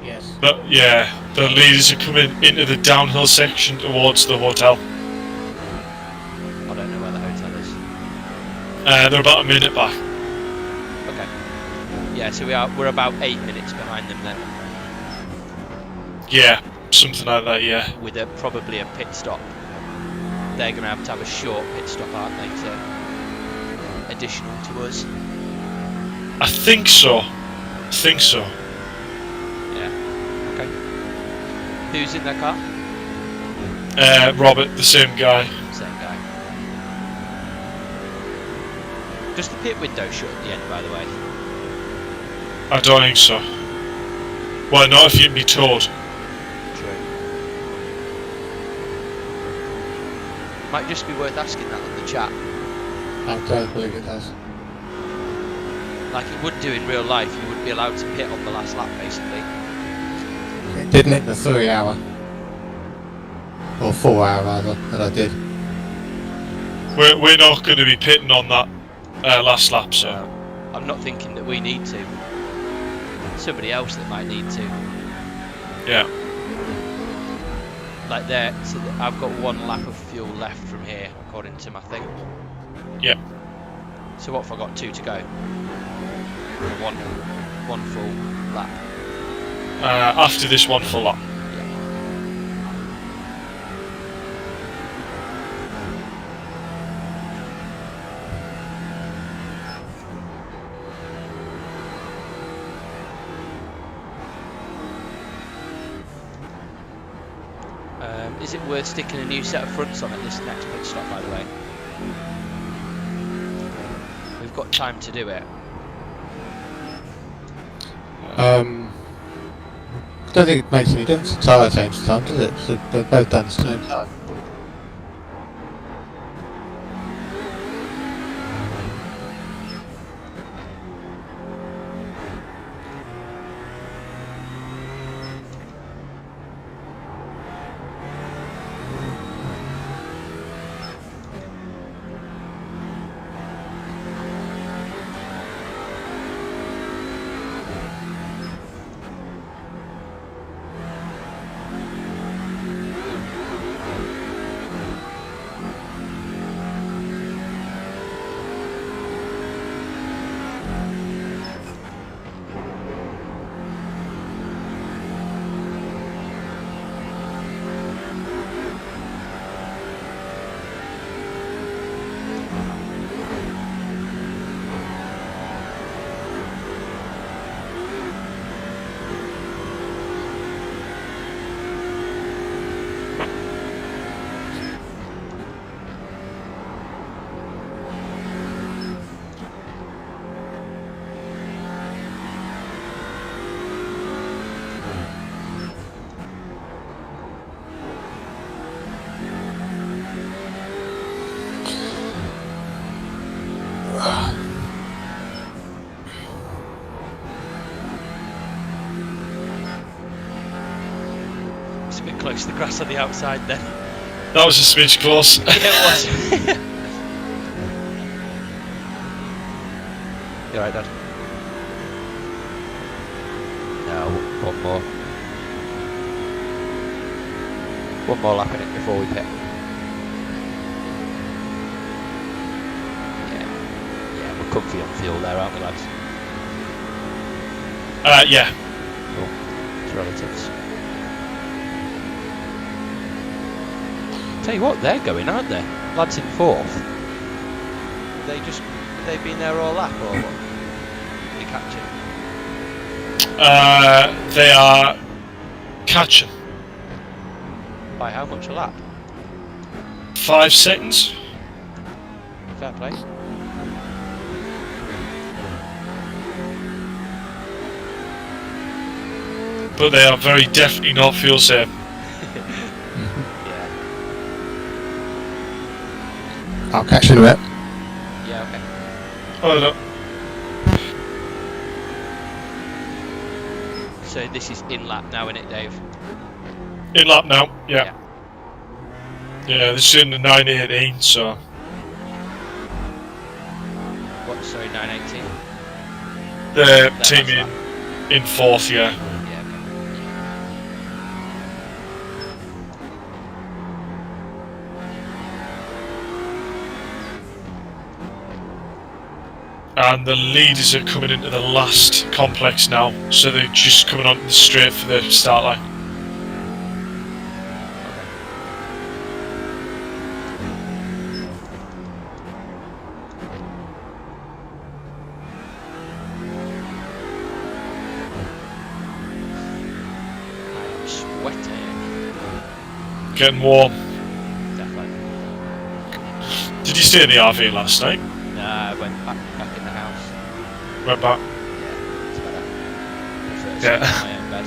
Yes. But yeah, the leaders are coming into the downhill section towards the hotel. I don't know where the hotel is. They're about a minute back. Okay. Yeah, so we're about 8 minutes behind them then, Yeah, something like that. Yeah. with probably a pit stop. They're going to have a short pit stop, aren't they, to additional to us? I think so. Yeah. Okay. Who's in their car? Robert, the same guy. Same guy. Does the pit window shut at the end, by the way? I don't think so. Well, not if you can be towed. True. Might just be worth asking that on the chat. I don't believe it does. Like it would do in real life, you wouldn't be allowed to pit on the last lap, basically. It didn't in the 3 hour. Or 4 hour rather, that I did. We're not going to be pitting on that last lap, so. I'm not thinking that we need to. Somebody else that might need to. Yeah. Like there, so I've got 1 lap of fuel left from here, according to my thing. Yep. So what if I got 2 to go? One full lap. After this one full lap. Is it worth sticking a new set of fronts on at this next pit stop, by the way? We've got time to do it. I don't think it makes any difference to tyre change time, does it? So they're both done at the same time. It's a bit close to the grass on the outside then. That was a smidge close. Yeah, it was. You alright, Dad? No, one more. One more lap in it before we pit. Yeah, we're comfy on fuel there, aren't we, lads? Yeah. Oh, it's relatives. Tell you what, they're going, aren't they? Lads in 4th. They've been there all lap, or what? They catching? They are catching. By how much a lap? 5 seconds. Fair play. But they are very definitely not fuel safe. Yeah. I'll catch you in a bit. Yeah, okay. Oh no. So this is in lap now, isn't it, Dave? In lap now, yeah. Yeah, this is in the 918, so. What, sorry, 918? The That team last in 4th, yeah. Yeah, And the leaders are coming into the last complex now, so they're just coming on the straight for the start line. I am sweating. Getting warm. Definitely. Did you stay in the RV last night? No, I went back in the house. Went back. Yeah, it's better. Prefer to Yeah. sleep in my own bed.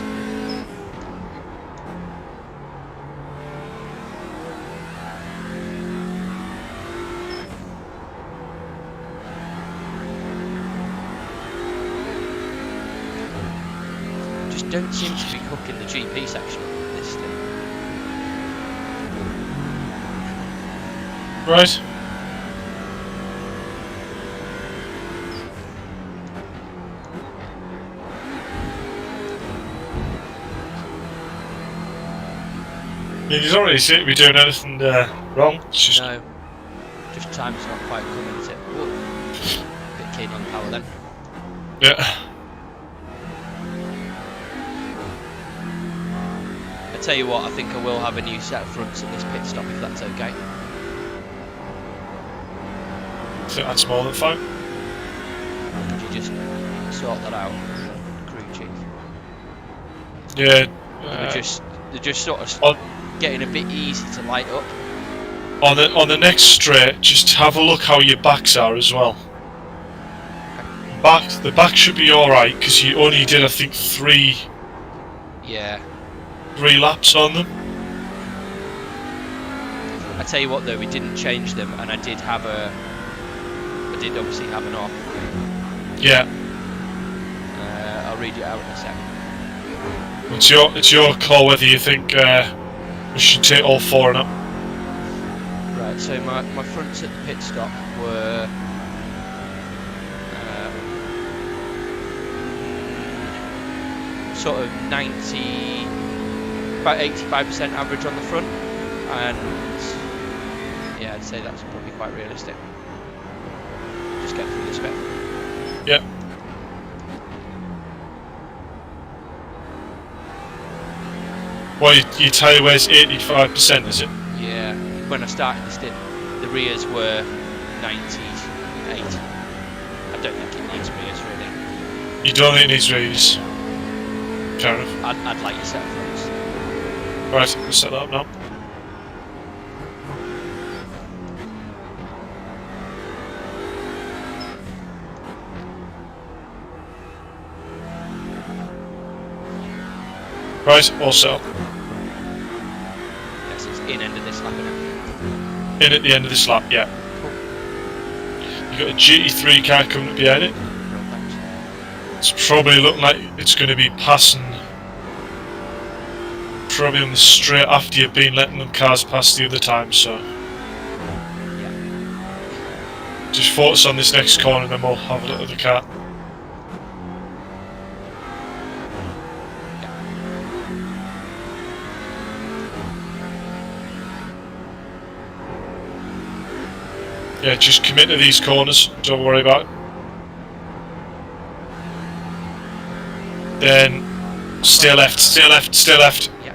Just don't seem to be hooking the GP section this thing. Right. I mean, you don't really seem to be doing anything wrong. It's just No, just time's not quite coming, is it? Whoa. Bit keen on power then. yeah. I tell you what, I think I will have a new set of fronts at this pit stop if that's okay. I think that's more than fine. Could you just sort that out, crew chief? Yeah. They're just sort of On, getting a bit easy to light up. on the next straight, just have a look how your backs are as well. The back should be all right because you only did, I think, three Yeah. laps on them. I tell you what though, we didn't change them, and I did obviously have an off. Yeah. I'll read it out in a second. It's your call whether you think we should take all 4 and up. Right, so my fronts at the pit stop were sort of 90, about 85% average on the front, and yeah, I'd say that's probably quite realistic. Just get through this bit. Yeah. Well, your tyre weight's 85%, is it? Yeah, when I started the stint, the rears were 98. I don't think it needs rears really. You don't think it needs rears? Fair enough. I'd like your set of fronts. Right, we'll set that up now. Right, all set up. Yes, it's in end of this lap, isn't it? In at the end of this lap, yeah. Cool. You got a GT3 car coming up behind it. No, thanks. It's probably looking like it's going to be passing probably on the straight after you've been letting them cars pass the other time, so Yeah. just focus on this next corner and then we'll have a look at the car. Yeah, just commit to these corners, don't worry about it. Then stay left, stay left, stay left. Yeah.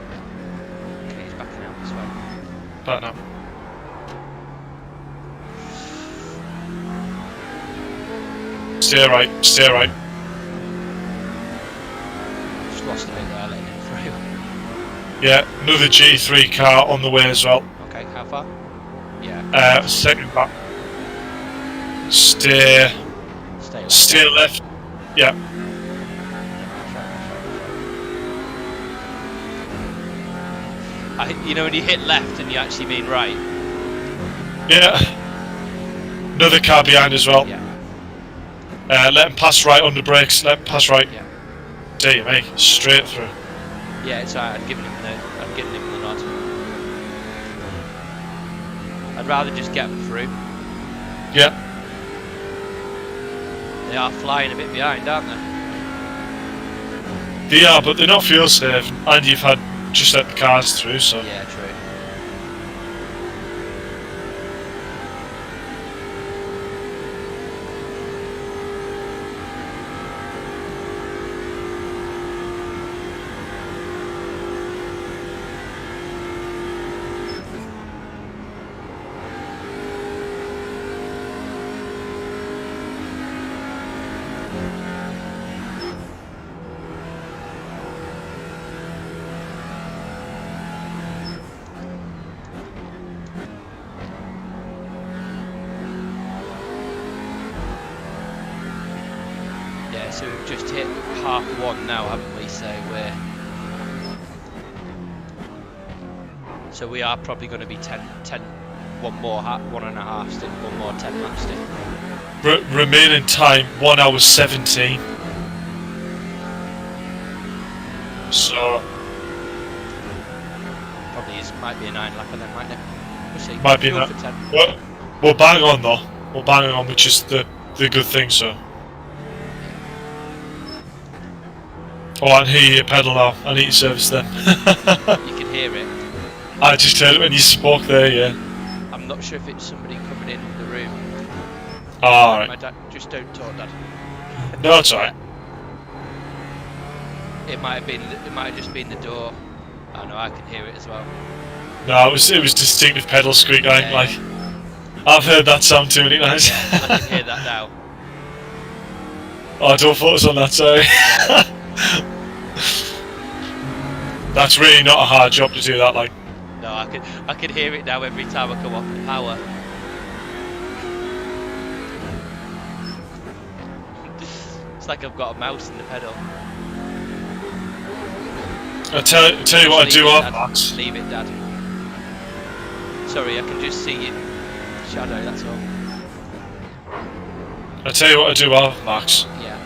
Okay, he's backing out this way. Back now. Stay right, stay right. Just lost a bit there, letting him through. Yeah, another G3 car on the way as well. Okay, how far? Yeah. Second back. Stay Stay left. left. Yeah. You know when you hit left and you actually mean right? Yeah. Another car behind as well. Yeah. Let him pass right under brakes, let him pass right. Yeah. There you make straight through. Yeah, it's alright, I've given him the nod. I'd rather just get them through. Yeah. They are flying a bit behind, aren't they? They are, but they're not fuel safe, and you've had just let the cars through, so. Yeah, true. Yeah, so we've just hit half one now, haven't we? So we are probably going to be 10, one more, 1.5 stint, one more 10 lap stint. Remaining time 1 hour 17. So Probably might be a 9 lapper then, mightn't it? We'll see. might be Fuel that. for 10. We're bang on though. We're bang on, which is the good thing. So. Oh, I can hear your pedal now. I need to service them. You can hear it. I just heard it when you spoke there, yeah. I'm not sure if it's somebody coming in the room. Alright. My dad, just don't talk, Dad. No, it's alright. It might have just been the door. I know I can hear it as well. No, it was distinctive pedal squeak. Yeah, Like, I've heard that sound too many times. Yeah, I can hear that now. Oh, don't focus on that, sorry. That's really not a hard job to do that, like. No, I can hear it now every time I come off the power. It's like I've got a mouse in the pedal. I'll tell you what I do off, Dad. Max. Leave it, Dad. Sorry, I can just see your shadow, that's all. I'll tell you what I do off, Max. Yeah.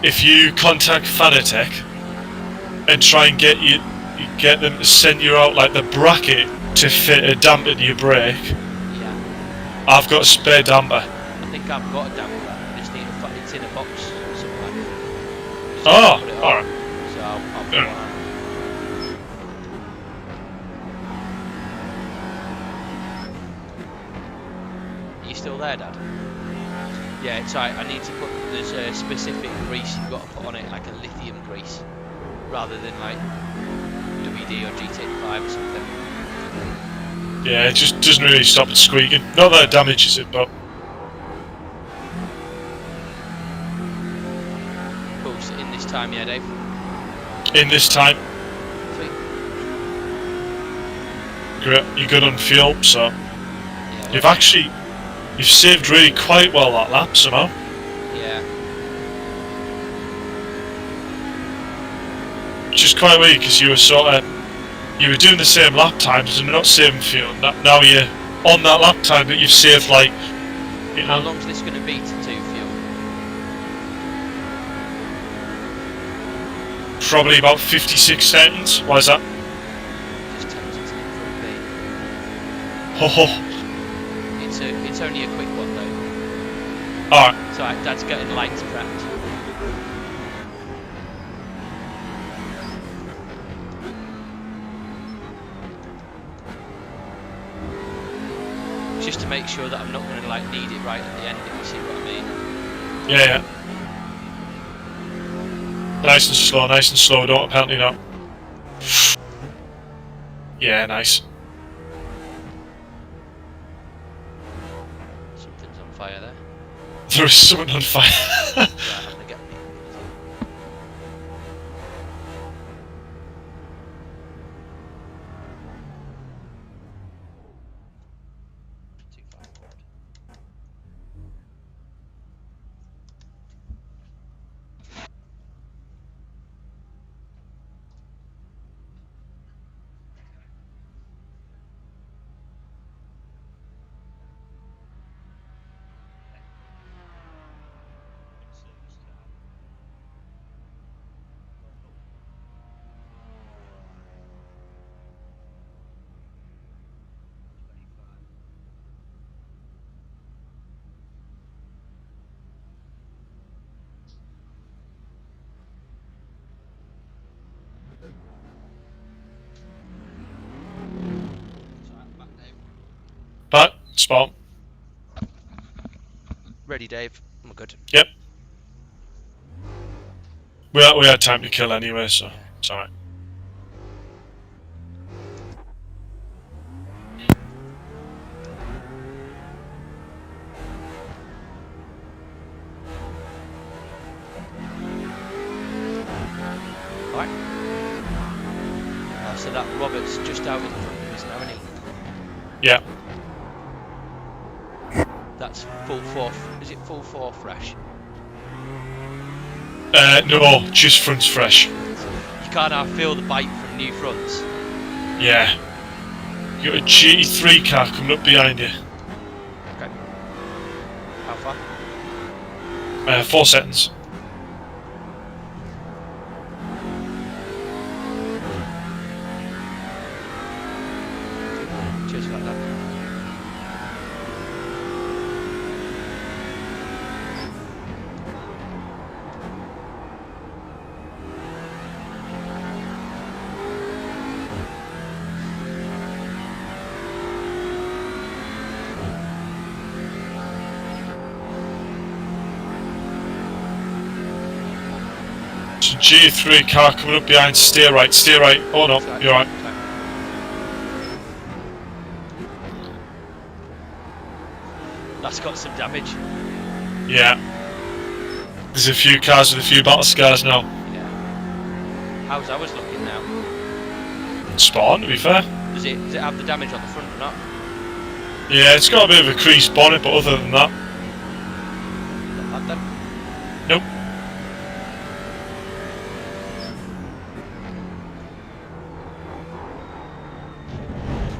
If you contact Fanatec and try and get them to send you out like the bracket to fit a damper to your brake, Yeah. I've got a spare damper. I think I've got a damper. I just need it's in a box somewhere. Just Oh, put it on. alright. So I'll put Yeah. one on. Are you still there, Dad? Yeah, it's alright. I need to put. There's a specific grease you've got to put on it, like a lithium grease, rather than like WD or GT85 or something. Yeah, it just doesn't really stop it squeaking. Not that it damages it, but Cool. So in this time, yeah, Dave. in this time, Sweet. you're good on fuel, so Yeah. you've saved really quite well that lap somehow. Yeah. Which is quite weird because you were you were doing the same lap times and not saving fuel. Now you're on that lap time, but you've saved like, you How know, long's this going to be to 2 fuel? probably about 56 seconds. Why is that? Oh, It's only a quick one though. alright. So Dad's getting lights prepped. Just to make sure that I'm not going to like need it right at the end, if you see what I mean. Yeah. Nice and slow, don't want a penalty now. Yeah, nice. Something's on fire there. There is something on fire. Right, I'm going to get me. Too far forward. But, spot. Ready, Dave? I'm good. Yep. We had time to kill anyway, so it's alright. Alright. So that Robert's just out in front of us now, isn't he? Yeah. That's full 4. Is it full 4 fresh? No, just front's fresh. You can't now feel the bite from new fronts. Yeah. You got a GT3 car coming up behind you. Okay. How far? 4 seconds. Cheers for that, Dan. So GT3 car coming up behind, stay right. Oh no, you're right. That's got some damage. Yeah. There's a few cars with a few battle scars now. Yeah. How's ours looking now? Spot on, to be fair. Does it have the damage on the front or not? Yeah, it's got a bit of a creased bonnet, but other than that, Not bad then. nope.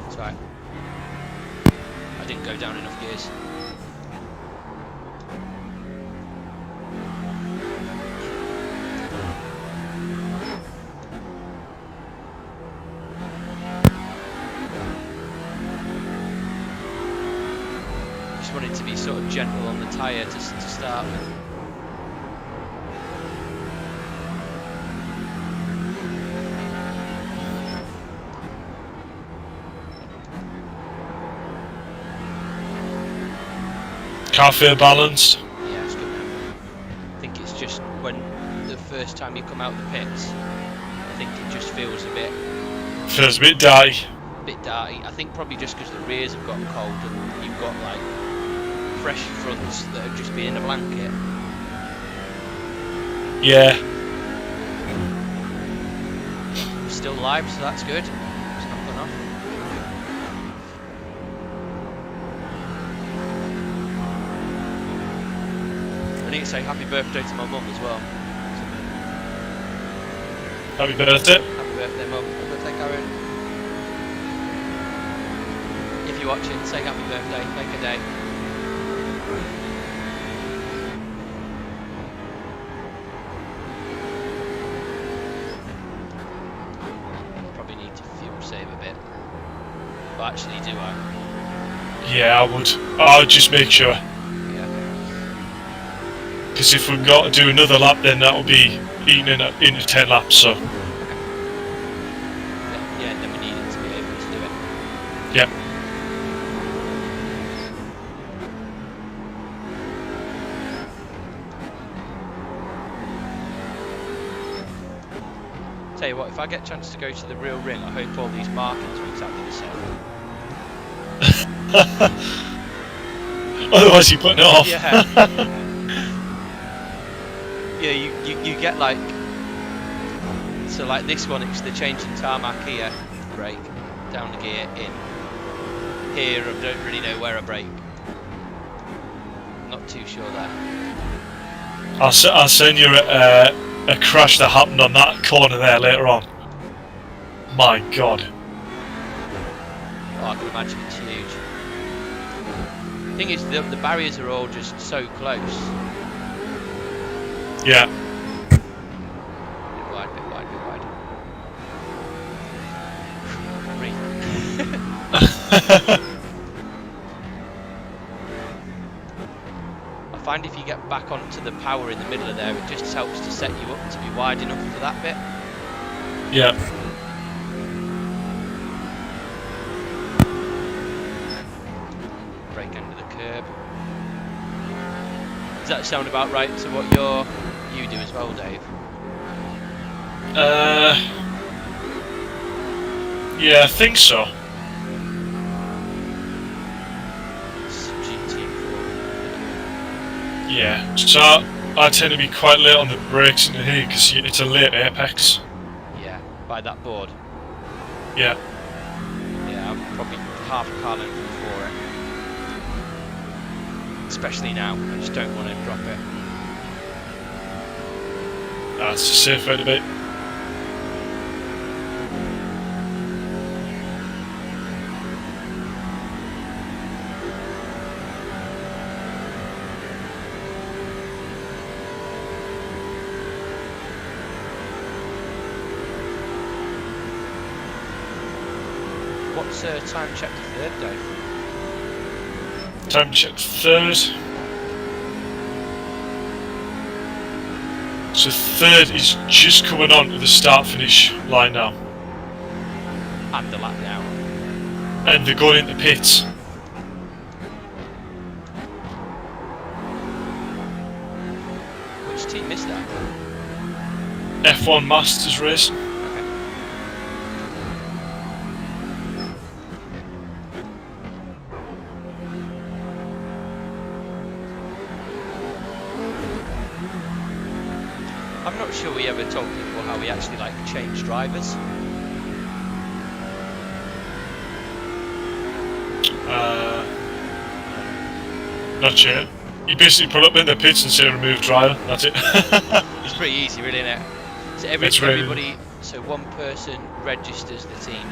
It's alright. I didn't go down enough gears. Just wanted to be sort of gentle on the tyre to start with. Car feel balanced. Yeah, it's good now. I think it's just when the first time you come out the pits, I think it just feels a bit Feels a bit dirty. dirty. I think probably just because the rears have gotten cold and you've got like fresh fronts that have just been in a blanket. Yeah. We're still live, so that's good. It's not gone off. I need to say happy birthday to my mum as well. Happy birthday. Happy birthday, mum. Happy birthday, Karen. If you're watching, say happy birthday. Make a day. Probably need to fuel save a bit. But actually, do I? Yeah, I would. I would just make sure. Yeah. Because if we've got to do another lap, then that'll be eating into 10 laps. So. Yeah, then we needed to be able to do it. Yep. Tell you what, if I get a chance to go to the real ring, I hope all these markings are exactly the same. Otherwise, you're putting it off. Yeah. Yeah, you get like, so like this one, it's the change in tarmac here, brake, down the gear, in. Here, I don't really know where I brake. Not too sure there. I'll send you a crash that happened on that corner there later on. My God. Oh, I can imagine it's huge. Thing is, the barriers are all just so close. Yeah. Bit wide, bit wide, bit wide. I find if you get back onto the power in the middle of there, it just helps to set you up to be wide enough for that bit. Yeah. Brake under the curb. Does that sound about right to what you do as well, Dave? Yeah, I think so. It's GT4. Yeah. So I tend to be quite late on the brakes in here because it's a late apex. Yeah, by that board. Yeah. Yeah, I'm probably half a car length before it. Especially now, I just don't want to drop it. That's a safe way to be. What's time check to third, Dave? Time check third. So third is just coming on to the start-finish line now. And the lap now. And they're going into pits. Which team is that? F1 Masters Racing. Okay. I'm not sure we ever told people how we actually like change drivers. Not sure. You basically pull up in the pits and say remove driver. That's it. It's pretty easy, really, isn't it? So everybody, so one person registers the team,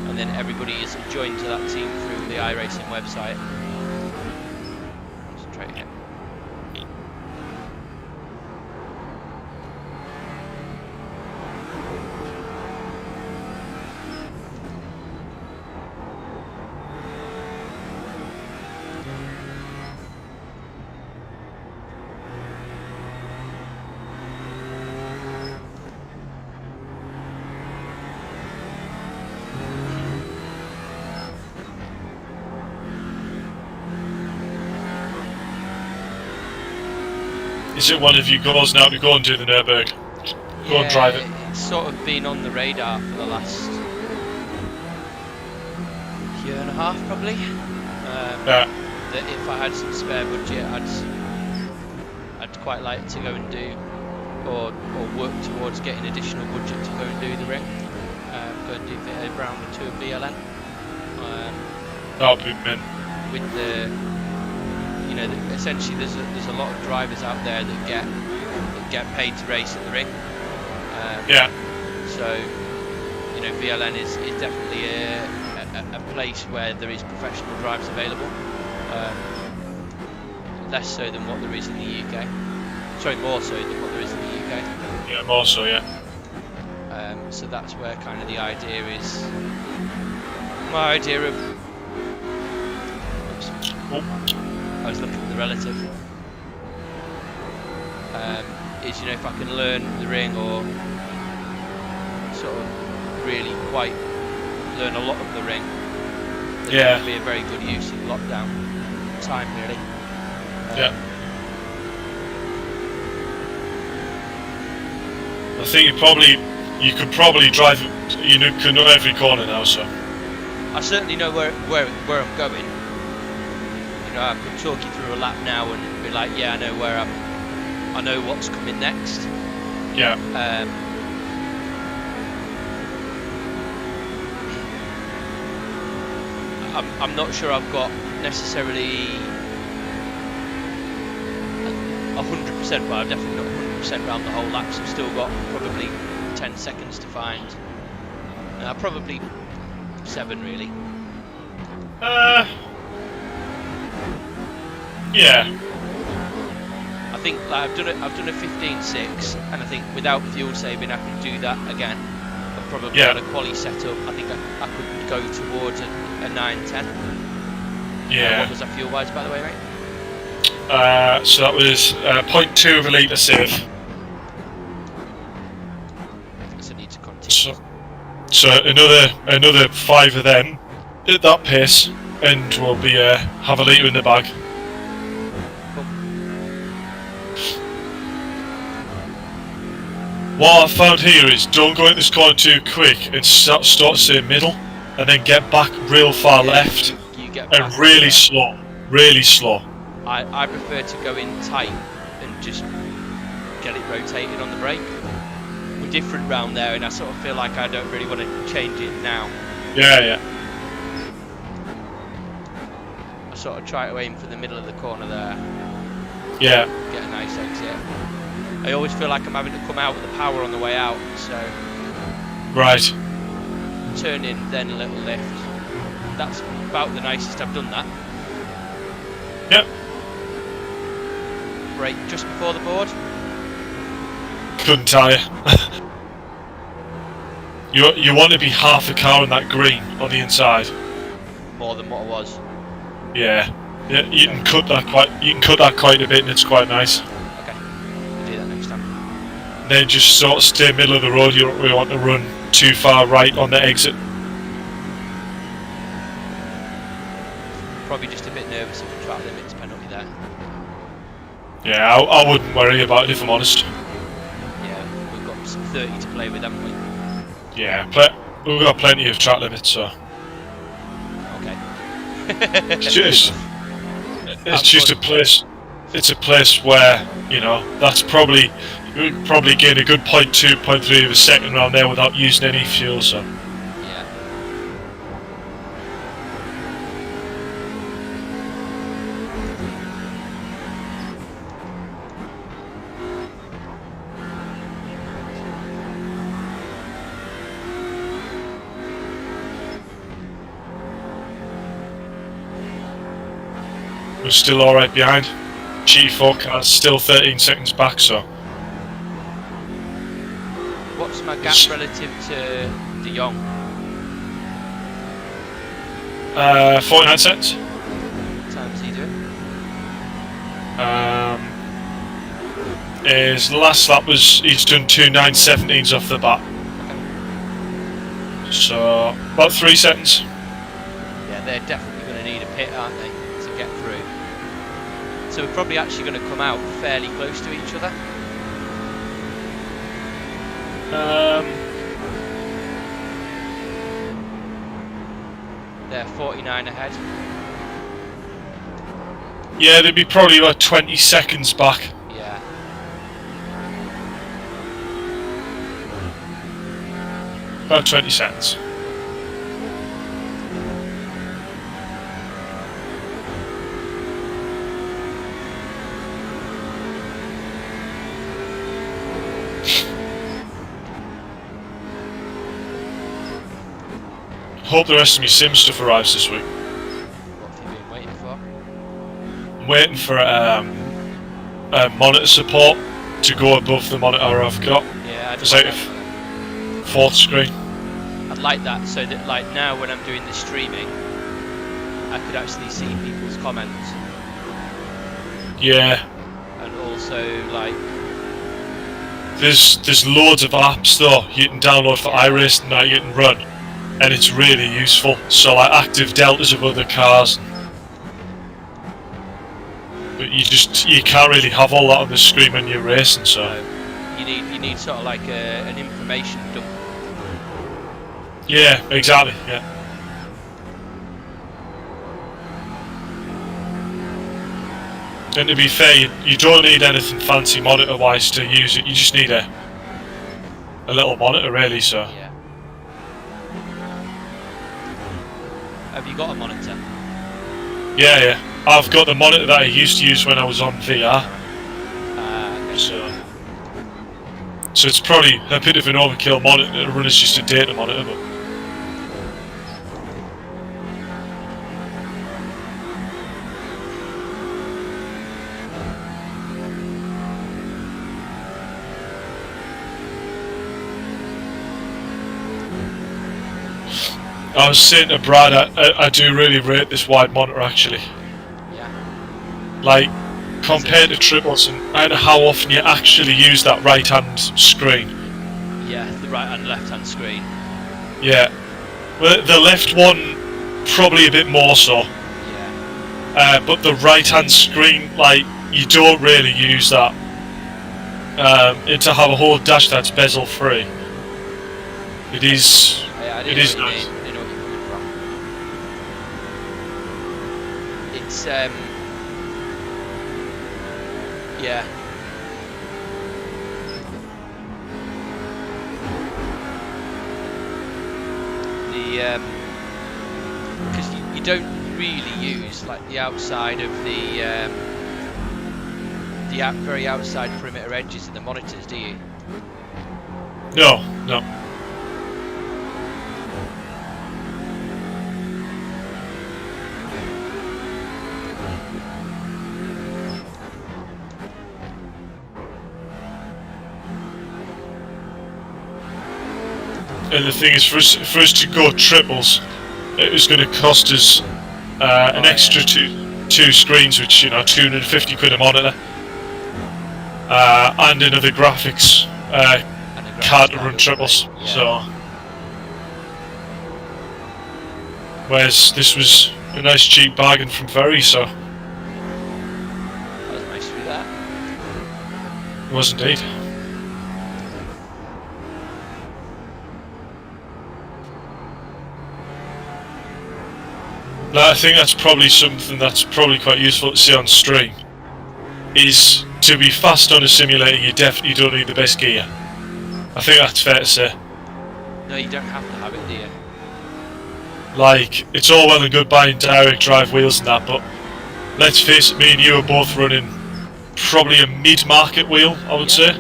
and then everybody is joined to that team through the iRacing website. Concentrate here. Is it one of you goals now to go and do the Nürburgring? Go and drive it. It's sort of been on the radar for the last year and a half, probably. Yeah. That if I had some spare budget, I'd quite like to go and do, or work towards getting additional budget to go and do the ring. Go and do a round or two of VLN. That would be mint. With the, you know, essentially there's a lot of drivers out there that get paid to race at the ring. Yeah. So, you know, VLN is definitely a place where there is professional drivers available. Less so than what there is in the UK. Sorry, more so than what there is in the UK. Yeah, more so, yeah. So that's where kind of the idea is. My idea of I was looking at the relative. Is, you know, if I can learn the ring or sort of really quite learn a lot of the ring, then that would be a very good use of lockdown time, really. I think you could probably drive. You can know every corner now, so. I certainly know where I'm going. You know, I could talk you through a lap now and be like, yeah, I know where I know what's coming next. Yeah. I'm not sure I've got necessarily 100%, but I've definitely not 100% around the whole lap, so I've still got probably 10 seconds to find. Probably 7, really. Yeah. I think like, I've done a 15.6, and I think without fuel saving I can do that again. I've probably got a quali set up. I think I could go towards a 9.10. Yeah. What was that fuel wise, by the way, right? So that was 0.2 of a litre save. So I need to continue. So another 5 of them at that pace, and we'll be have a litre in the bag. Cool. What I found here is don't go in this corner too quick and start say middle, and then get back real far left, You get and back really there. slow, really slow. I prefer to go in tight and just get it rotated on the brake. We're different round there, and I sort of feel like I don't really want to change it now. Yeah. I sort of try to aim for the middle of the corner there, Yeah. get a nice exit. I always feel like I'm having to come out with the power on the way out, so Right. turn in, then a little lift. That's about the nicest I've done that. Yep. Brake just before the board. Couldn't tell you. You want to be half a car on that green on the inside. More than what I was. Yeah. You can cut that quite a bit, and it's quite nice. Okay, I'll do that next time. Then just sort of stay middle of the road. You don't really want to run too far right on the exit. Probably just a bit nervous of the track limits penalty there. Yeah, I wouldn't worry about it if I'm honest. Yeah, we've got some 30 to play with, haven't we? Yeah, we've got plenty of track limits, so Okay. it's just a place. It's a place where that's probably you would probably gain a good 0.2, 0.3 of a second round there without using any fuel. So Yeah. we're still all right behind. G4 car's still 13 seconds back. So What's my gap relative to De Jong? 49 seconds. What time is he doing? His last lap he's done 2 9:17s off the bat. So about 3 seconds. Yeah, they're definitely going to need a pit, aren't they, to get through. So we're probably actually going to come out fairly close to each other. They're 49 ahead. Yeah, they'd be probably about 20 seconds back. Yeah. About 20 seconds. Hope the rest of my sim stuff arrives this week. What have you been waiting for? I'm waiting for monitor support to go above the monitor I've got. Yeah, It's like a fourth screen. I'd like that so that like now when I'm doing the streaming, I could actually see people's comments, Yeah. and also like There's loads of apps though you can download for iRacing that you can run, and it's really useful. So like active deltas of other cars. But you can't really have all that on the screen when you're racing. So you need sort of like an information dump. yeah, exactly. Yeah. And to be fair, you don't need anything fancy monitor-wise to use it. You just need a little monitor, really. So Yeah. Have you got a monitor? yeah, I've got the monitor that I used to use when I was on VR. Okay. So it's probably a bit of an overkill monitor to run as just a data monitor, but I was saying to Brad, I do really rate this wide monitor actually. Yeah. Like, compared to triples and how often you actually use that right hand screen. Yeah, the right and left hand screen. Yeah. Well, the left one probably a bit more so. Yeah. But the right hand screen, like, you don't really use that. And to have a whole dash that's bezel free. It is. Yeah, I It is know what you nice. mean. I know what you're coming from. It's yeah. The because you don't really use like the outside of the very outside perimeter edges of the monitors, do you? No. And the thing is, for us to go triples, it was going to cost us an extra two screens, which, you know, 250 quid a monitor, and another graphics And a card graphics to run card, triples. right? Yeah. So, whereas this was a nice cheap bargain from Very, so That was nice to do that. it was indeed. Now, I think that's probably something that's probably quite useful to see on stream, is to be fast on a simulator you definitely don't need the best gear. I think that's fair to say. No, you don't have to have it, do you? Like, it's all well and good buying direct drive wheels and that, but let's face it, me and you are both running probably a mid-market wheel, I would say.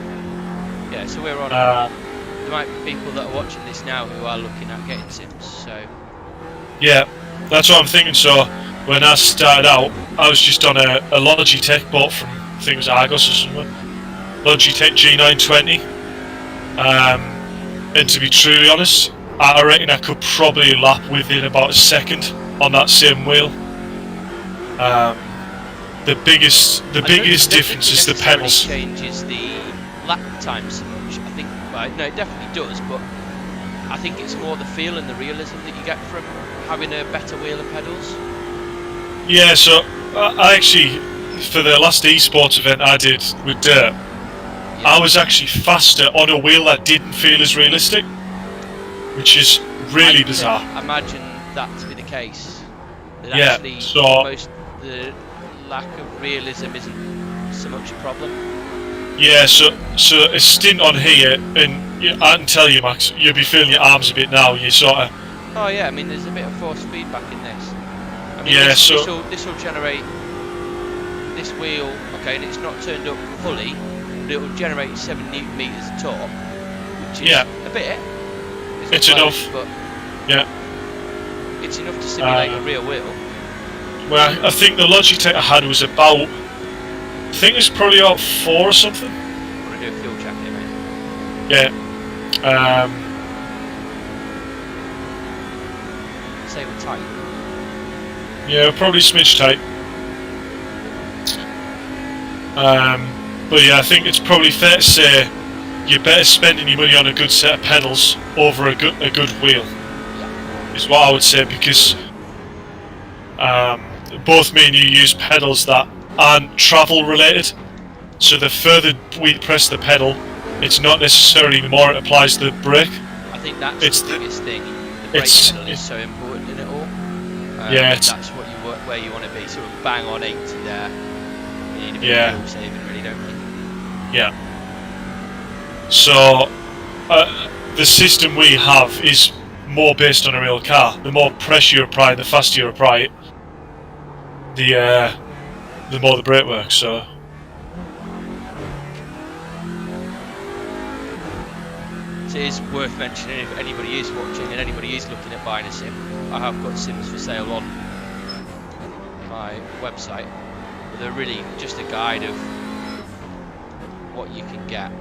Yeah, so we're on. There might be people that are watching this now who are looking at getting sims, so Yeah, that's what I'm thinking. So when I started out, I was just on a Logitech bought from, I think it was Argos or something, Logitech G920. And to be truly honest, I reckon I could probably lap within about a second on that same wheel. The biggest difference is the pedals. Changes the lap time so much. I think, well, no, it definitely does, but I think it's more the feel and the realism that you get from having a better wheel and pedals. Yeah, so I actually, for the last esports event I did with Dirt, I was actually faster on a wheel that didn't feel as realistic, which is really bizarre. I imagine that to be the case. That Yeah, actually so- the lack of realism isn't so much a problem. Yeah, so a stint on here, and yeah, I can tell you, Max, you'll be feeling your arms a bit now. You sort of, Oh yeah, I mean there's a bit of force feedback in this. I mean, Yeah, this so- will generate this wheel, okay, and it's not turned up fully, but it will generate 7 Newton meters of torque, which is Yeah. a bit. It's not enough. loads, but yeah. it's enough to simulate a real wheel. Well, I think the Logitech I had was about, I think it was probably about 4 or something. I'm gonna do a fuel check here, mate. Yeah. Say we're tight. Yeah, probably smidge tight. But yeah, I think it's probably fair to say you're better spending your money on a good set of pedals over a good wheel. Is what I would say, because both me and you use pedals that aren't travel related. So the further we press the pedal, it's not necessarily more it applies the brake. I think that's the biggest thing. The brake pedal is so important in it all. Yeah, that's what where you want to be. Sort of bang on 80 there. You need a bit of fuel saving, really, don't you? Yeah. So the system we have is more based on a real car. The more pressure you apply, the faster you apply it, the more the brake works. So. So it's worth mentioning, if anybody is watching and anybody is looking at buying a sim, I have got sims for sale on my website. But they're really just a guide of what you can get.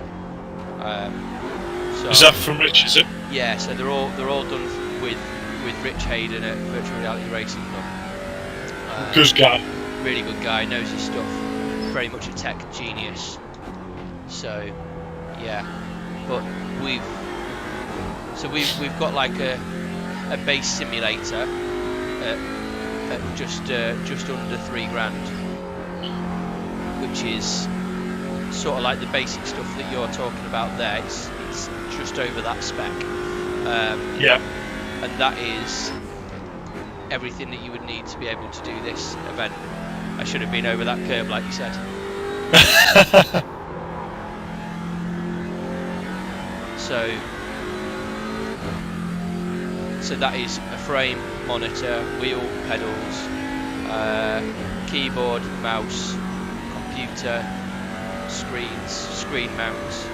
So, is that from Rich? Is it? Yeah. So they're all done with Rich Hayden at Virtual Reality Racing Club. Good guy. Really good guy. Knows his stuff. Very much a tech genius. So yeah. But we've got like a base simulator at just under $3,000, which is sort of like the basic stuff that you're talking about there. It's just over that spec. And that is everything that you would need to be able to do this event. I should have been over that curve, like you said. So that is a frame, monitor, wheel, pedals, keyboard, mouse, computer, screens, screen mounts.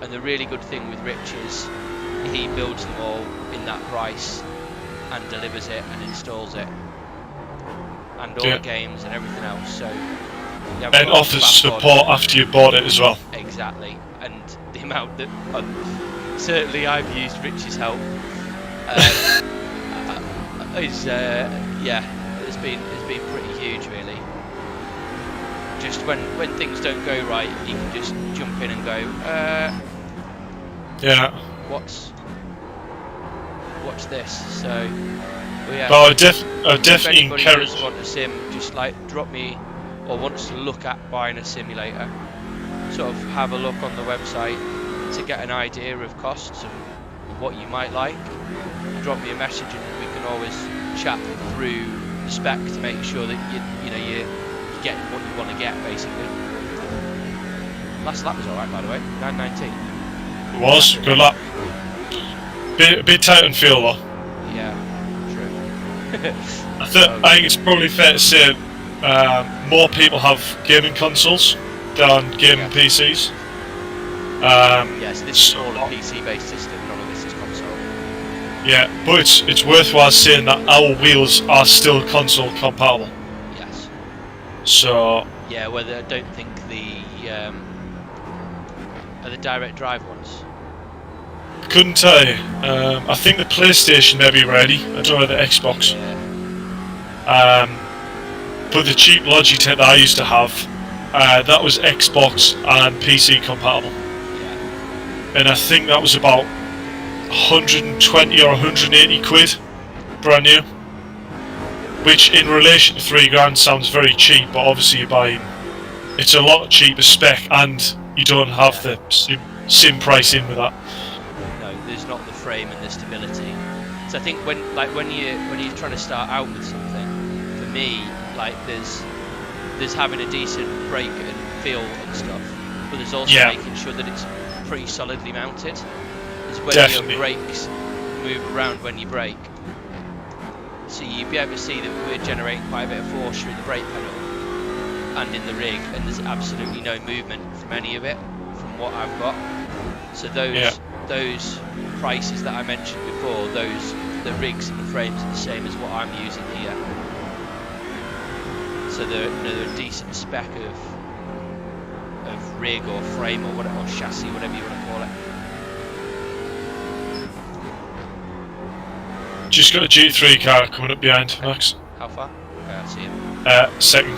And the really good thing with Rich is he builds them all in that price and delivers it and installs it. And all the games and everything else. So and offers support after you bought it as well. Exactly, and the amount that certainly I've used Rich's help is it's been pretty huge, really. Just when things don't go right, you can just jump in and go, what's this? So, yeah. But I definitely encourage. If anybody does want a sim, just like drop me, or wants to look at buying a simulator, sort of have a look on the website to get an idea of costs and what you might like. Drop me a message and we can always chat through the spec to make sure that you're getting what you want to get, basically. Last lap was alright, by the way, 9:19. It was, good lap. Bit tight on fuel though. Yeah, true. I think it's probably fair to say more people have gaming consoles than gaming PCs. So this is all a PC-based system, none of this is console. Yeah, but it's worthwhile saying that our wheels are still console compatible. Yes. So. Yeah, I don't think are the direct drive ones. Couldn't tell you. I think the PlayStation may be ready. I don't know the Xbox. Yeah. But the cheap Logitech that I used to have, that was Xbox and PC compatible. Yeah. And I think that was about 120 or 180 quid, brand new. Which in relation to £3,000 sounds very cheap, but obviously you're buying, it's a lot cheaper spec and you don't have the sim price in with that. No, there's not the frame and the stability. So I think when you're trying to start out with something, for me, like there's having a decent brake and feel and stuff, but there's also making sure that it's pretty solidly mounted. There's when your brakes move around when you brake. So you'll be able to see that we're generating quite a bit of force through the brake pedal and in the rig, and there's absolutely no movement from any of it, from what I've got. So those prices that I mentioned before, the rigs and the frames are the same as what I'm using here. So they're a decent spec of rig or frame or whatever, or chassis, whatever you want to call it. Just got a GT3 car coming up behind, Max. How far? Okay, I see him. Second.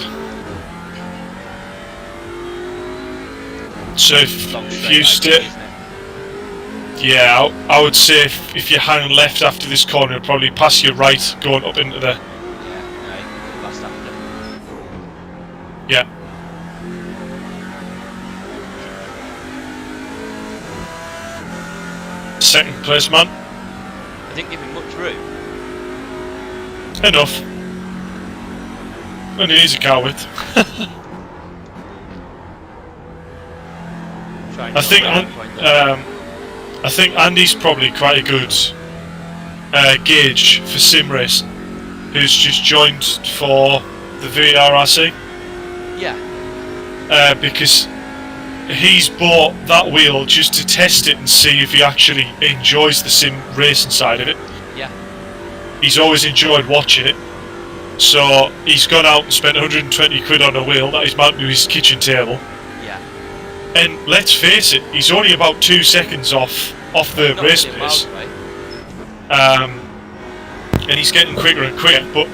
So Long if straight, you I think, stay, isn't it? yeah, I would say if you hang left after this corner, it'll probably pass you right going up into the. Yeah, no, last after. Yeah. Second place, man. I didn't give him much room. Enough. And he's a car width. Trying I to think not break the point there. I think Andy's probably quite a good gauge for sim racing, who's just joined for the VRRC. Yeah, Because he's bought that wheel just to test it and see if he actually enjoys the sim racing side of it. yeah, He's always enjoyed watching it, so he's gone out and spent 120 quid on a wheel that he's mounted to his kitchen table. yeah. And let's face it, he's only about 2 seconds off the Not race a million miles pace. away. And he's getting quicker and quicker, but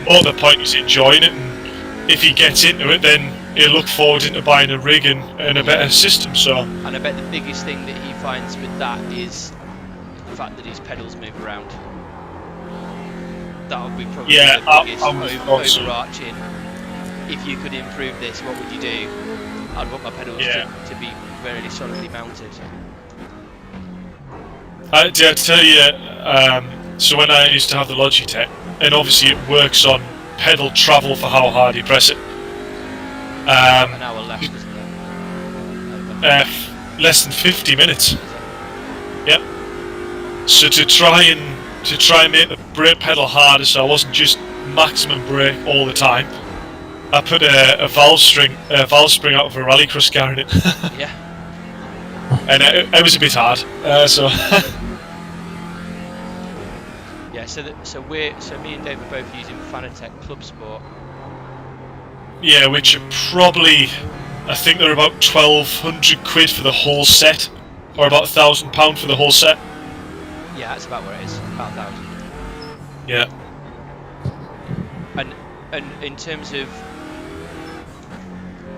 more the point he's enjoying it, and if he gets into it, then he'll look forward into buying a rig and a better system. So And I bet the biggest thing that he finds with that is the fact that his pedals move around. That would be probably Yeah, the biggest I would have thought so. overarching. If you could improve this, what would you do? I'd want my pedals Yeah. to be very solidly mounted. I tell you, so when I used to have the Logitech, and obviously it works on pedal travel for how hard you press it. An hour left, isn't it? Less than 50 minutes. Yep. So to try and make the brake pedal harder, so I wasn't just maximum brake all the time, I put a valve spring out of a rallycross car in it. Yeah. And it was a bit hard. So Yeah. So me and Dave are both using Fanatec Club Sport. yeah, which are probably, I think they're about 1,200 quid for the whole set, or about £1,000 for the whole set. Yeah, that's about where it is. About 1,000. Yeah. And in terms of,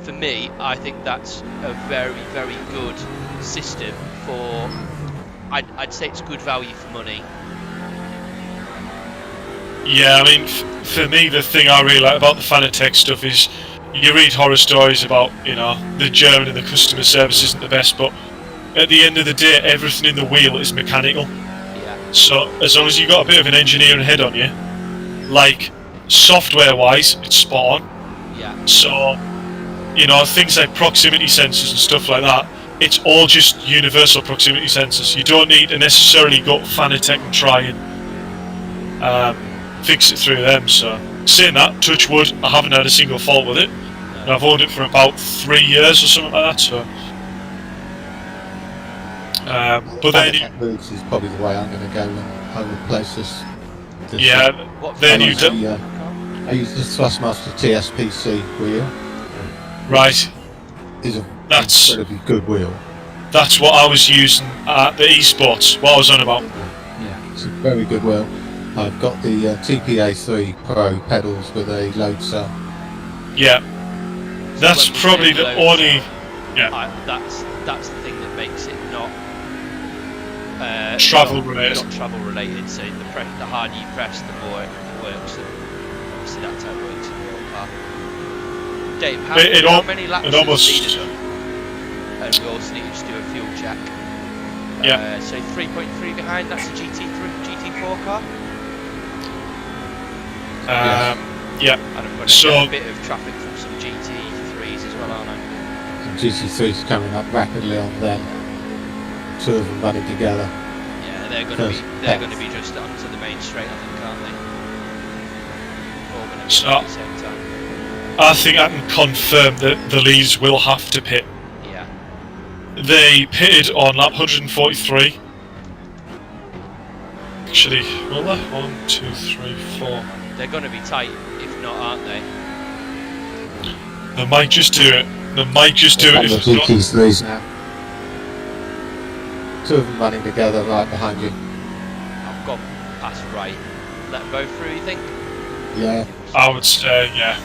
for me, I think that's a very, very good system for. I'd say it's good value for money. Yeah, I mean, for me, the thing I really like about the Fanatec stuff is you read horror stories about, the German and the customer service isn't the best, but at the end of the day, everything in the wheel is mechanical. Yeah. So as long as you've got a bit of an engineering head on you, like software-wise, it's spot on. Yeah. So, things like proximity sensors and stuff like that, it's all just universal proximity sensors. You don't need to necessarily go to Fanatec and try and fix it through them. So, saying that, touch wood, I haven't had a single fault with it. And I've owned it for about 3 years or something like that. So, but then, Fanatec moves is probably the way I'm going to go when I replace this. yeah, What then you value- do. I use the Thrustmaster TSPC wheel. Right. It's a That's- incredibly good wheel. That's what I was using at the esports. What I was on about. Yeah, it's a very good wheel. I've got the TPA3 Pro pedals with a load cell. Yeah. That's when we probably say the loads, only. Yeah. That's the thing that makes it not Travel related. Not travel related. So the harder you press, the more it works. And obviously that's how it works in your car. Dave, how many laps it has almost- Cena done? And we also need to just do a fuel check. Yeah. So 3.3 behind. That's a GT4 car. Yeah. And I'm going to So- get a bit of traffic from some GT3s as well, aren't I? And GT3's coming up rapidly on them. Two of them running together. Yeah, they're going First to be just onto the main straight, I think, aren't they? All going to be So- at the same time. I think I can confirm that the leads will have to pit. Yeah. They pitted on lap 143. Actually, will they? 1, 2, 3, 4. They're going to be tight, if not, aren't they? They might just do it. They might just do it And if the it's not. GT3s now. Two of them running together right behind you. I've got pass right, let them go through, you think? Yeah. I would say, yeah.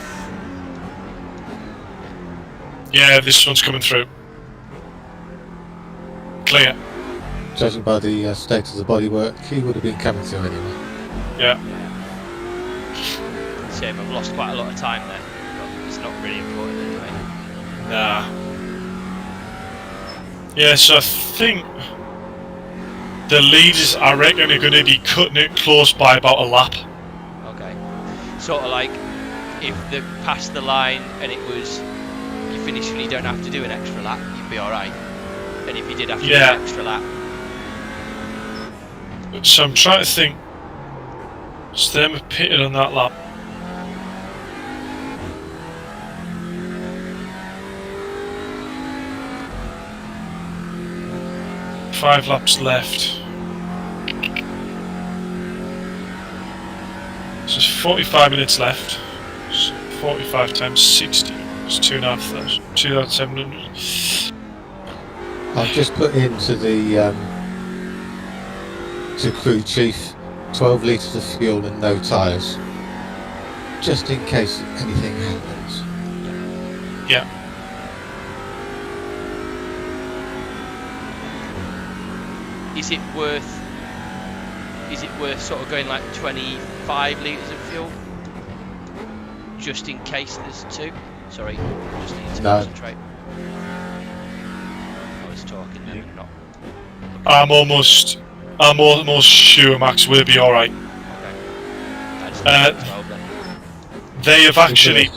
Yeah, this one's coming through. Clear. Judging by the state of the bodywork, he would have been coming through anyway. Yeah. Shame, I've lost quite a lot of time there, but it's not really important anyway. Nah. Yeah, so I think the leaders, I reckon, are going to be cutting it close by about a lap. Okay. Sort of like if they passed the line and it was you finish and you don't have to do an extra lap, you'd be alright. And if you did have to do an extra lap. So I'm trying to think. So them have pitted on that lap. Five laps left. So there's 45 minutes left. So 45 times 60 is 2,700. I've just put into the to crew chief 12 litres of fuel and no tyres, just in case anything happens. Yeah. Is it worth sort of going like 25 litres of fuel? Just in case there's two? Sorry, just need to concentrate. I was talking then and not. I'm almost sure Max will be alright. Okay. I just need 12 then. They have actually,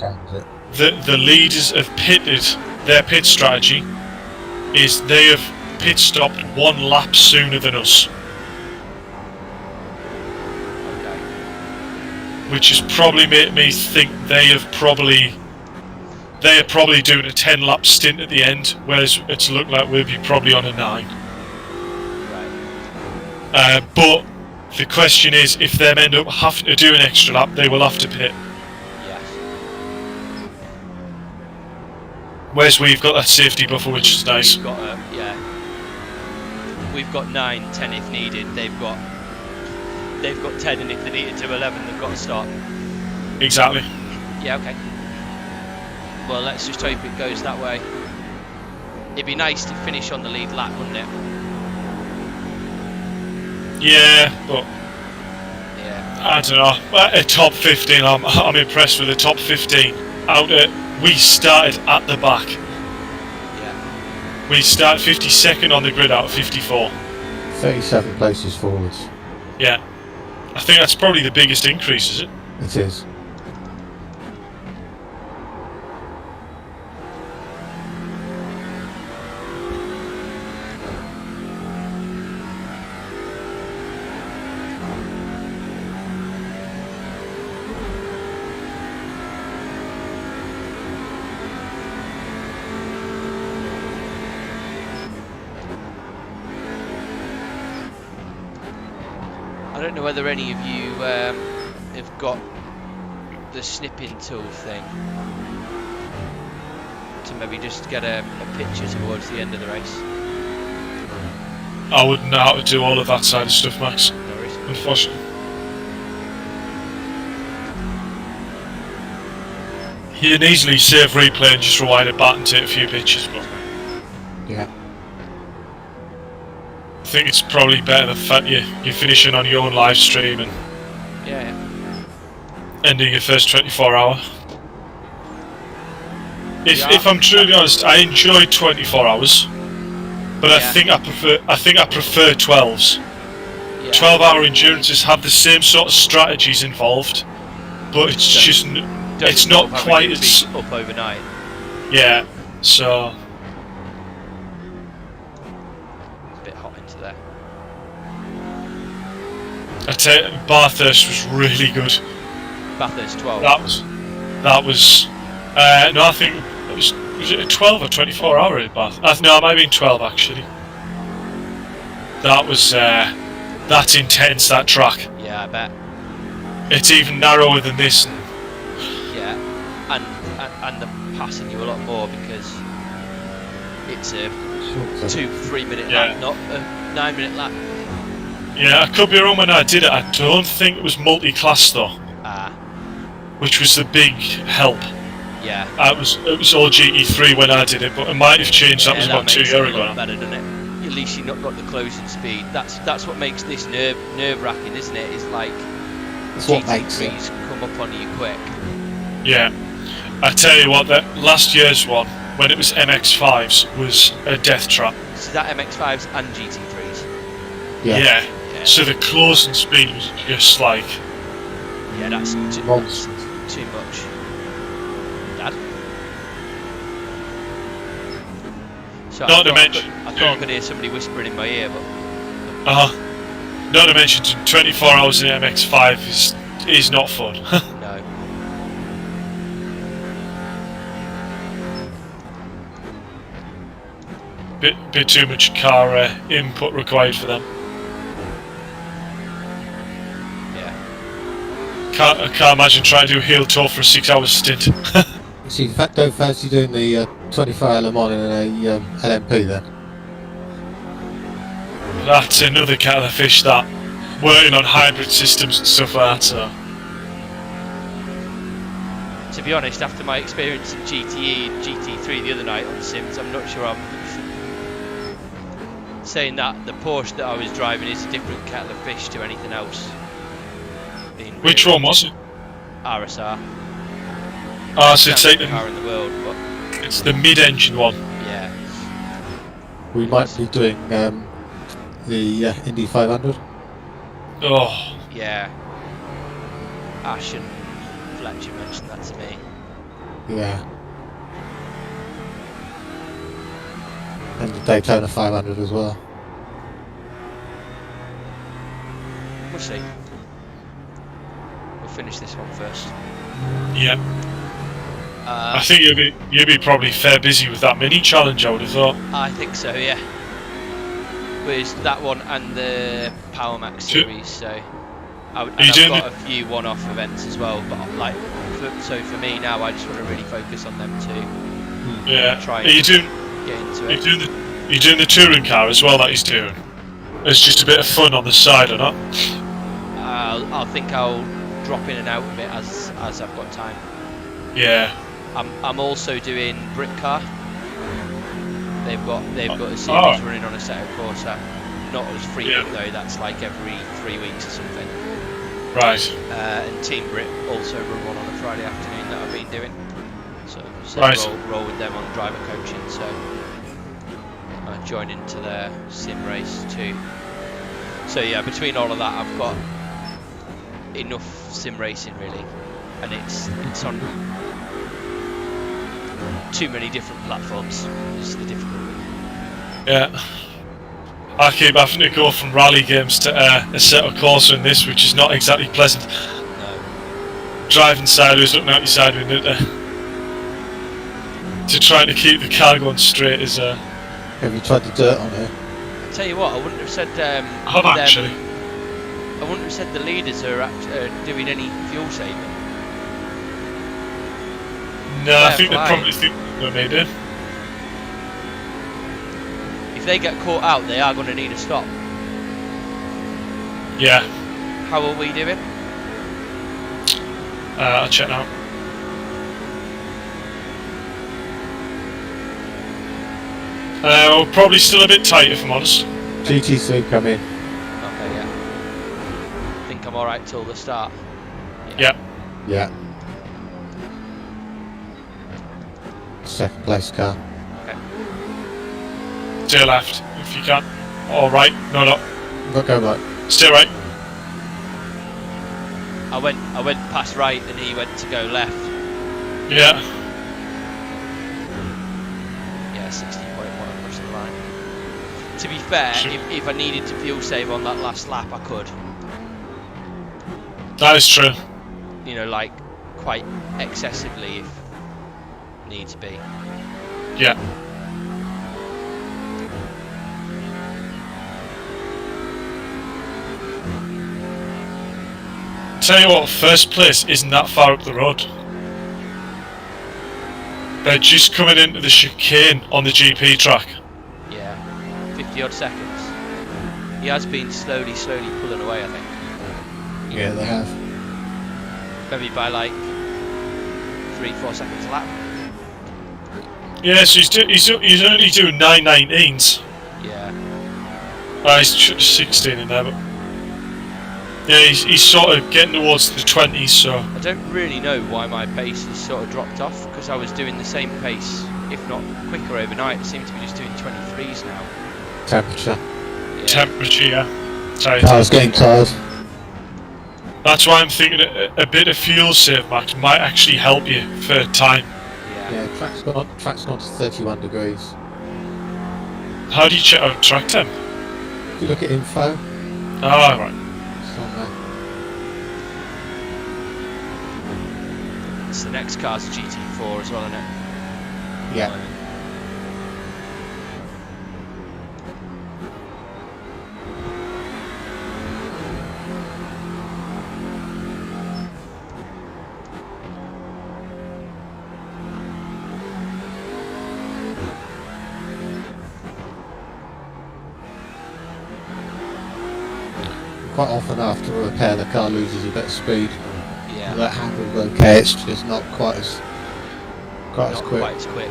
the leaders have pitted, their pit strategy is they have pit stopped one lap sooner than us. Okay. Which has probably made me think they are probably doing a 10 lap stint at the end, whereas it's looked like we'll be probably on a 9. Right. But the question is, if they end up having to do an extra lap, they will have to pit. Yes. Whereas we've got that safety buffer, which is nice. We've got we've got 9, 10 if needed. They've got 10, and if they needed to 11, they've got to stop. Exactly. Yeah, okay. Well, let's just hope it goes that way. It'd be nice to finish on the lead lap, wouldn't it? Yeah, but Yeah. I don't know. A top 15, I'm impressed with the top 15. We started at the back. Yeah. We started 52nd on the grid out of 54. 37 places forwards. Yeah. I think that's probably the biggest increase, is it? It is. I don't know whether any of you have got the snipping tool thing to maybe just get a picture towards the end of the race. I wouldn't know how to do all of that side of stuff, Max. No worries. Unfortunately. You can easily save replay and just rewind it back and take a few pictures, but Yeah. I think it's probably better the fact you're finishing on your own live stream and Yeah. ending your first 24 hour. Yeah. If I'm truly honest, I enjoy 24 hours, but Yeah. I think I prefer 12s. Yeah. 12-hour endurances have the same sort of strategies involved, but it's just it's not Doesn't quite have to as be up overnight. yeah. So It's a bit hot into there. I tell you, Bathurst was really good. Bathurst 12. That was no, I think it was it a 12 or 24 hour at Bath? No, it might have been 12 actually. That was that's intense, that track. Yeah, I bet. It's even narrower than this. Yeah, and they're passing you a lot more because it's a 2-3 minute Yeah. lap, not a 9 minute lap. Yeah, I could be wrong when I did it. I don't think it was multi-class though, Ah, which was the big help. yeah. It was all GT3 when I did it, but it might have changed. That was about 2 makes years it a ago. lot better, doesn't it? At least you've not got the closing speed. That's what makes this nerve-wracking, isn't it? Is like That's what makes it. GT3s come up on you quick. Yeah, I tell you what, that last year's one, when it was MX5s, was a death trap. So that MX5s and GT3s. Yeah. So the closing speed was just like... Yeah, that's too Monsters. much. Dad? So Not to mention... I thought I could hear somebody whispering in my ear, but... Not to mention 24 hours in MX5 is not fun. No. Bit too much car input required for them. Yeah. I can't imagine trying to do a heel toe for a 6-hour stint. You see, don't fancy doing the 24-hour Le Mans in a LMP then? That's another kettle of fish, that. Working on hybrid systems and stuff like that, so... To be honest, after my experience in GTE and GT3 the other night on Sims, I'm not sure I'm saying that the Porsche that I was driving is a different kettle of fish to anything else. Which one was it? RSR. Ah, so Best take car in the world, but it's the mid-engine one. yeah. We might be doing the Indy 500. Oh, Yeah. Ash and Fletcher mentioned that to me. Yeah. And the Daytona 500 as well. We'll see. We'll finish this one first. yeah. I think you'll be probably fair busy with that mini challenge, I would have thought. I think so, yeah. With that one and the Power Max series, so I've got a few one-off events as well. But like, so for me now, I just want to really focus on them too. Yeah. Try Are you doing? get into Are it. you doing the touring car as well that he's doing? It's just a bit of fun on the side, or not? I think I'll drop in and out of it as I've got time. Yeah. I'm also doing Brick Car. They've got a series running on a set of course. Not as frequent though. That's like every 3 weeks or something. Right. And Team Brit also run one on a Friday afternoon that I've been doing. So Right. roll with them on driver coaching. So I join into their sim race too. So yeah, between all of that, I've got enough sim racing really, and it's on too many different platforms. Is the difficulty. Yeah. I keep having to go from rally games to a set of course in this, which is not exactly pleasant. No. Driving sideways, looking out your side window to trying to keep the car going straight is Have you tried the dirt on it? I tell you what, I wouldn't have said I have actually. I wouldn't have said the leaders are doing any fuel saving. No, I think they probably think they maybe. If they get caught out, they are going to need a stop. Yeah. How are we doing? I'll check now. We're probably still a bit tight if I'm honest. GT3 come in. Okay, yeah. I think I'm alright till the start. Yeah. Yeah. Second place car. Stay left if you can. Or right. No, no. Go right. Stay right. I went past right and he went to go left. Yeah. Yeah, 60.1 across the line. To be fair, if I needed to fuel save on that last lap, I could. That is true. You know, like quite excessively if needs be. Yeah. Tell you what, first place isn't that far up the road. They're just coming into the chicane on the GP track. Yeah, 50 odd seconds. He has been slowly pulling away, I think. Yeah, they have. Maybe by like 3-4 seconds a lap. Yeah, so he's only doing 9:19s. Yeah. He's 16 in there, but yeah, he's sort of getting towards the 20s. So I don't really know why my pace has sort of dropped off, because I was doing the same pace, if not quicker overnight. I seem to be just doing 23s now. Temperature. Yeah. temperature, yeah. Tired. Car's getting tired. That's why I'm thinking a bit of fuel save, Max, might actually help you for time. Yeah. Yeah, track's gone to 31 degrees. How do you check out track temp? If you look at info, Ah, right. it's on there. It's the next car's a GT4 as well, isn't it? Yeah. Quite often after a repair the car loses a bit of speed. Yeah. That handles okay, it's just not quite as quick. Quite as quick.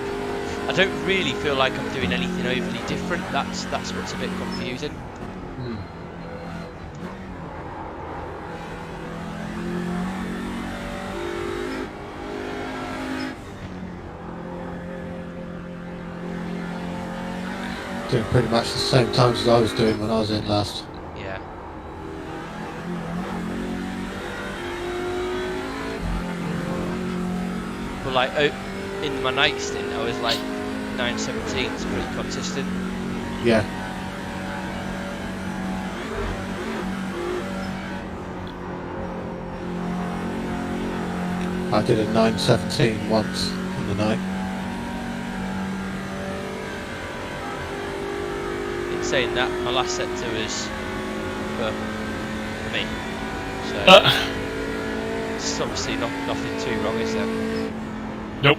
I don't really feel like I'm doing anything overly different. That's what's a bit confusing. Doing pretty much the same times as I was doing when I was in last. Yeah. But like in my night stint, I was like 9:17. It's pretty consistent. Yeah. I did a 9:17 once in the night. In saying that, my last sector was for me. So it's obviously nothing too wrong, is there? Nope.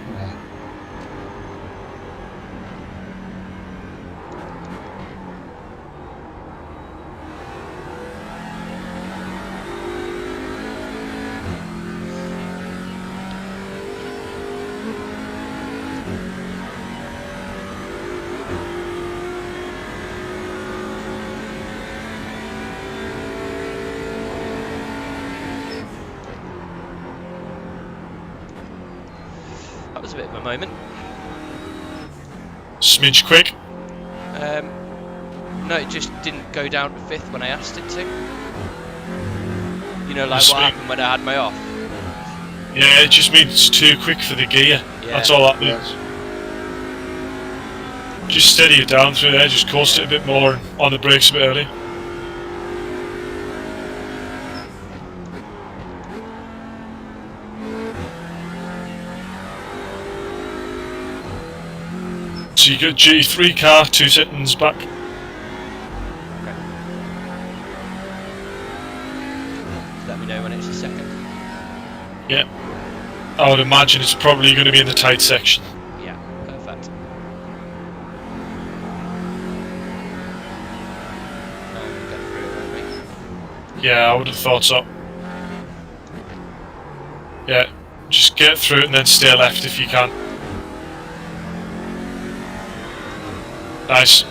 That was a bit of a moment. Smidge quick. No, it just didn't go down to 5th when I asked it to. You know, like Smidge. what happened when I had my off. Yeah, it just means it's too quick for the gear. Yeah. That's all that means. Just steady it down through there, just coast it a bit more and on the brakes a bit early. So you got G3 car, 2 seconds back. Let me know when it's a second. Yeah. I would imagine it's probably going to be in the tight section. Yeah, perfect. We'll get through it, won't we? Yeah, I would have thought so. Yeah, just get through it and then stay left if you can. Nice.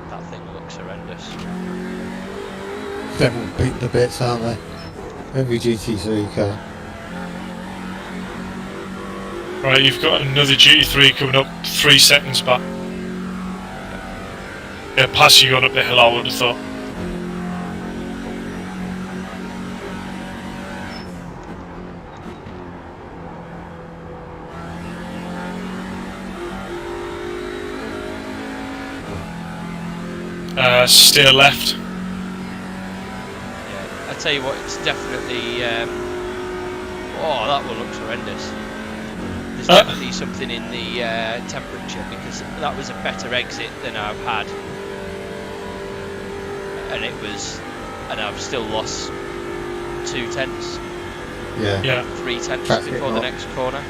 That thing looks horrendous. They're all beaten to bits, aren't they? Every GT3 car. Right, you've got another GT3 coming up 3 seconds back. Yeah, pass you going up the hill, I would have thought. Steer left. Yeah, I tell you what, it's definitely. Oh, that one looks horrendous. There's definitely something in the temperature, because that was a better exit than I've had, and I've still lost 2/10. Yeah. Yeah. 3/10 Traffic before the not. next corner.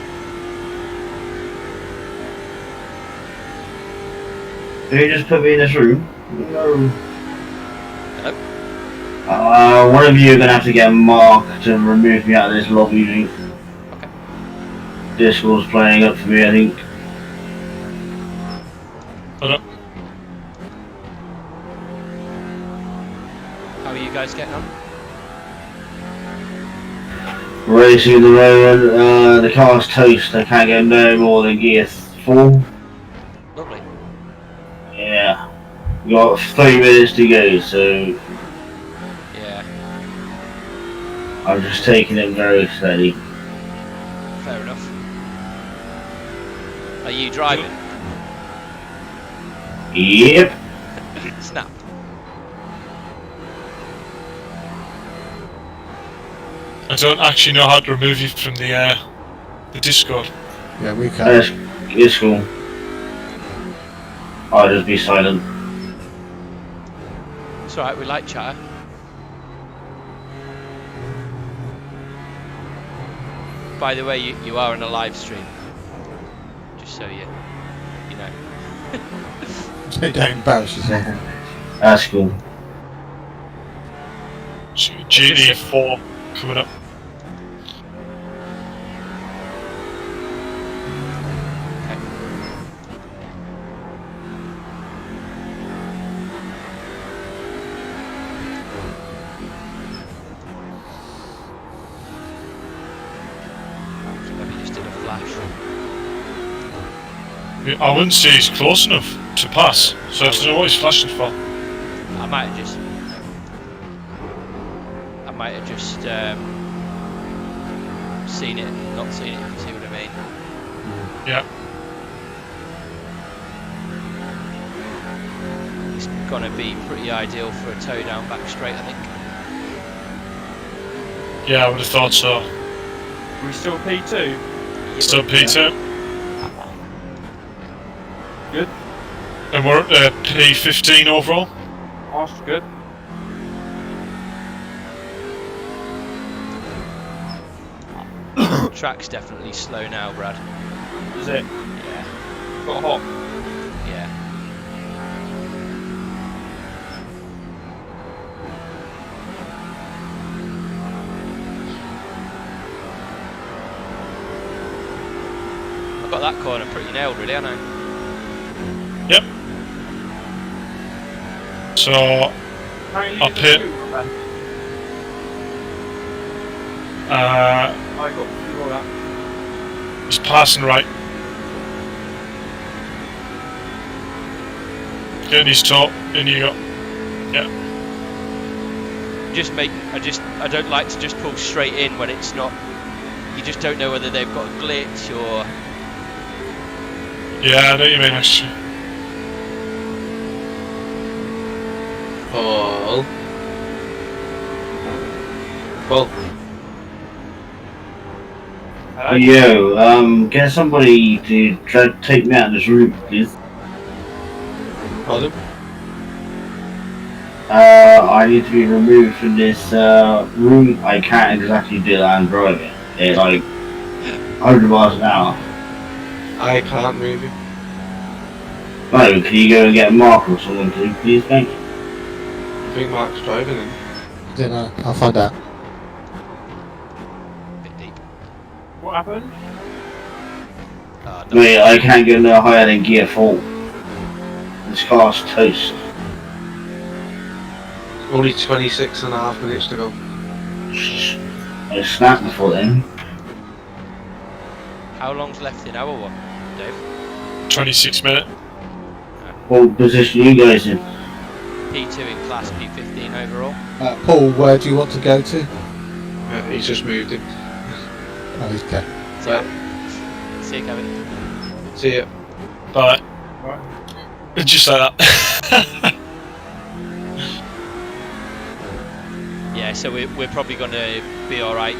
Did you just put me in this room? No. Hello? One of you are gonna have to get Mark to remove me out of this lobby. Okay. Discord's playing up for me, I think. Hello. How are you guys getting on? Racing at the moment, the car's toast, I can't get no more than gear 4. Lovely. Yeah. We got 3 minutes to go, so Yeah, I'm just taking it very steady. fair enough. Are you driving? Yep. Snap. I don't actually know how to remove you from the Discord. Yeah, we can. It's cool. I'll just be silent. It's alright, we like chatter. By the way, you are on a live stream. Just so you know. Don't embarrass yourself. That's cool. So GD4 coming up. Maybe just did a flash. I wouldn't say he's close enough to pass, so I don't know what he's flashing for. I might have just seen it and not seen it, if you see what I mean. Yeah. It's gonna be pretty ideal for a toe down back straight, I think. Yeah, I would have thought so. Are we still P2? Still P2. Good. And we're at P15 overall. That's good. Track's definitely slow now, Brad. Is it? Yeah. Got hot. Yeah. I got that corner pretty nailed, really, haven't I? Yep. So up here. I got through all that. He's passing right. Getting his top, in you go. Yeah. I don't like to just pull straight in when it's not. You just don't know whether they've got a glitch or. Yeah, I know what you mean actually. Paul. Yo, get somebody to try to take me out of this room, please. Pardon? I need to be removed from this room. I can't exactly do that. I'm driving. It's like 100 miles an hour. I can't move you. Oh, can you go and get Mark or someone to, please? Thank you. I think Mark's driving in. Don't know. I'll find out. Bit deep. What happened? No. Wait, I can't go no higher than gear 4. This car's toast. Only 26.5 minutes to go. I snapped before then. How long's left in our one, Dave? 26 minutes. What position are you guys in? P2 in class, P15 overall. Paul, where do you want to go to? Yeah, he's just moved in. Oh, he's okay. See you, Kevin. See ya. Bye. Right. Just like that. Yeah, so we're probably going to be alright.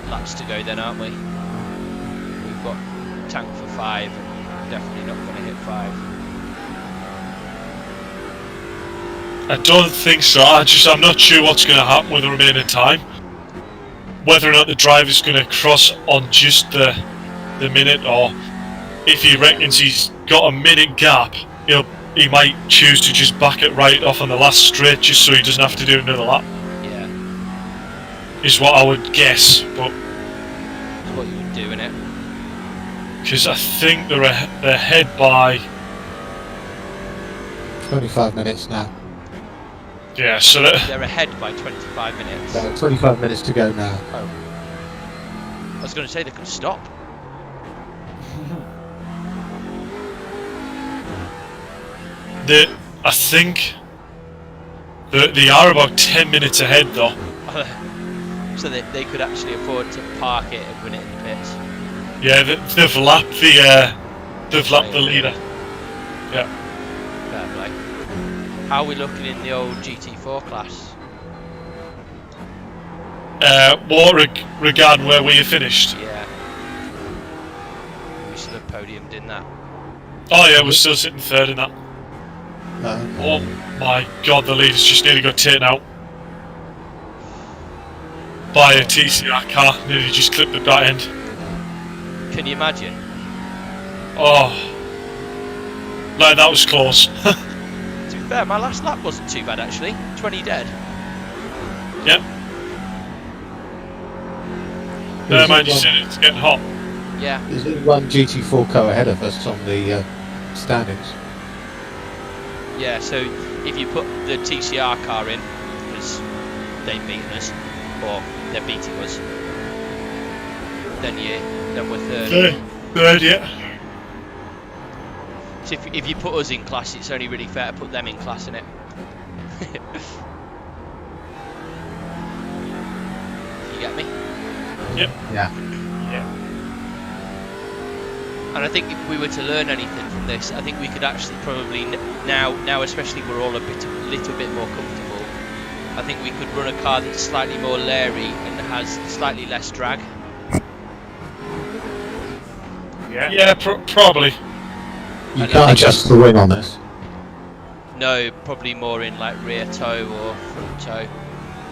Laps to go then, aren't we? We've got tank for 5. Definitely not going to hit 5. I don't think so. I'm not sure what's going to happen with the remaining time. Whether or not the driver's going to cross on just the minute, or if he reckons he's got a minute gap, he'll he might choose to just back it right off on the last straight just so he doesn't have to do another lap. Yeah. Is what I would guess, but That's what you would do, innit? because I think they're ahead by 25 minutes now. yeah. So They're ahead by 25 minutes. 25 minutes to go now. Oh. I was going to say they could stop. I think they are about 10 minutes ahead though. So they could actually afford to park it and win it in the pits. Yeah, they've lapped the leader. Yeah. Fair play. How are we looking in the old GT4 class? What regarding where we finished? Yeah. We should have podiumed in that. Oh yeah, we're still sitting third in that. Oh my god, the leader's just nearly got taken out by a TCR car, nearly just clipped the back end. Can you imagine? Oh, like that was close. To be fair, my last lap wasn't too bad actually. 20 dead. Yep. Never mind, you said it's getting hot. Yeah. There's only one GT4 car ahead of us on the standings. Yeah, so if you put the TCR car in, because they've beaten us, or they're beating us, then we're third. Third, yeah. So if you put us in class, it's only really fair to put them in class, innit? You get me? Yep. Yeah. And I think if we were to learn anything from this, I think we could actually probably now especially we're all a little bit more comfortable. I think we could run a car that's slightly more leery and has slightly less drag. Yeah, probably. You can't adjust the wing on this. No, probably more in like rear toe or front toe.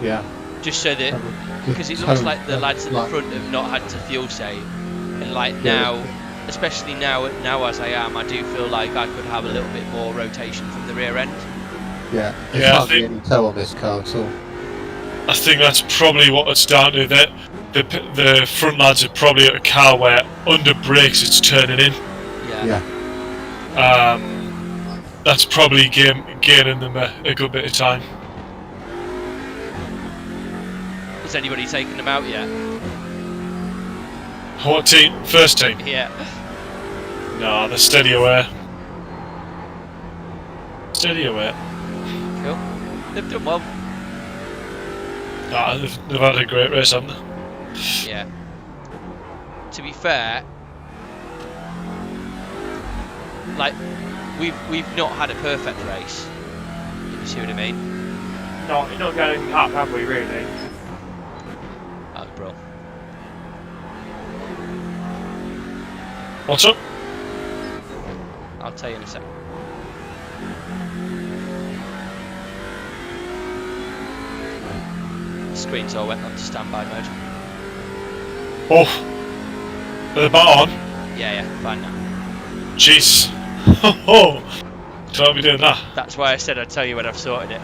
Yeah. Just so that, because it looks like the lads at the front have not had to fuel save, and like now, especially now as I am, I do feel like I could have a little bit more rotation from the rear end. Yeah. There's hardly any toe on this car at all. I think that's probably what it's down to. That the front lads are probably at a car where under brakes it's turning in. Yeah. That's probably gaining them a good bit of time. Has anybody taken them out yet? What team? First team? Yeah. No, they're steady away. Steady away. Cool. They've done well. Nah, they've had a great race, haven't they? Yeah. To be fair, like we've not had a perfect race. If you see what I mean? Not going up, have we really? Oh, bro. What's up? I'll tell you in a sec. The screens all went on to standby mode. Oh, they're about on. Yeah, fine now. Jeez. Oh, can't be doing that. That's why I said I'd tell you when I've sorted it.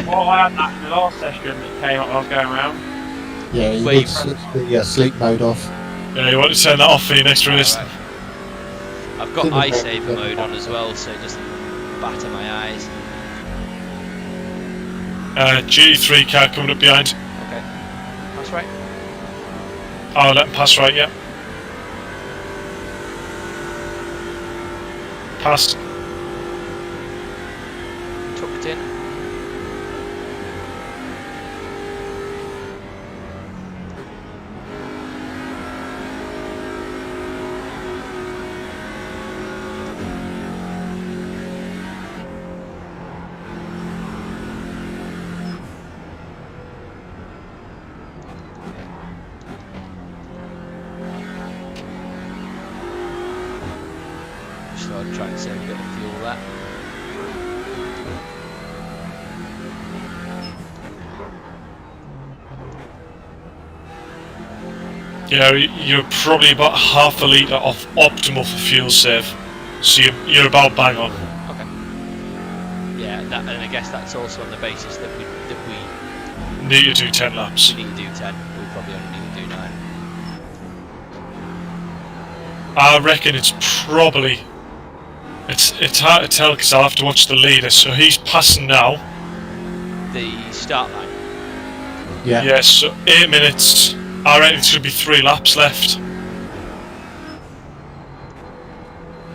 Well, I had that in the last session that came up when I was going around. Yeah, you Wait. need to switch the sleep mode off. Yeah, you want to turn that off for your next race? I've got eye saver mode on as well, so just batter my eyes. GT3 car coming up behind. Okay, that's right. I'll let him pass right, yeah. Passed. Tucked it in. So I'll try and save a bit of fuel there. Yeah, you're probably about half a litre off optimal for fuel save. So you're about bang on. Okay. Yeah, and I guess that's also on the basis that we Need to do 10 laps. need to do 10. We probably only need to do 9. I reckon it's probably... It's hard to tell because I'll have to watch the leader. So he's passing now. The start line. Yeah. Yes, so 8 minutes. I reckon it's going to be 3 laps left.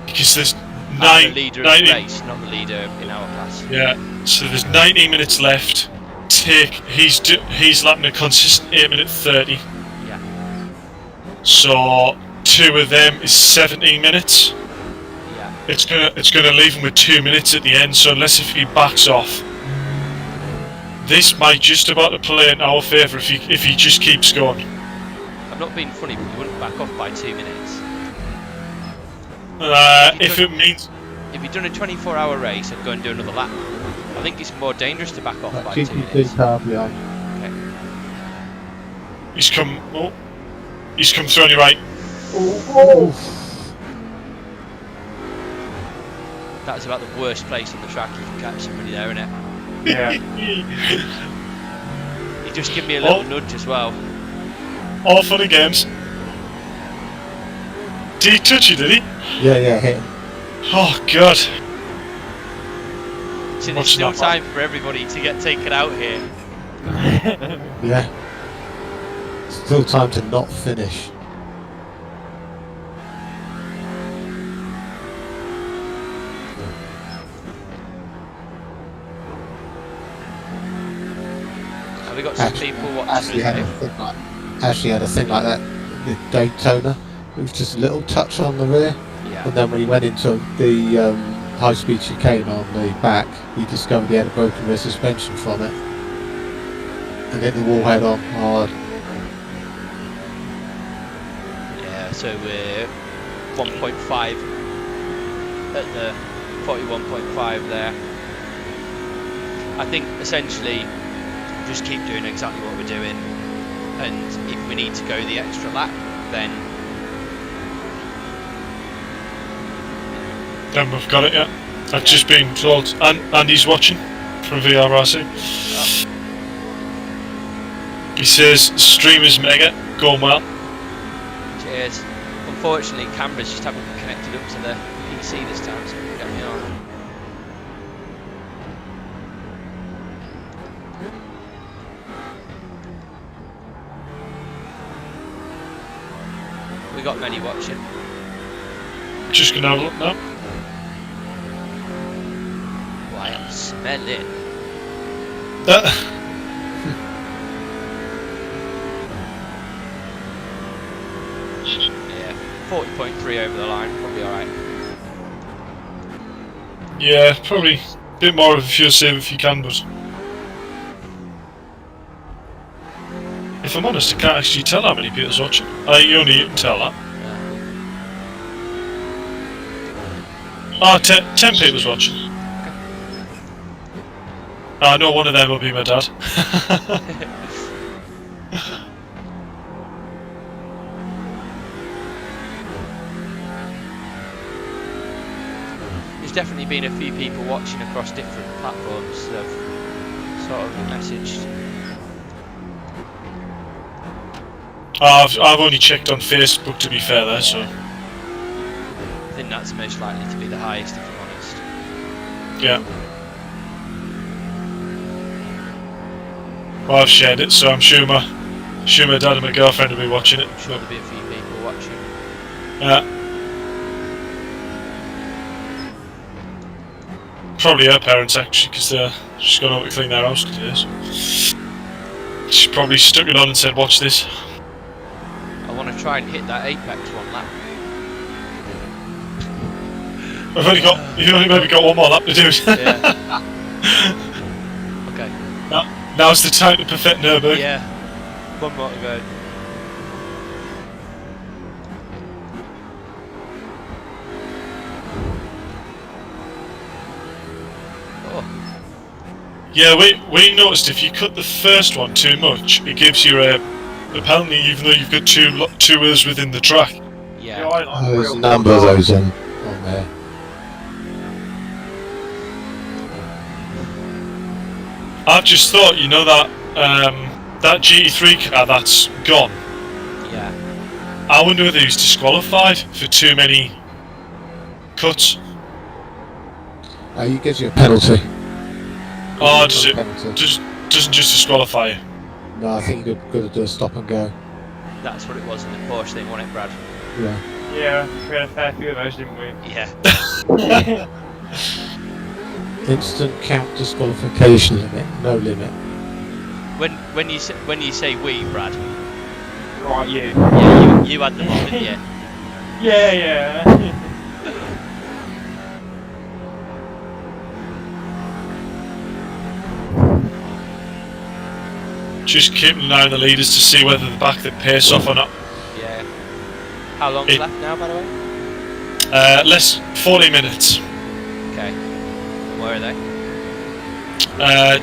Because there's The leader of the 90 race, not the leader in our class. Yeah, so there's 19 minutes left. He's lapping a consistent 8 minute 30. Yeah. So 2 of them is 17 minutes. Yeah. It's gonna leave him with 2 minutes at the end. So unless if he backs off, this might just about to play in our favour if he just keeps going. I'm not being funny, but you wouldn't back off by 2 minutes. If it means If you've done a 24-hour race and go and do another lap, I think it's more dangerous to back off by 2 GP2 minutes. car behind. Okay. he's come through on your right. That's about the worst place on the track you can catch somebody there, isn't it? Yeah. He just give me a little nudge as well. All fun and games. Did he touch you, did he? Yeah, hit him. Oh god. So there's Watch still that time for everybody to get taken out here. Yeah. Still time to not finish. Have we got some people watching Actually had a thing like that with Daytona. It was just a little touch on the rear, Yeah. and then when he went into the high-speed chicane on the back, he discovered he had a broken rear suspension from it, and hit the wall head on hard. Yeah, so we're 1.5 at the 41.5 there. I think essentially just keep doing exactly what we're doing, and if we need to go the extra lap, then Then we've got it, yeah. I've just been told, and Andy's watching from VRRC. He says, stream is mega, going well. cheers. Unfortunately, cameras just haven't connected up to the PC this time, so get me on. We got many watching. Just gonna have a look now. Why, I'm smelling. Yeah, 40.3 over the line, probably alright. Yeah, probably a bit more of a fuel save if you can, but if I'm honest, I can't actually tell how many people's watching. You can tell that. Ah, 10 people's watching. I know one of them will be my dad. There's definitely been a few people watching across different platforms that have sort of messaged. I've only checked on Facebook, to be fair there, so I think that's most likely to be the highest, if I'm honest. yeah. Well, I've shared it, so I'm sure my dad and my girlfriend will be watching it. I'm sure there'll be a few people watching. Yeah. Probably her parents, actually, because she's gone over to clean their house today, so she probably stuck it on and said, watch this. I want to try and hit that apex one lap. You've only maybe got one more lap to do. Yeah. Okay. Now's the time to perfect Nürburgring. Yeah. One more to go. Oh. Yeah, we noticed if you cut the first one too much, it gives you a penalty even though you've got two wheels within the track. Yeah. There's a number of those on there. I've just thought, you know that that GT3 car that's gone. Yeah. I wonder whether he was disqualified for too many cuts. He gives you a penalty. Oh, does it? Penalty. Doesn't just disqualify you? No, I think you've got to do a stop and go. That's what it was in the Porsche thing, wasn't it, Brad? Yeah. Yeah, we had a fair few of those, didn't we? Yeah. Instant count disqualification limit, no limit. When you say we, Brad, Right, you. yeah, you had them on, didn't you? Yeah. Just keeping an eye on the leaders to see whether they back the pace off or not. Yeah. How long's left now, by the way? Less 40 minutes. Okay. Where are they?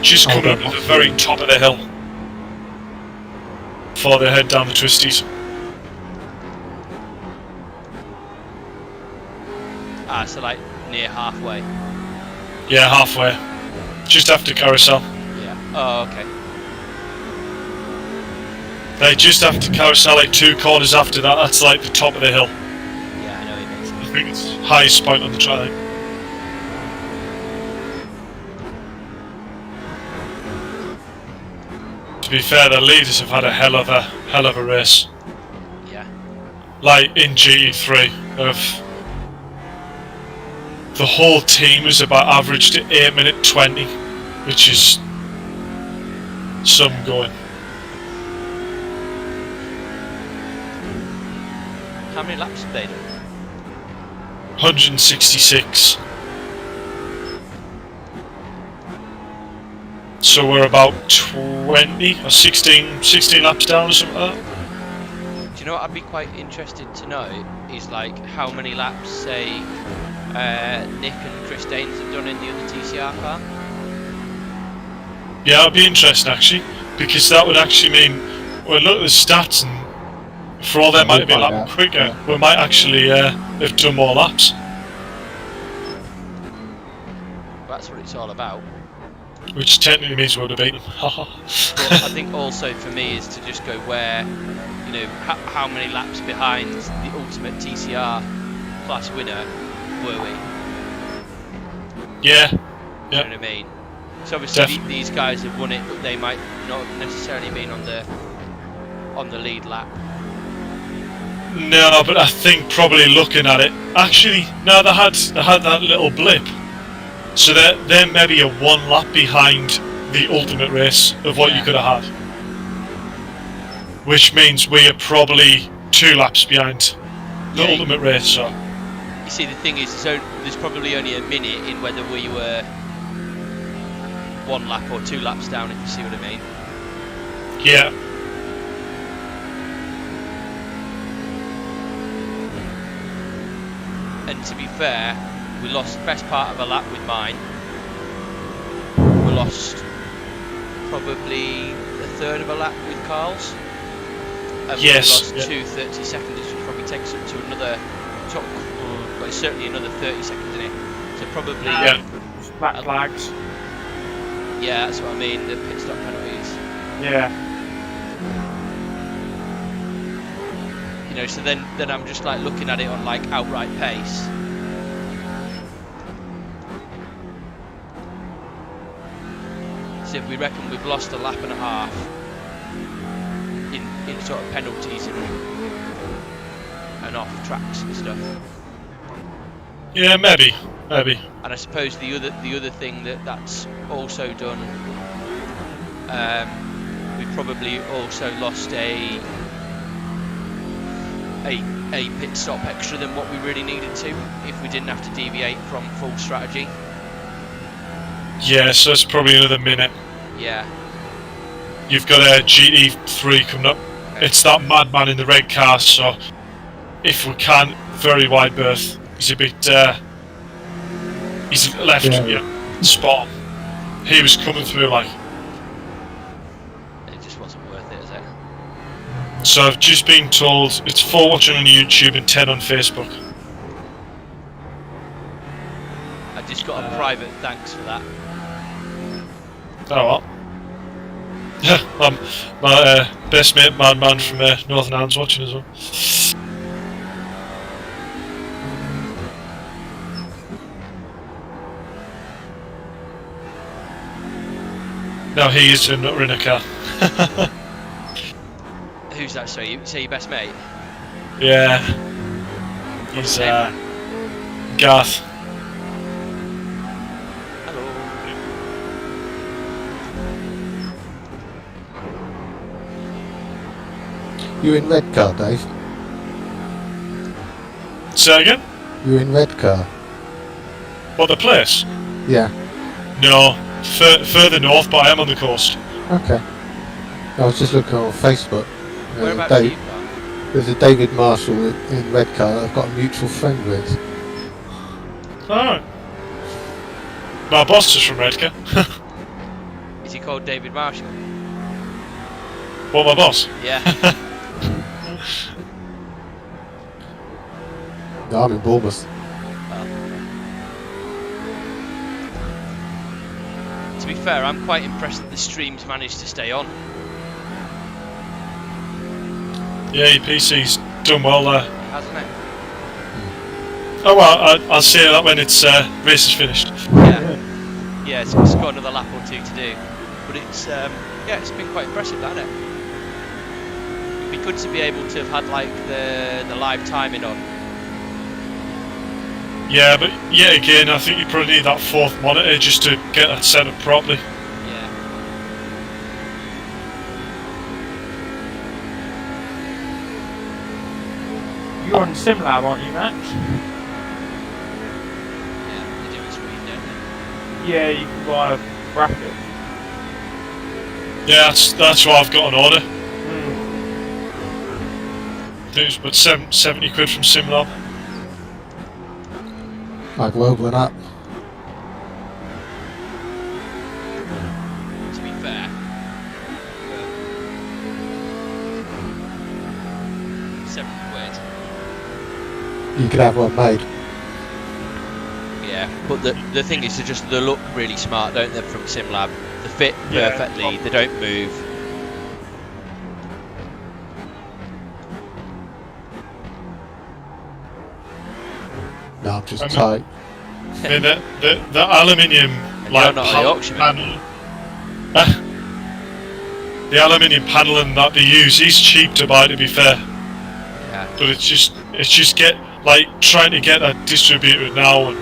Just coming up at the very top of the hill before they head down the twisties. So like near halfway. Yeah, halfway. Just after Carousel. Yeah. Oh, okay. They just after Carousel, like 2 corners after that, that's like the top of the hill. Yeah, I know what you mean. I think it's the highest point on the track. To be fair, the leaders have had a hell of a race. Yeah. Like in GT3, the whole team is about averaged at 8 minute 20, which is some going. How many laps have they done? 166. So we're about 20 or 16 laps down or something like that. Do you know what I'd be quite interested to know is like how many laps, say, Nick and Chris Danes have done in the other TCR car? Yeah, that'd be interesting actually, because that would actually mean when look at the stats and for all they might have been a lap quicker, we might actually have done more laps. That's what it's all about. Which technically means we would have beaten them. But I think also for me is to just go where, you know, how many laps behind the ultimate TCR class winner were we? Yeah. You know what I mean? So obviously these guys have won it, but they might not have necessarily been on the lead lap. No, but I think probably looking at it, actually, no, they had that little blip. So they're maybe a 1 lap behind the ultimate race of what you could have had. Which means we are probably 2 laps behind the ultimate race. So. You see, the thing is, there's probably only a minute in whether we were 1 lap or 2 laps down, if you see what I mean. Yeah. And to be fair, we lost the best part of a lap with mine. We lost probably a third of a lap with Carl's. And yes. we lost 2 30 seconds, which probably takes up to another, but it's certainly another 30 seconds in it. So probably Black flags. Yeah, that's what I mean. The pit stop penalties. Yeah. You know, so then I'm just like looking at it on like outright pace. So if we reckon we've lost a lap and a half in sort of penalties and off tracks and stuff. Yeah, maybe. And I suppose the other thing that's also done, we probably also lost a pit stop extra than what we really needed to if we didn't have to deviate from full strategy. Yeah, so it's probably another minute. Yeah. You've got a GT3 coming up. It's that madman in the red car, so if we can, very wide berth. He's a bit, he's left, spot on. He was coming through like. It just wasn't worth it, is it? So I've just been told it's 4 watching on YouTube and 10 on Facebook. I just got a private thanks for that. Oh well. My best mate, Madman from Northern Ireland's watching as well. No, he is in a car. Who's that? So you say your best mate? Yeah. He's Garth. Hello. You in red car, Dave? Say again? You in red car? What, the place? Yeah. No, further north, but I am on the coast. Okay. I was just looking on Facebook. Whereabouts are you from? There's a David Marshall in red car I've got a mutual friend with. Alright. My boss is from Redcar. Is he called David Marshall? What, my boss? Yeah. No, I'm in Bournemouth. To be fair, I'm quite impressed that the stream's managed to stay on. Yeah, your PC's done well there. Hasn't it? Oh well, I'll say that when it's race is finished. Yeah. Yeah, it's got another lap or two to do. But it's yeah, it's been quite impressive, hasn't it? It'd be good to be able to have had like the live timing on. Yeah, but yet again, I think you probably need that fourth monitor just to get that set up properly. Yeah. You're on SimLab, aren't you, Max? Yeah, they do a screen, don't they? Yeah, you can buy a bracket. Yeah, that's what I've got on order. Mm. I think it's about 70 quid from SimLab. I've woken up. To be fair. 7 quid. You could have one made. Yeah, but the thing is, they look really smart, don't they, from SimLab? They fit Yeah. perfectly, they don't move. No, I'm just I'm tight. I mean, the aluminium like not a Yorkshireman. panel. The aluminium paneling that they use is cheap to buy, to be fair. Yeah. But it's just trying to get a distributor now and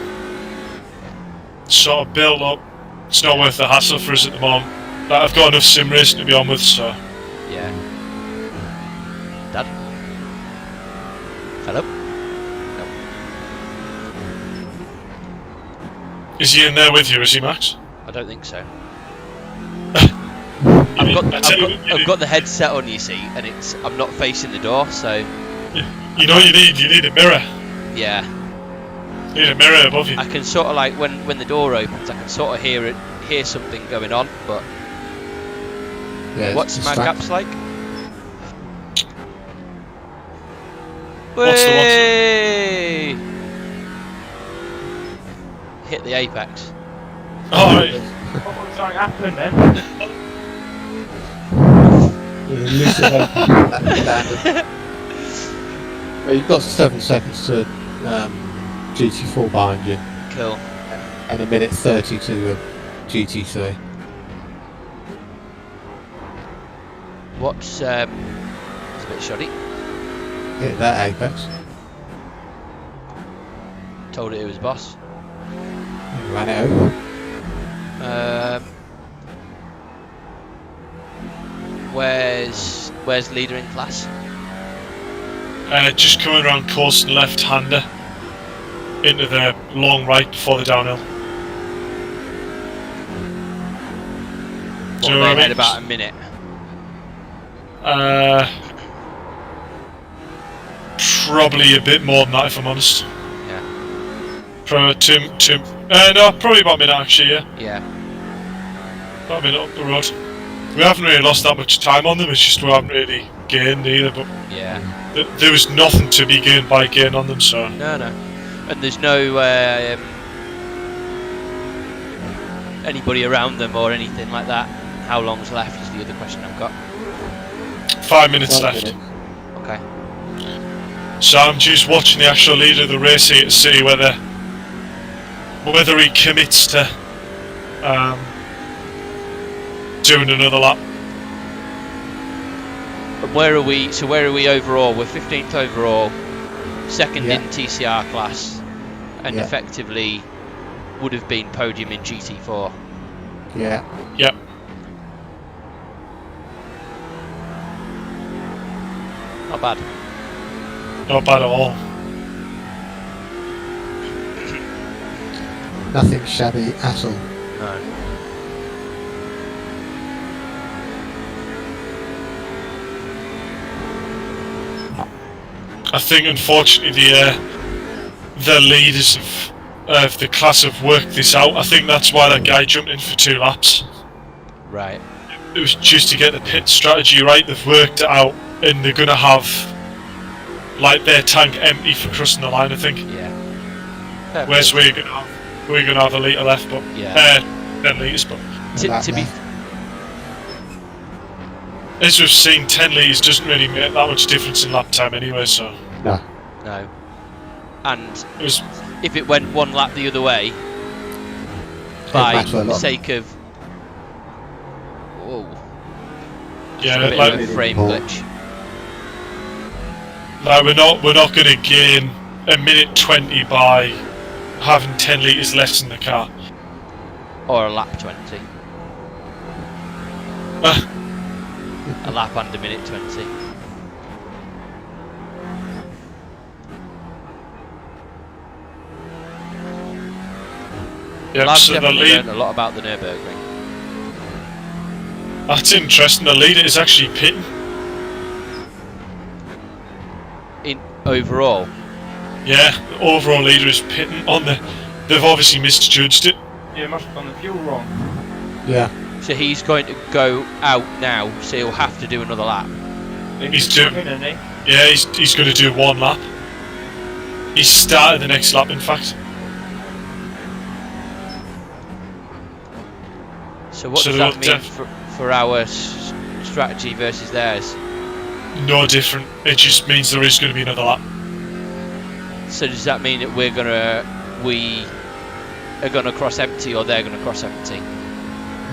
sort of build up. It's not worth the hassle for us at the moment. Like, I've got enough sim racing to be on with, so. Yeah. Dad? Hello? Is he in there with you, is he, Max? I don't think so. I've I've got the headset on, you see, and I'm not facing the door, so You know what you need? You need a mirror. yeah. You need a mirror above you. I can sort of like when the door opens, I can sort of hear something going on, but Yeah, what's it's my distract- gaps like? What's the what? Way! Hit the apex. Alright. What's something happened then? Well, you've got 7 seconds to GT4 behind you, Cool. and a minute 30 to GT3. What's it's a bit shoddy. Hit that apex. Told it was boss. You ran it over. Where's leader in class? Just coming around course and left-hander into the long right before the downhill. Do you know what I They had mean? about a minute. Probably a bit more than that, if I'm honest. Yeah. Probably no, probably about a minute actually. Yeah, Yeah. about a minute up the road. We haven't really lost that much time on them. It's just we haven't really gained either. But Yeah. there was nothing to be gained by gaining on them. So No. And there's no anybody around them or anything like that. how long's left is the other question I've got. 5 minutes 5 left. minutes. Okay. So I'm just watching the actual leader of the race here to see whether he commits to doing another lap. Where are we? So where are we overall? We're 15th overall, second Yeah. in TCR class, and Yeah. effectively would have been podium in GT4. Yeah. Yep. Not bad. Not bad at all. Nothing shabby at all. No. I think unfortunately the leaders of the class have worked this out. I think that's why that guy jumped in for 2 laps. Right. It was just to get the pit strategy right. They've worked it out, and they're gonna have like their tank empty for crossing the line, I think. Yeah. Fair Whereas play. we're gonna have a litre left, but Yeah. 10 litres. But To be as we've seen, 10 litres doesn't really make that much difference in lap time anyway. So No. no. And it was if it went 1 lap the other way, by matter a the lot. sake of a yeah, bit like, of a frame Oh. glitch. like we're not gonna gain a minute 20 by having 10 litres less in the car. Or a lap 20. A lap and a minute 20. Yeah, Well, I've so the definitely lead. learned a lot about the Nürburgring. That's interesting. The leader is actually pitting. In overall, Yeah, the overall leader is pitting on the. They've obviously misjudged it. Yeah, must have done the fuel wrong. Yeah. so he's going to go out now, so he'll have to do another lap. He's doing- isn't he? Yeah, he's going to do 1 lap. He started the next lap, in fact. So what So does they'll that mean for our strategy versus theirs? No different. It just means there is going to be another lap. So does that mean that we are gonna cross empty, or they're gonna cross empty?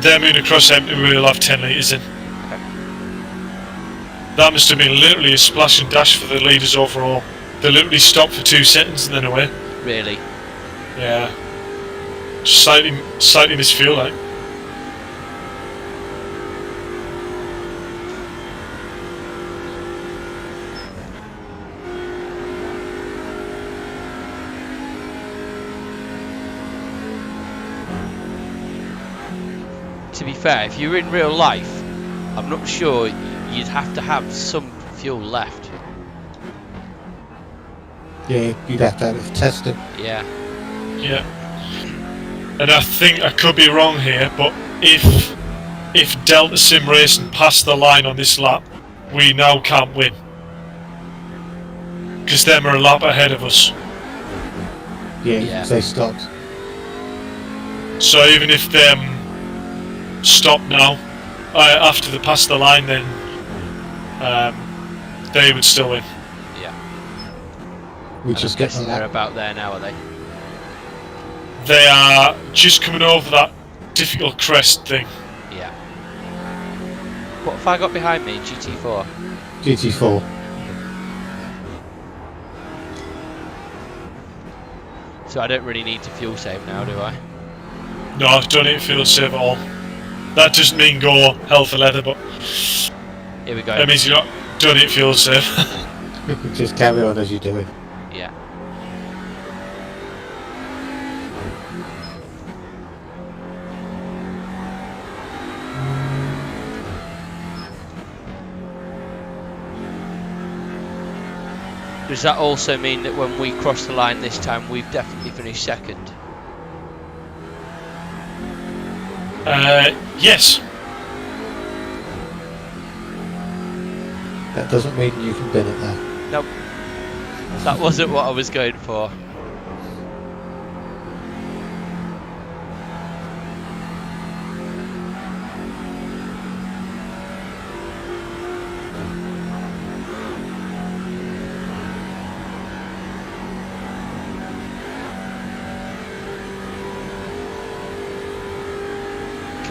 They're moving across empty. We'll have 10 litres in. That must have been literally a splash and dash for the leaders overall. They literally stopped for 2 seconds and then away. Really? Yeah. Just slightly misfuel, like. To be fair, if you're in real life, I'm not sure you'd have to have some fuel left. Yeah, you'd have to have it tested. Yeah. Yeah. And I think I could be wrong here, but if Delta Sim Racing pass the line on this lap, we now can't win. Because them are a lap ahead of us. Yeah, Yeah. they stopped. So even if them stop now, after they pass the line, then they would still win. Yeah. We And just I'm get the guessing they're lap. about there now, are they? They are just coming over that difficult crest thing. Yeah. What have I got behind me? GT4. GT4. So I don't really need to fuel save now, do I? No, don't need to feel safe at all. That doesn't mean go hell for leather, but Here we go. that means you don't need to feel safe. Just carry on as you do it. Yeah. Does that also mean that when we cross the line this time, we've definitely finished second? Yes. That doesn't mean you can bin it there. Nope. That wasn't what I was going for.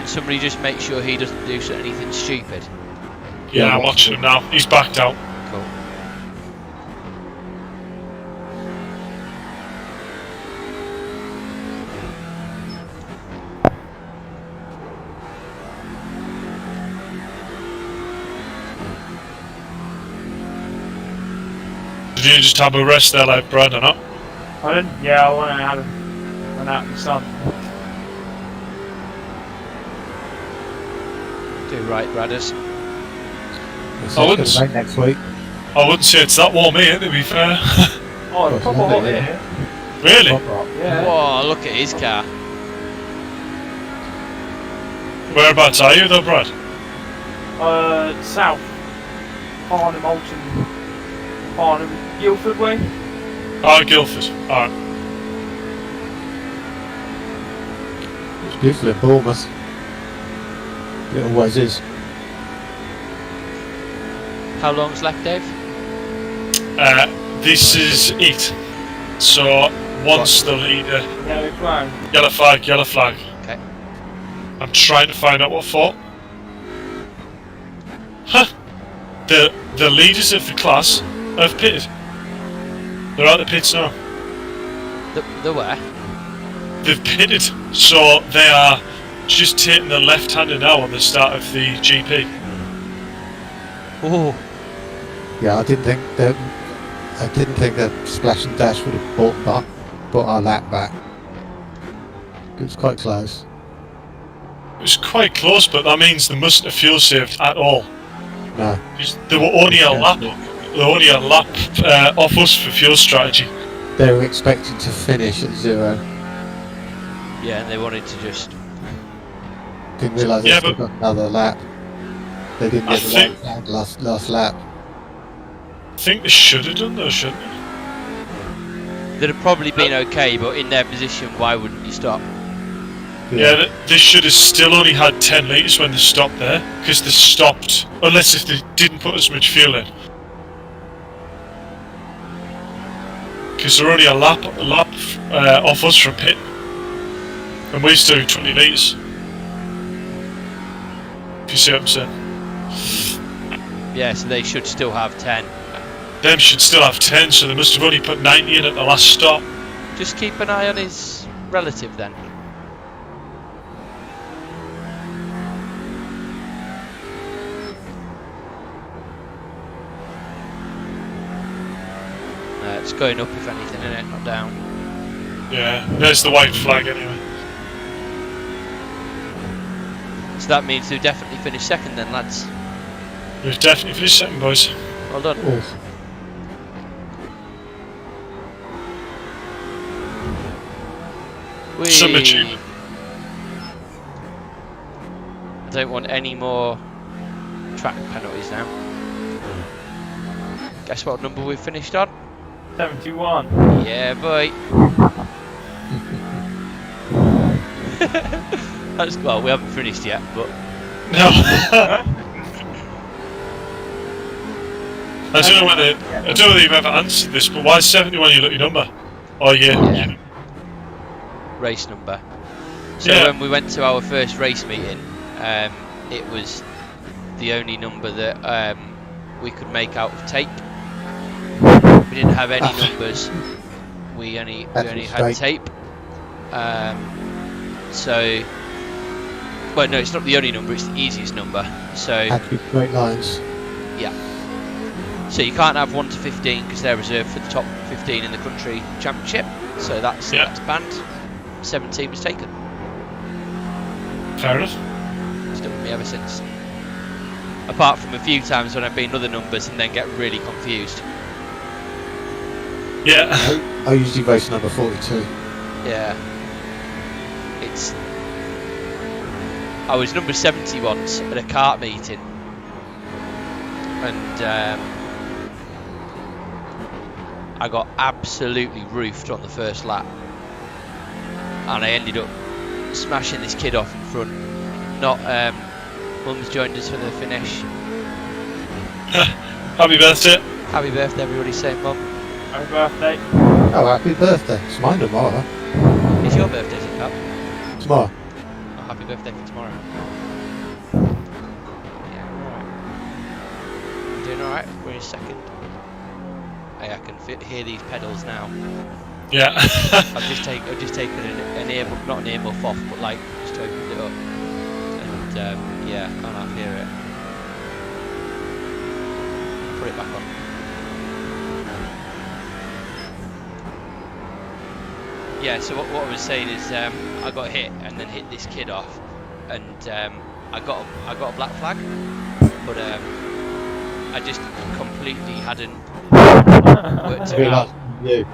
Can somebody just make sure he doesn't do anything stupid? Yeah, I'm watching him now. He's backed out. Cool. Did you just have a rest there like Brad or not? Pardon? Yeah, I want to have run out in the sun. Do right, Bradders. I wouldn't It's rain next week. I wouldn't say it's that warm here, to be fair. Oh, it's proper hot here. Really? Yeah. Whoa, look at his car. Whereabouts are you though, Brad? South. Farnham, Alton. Farnham, Guildford way. Ah, Guildford. Alright. It's beautiful in Bournemouth. It always is. How long's left, Dave? This is it. So, once the leader... Yellow flag. Yellow flag, yellow flag. Okay. I'm trying to find out what for. Huh! The leaders of the class have pitted. They're out the pits now. The where? They've pitted. So, they are just taking the left-hander now on the start of the GP. Oh, Yeah, I didn't think that Splash and Dash would have brought our lap back. It was quite close. It was quite close, but that means they mustn't have fuel saved at all. No. They were only a lap. They were only a lap off us for fuel strategy. They were expected to finish at 0. yeah, and they wanted to just... Didn't realise they Yeah, still but- got another lap. They didn't I get the think- right flag last lap. I think they should have done though, shouldn't they? They'd have probably been okay, but in their position, why wouldn't you stop? Yeah, they should have still only had 10 litres when they stopped there, because they stopped, unless if they didn't put as much fuel in. Because they're only a lap off us from pit, and we're still 20 litres. If you see what I'm saying. Yeah, so they should still have 10. Them should still have 10, so they must have only put 90 in at the last stop. Just keep an eye on his relative then. It's going up if anything, isn't it? Not down. Yeah, there's the white flag anyway. So that means they've definitely finished second then, lads. We've definitely finished second, boys. Well done. Yes. Whee! Some achievement. I don't want any more track penalties now. Guess what number we've finished on? 71. Yeah, boy. That's well, we haven't finished yet, but No. I don't know whether you've ever answered this, but why is 71 your lucky number? Oh yeah. race number. So Yeah. when we went to our first race meeting, it was the only number that we could make out of tape. We didn't have any numbers. We only had tape. So, well, no, it's not the only number. It's the easiest number. So, Had to be straight lines. so you can't have 1 to 15 because they're reserved for the top 15 in the country championship. So that's banned. 17 was taken. Fair enough. Stuck with me ever since. Apart from a few times when I've been other numbers and then get really confused. Yeah. I usually race number 42. Yeah. I was number 70 once at a kart meeting, and I got absolutely roofed on the first lap, and I ended up smashing this kid off in front. Mum's joined us for the finish. Happy birthday. Happy birthday, everybody! Saying Mum. Happy birthday. Oh, happy birthday. It's mine tomorrow. It's your birthday, is it, Cap? Tomorrow. Oh, happy birthday for tomorrow. Yeah, alright. Doing alright? We're in second. Hey, I can hear these pedals now. Yeah. I've just taken an ear, not an earmuff off, but like just opened it up, and yeah, I can't hear it. Put it back on. Yeah. So what I was saying is, I got hit and then hit this kid off, and I got a black flag, but I just completely hadn't worked it out. You.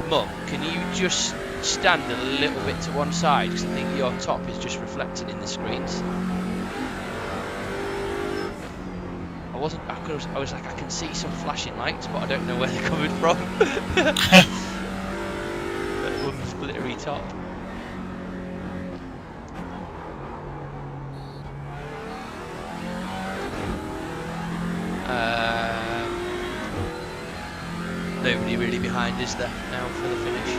Mum, can you just stand a little bit to one side, because I think your top is just reflecting in the screens. I was like, I can see some flashing lights, but I don't know where they're coming from. That woman's glittery top. Nobody really behind, is there, now for the finish?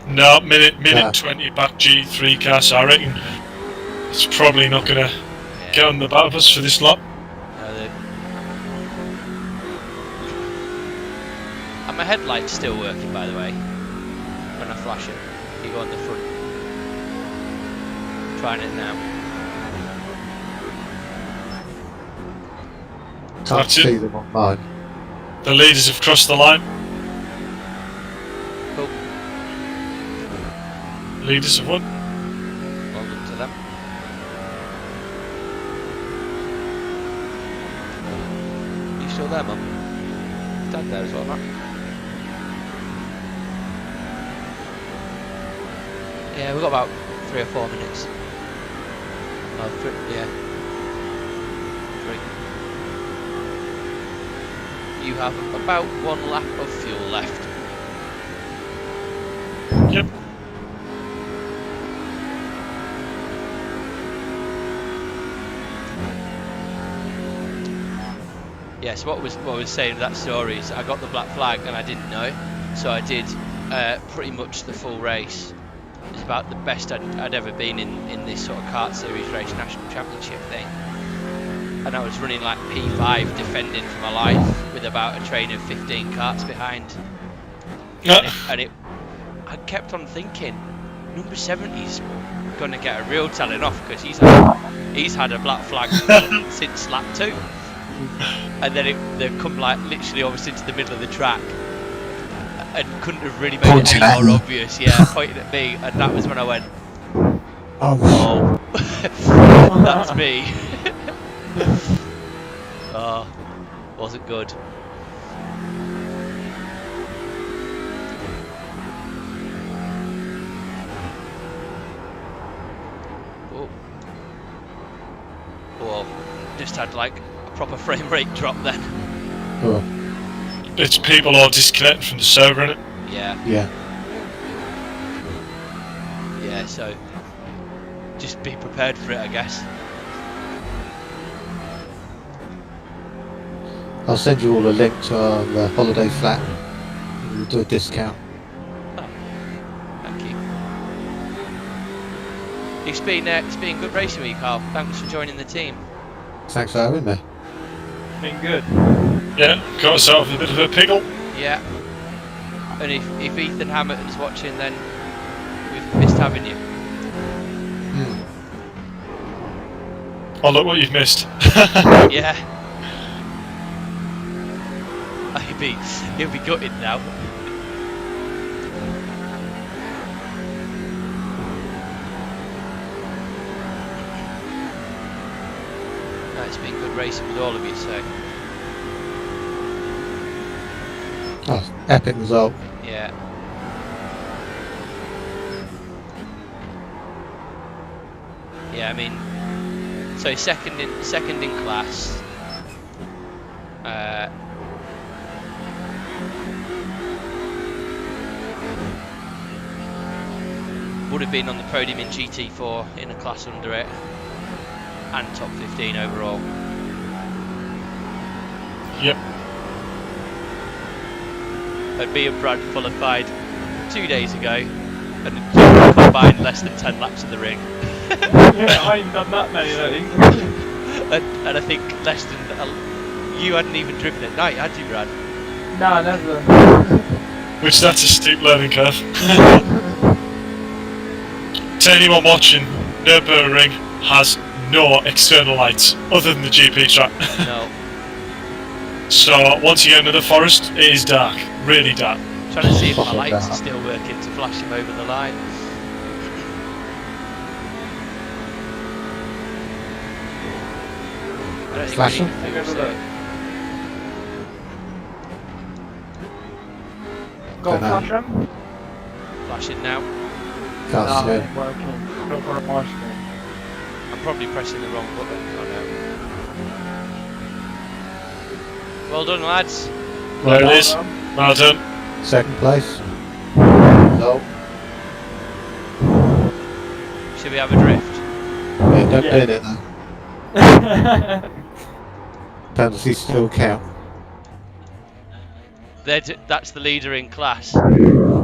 No, minute 20 back G3 car, so I reckon it's probably not going to get on the back of us for this lap. No, and my headlight's still working, by the way, when I flash it. You go on the front. Trying it now. Can't That's it. see them on mine. The leaders have crossed the line. Cool. Leaders have won. Well done to them. You still there, Mum? Dad there as well, Matt? Yeah, we've got about 3 or 4 minutes. Oh, 3, yeah. 3. You have about 1 lap of fuel left. Yep. Yeah, so what I was saying with that story is I got the black flag and I didn't know, so I did pretty much the full race. It was about the best I'd ever been in this sort of kart series race, national championship thing. And I was running like P5, defending for my life, with about a train of 15 karts behind. And I kept on thinking, number 70's gonna get a real telling off, because he's had a black flag since lap 2. And then they come like literally almost into the middle of the track, and couldn't have really made it any more obvious. Yeah, pointing at me, and that was when I went, oh, that's me. Oh, wasn't good. Oh, just had like a proper frame rate drop then. Oh, It's people all disconnecting from the server, innit? Yeah, yeah. yeah. So just be prepared for it, I guess. I'll send you all a link to our holiday flat. We'll do a discount. Oh, thank you. It's been good racing week, Carl. Thanks for joining the team. Thanks for having me. Been good. Yeah, got myself a bit of a pickle. Yeah. And if Ethan Hamilton's watching, then we've missed having you. Oh, look what you've missed. Yeah. He'll be gutted now. It's been good racing with all of you, so Oh, epic result. yeah. Yeah, I mean, so second in class. Would have been on the podium in GT4 in a class under it, and top 15 overall. Yep. And me and Brad qualified 2 days ago, and combined less than 10 laps of the ring. Yeah, I ain't done that many, I think. and I think less than you hadn't even driven at night, had you, Brad? Nah, never. Which that's a steep learning curve. To anyone watching, Nürburgring has no external lights other than the GP track. No. So once you get into the forest, it is dark, really dark. Trying to see if my Fucking lights are dark. still working to flash him over the line. I don't think Flash we him? need to focus it. Got Dunno. flash them? Flashing now. Can't Nah, see it it. ain't working. Not on my screen. I'm probably pressing the wrong button. Oh no. Well done, lads. There it is. Well done. Second place. No. Should we have a drift? Yeah, don't Yeah. pin it though. Penalties still count. That's the leader in class.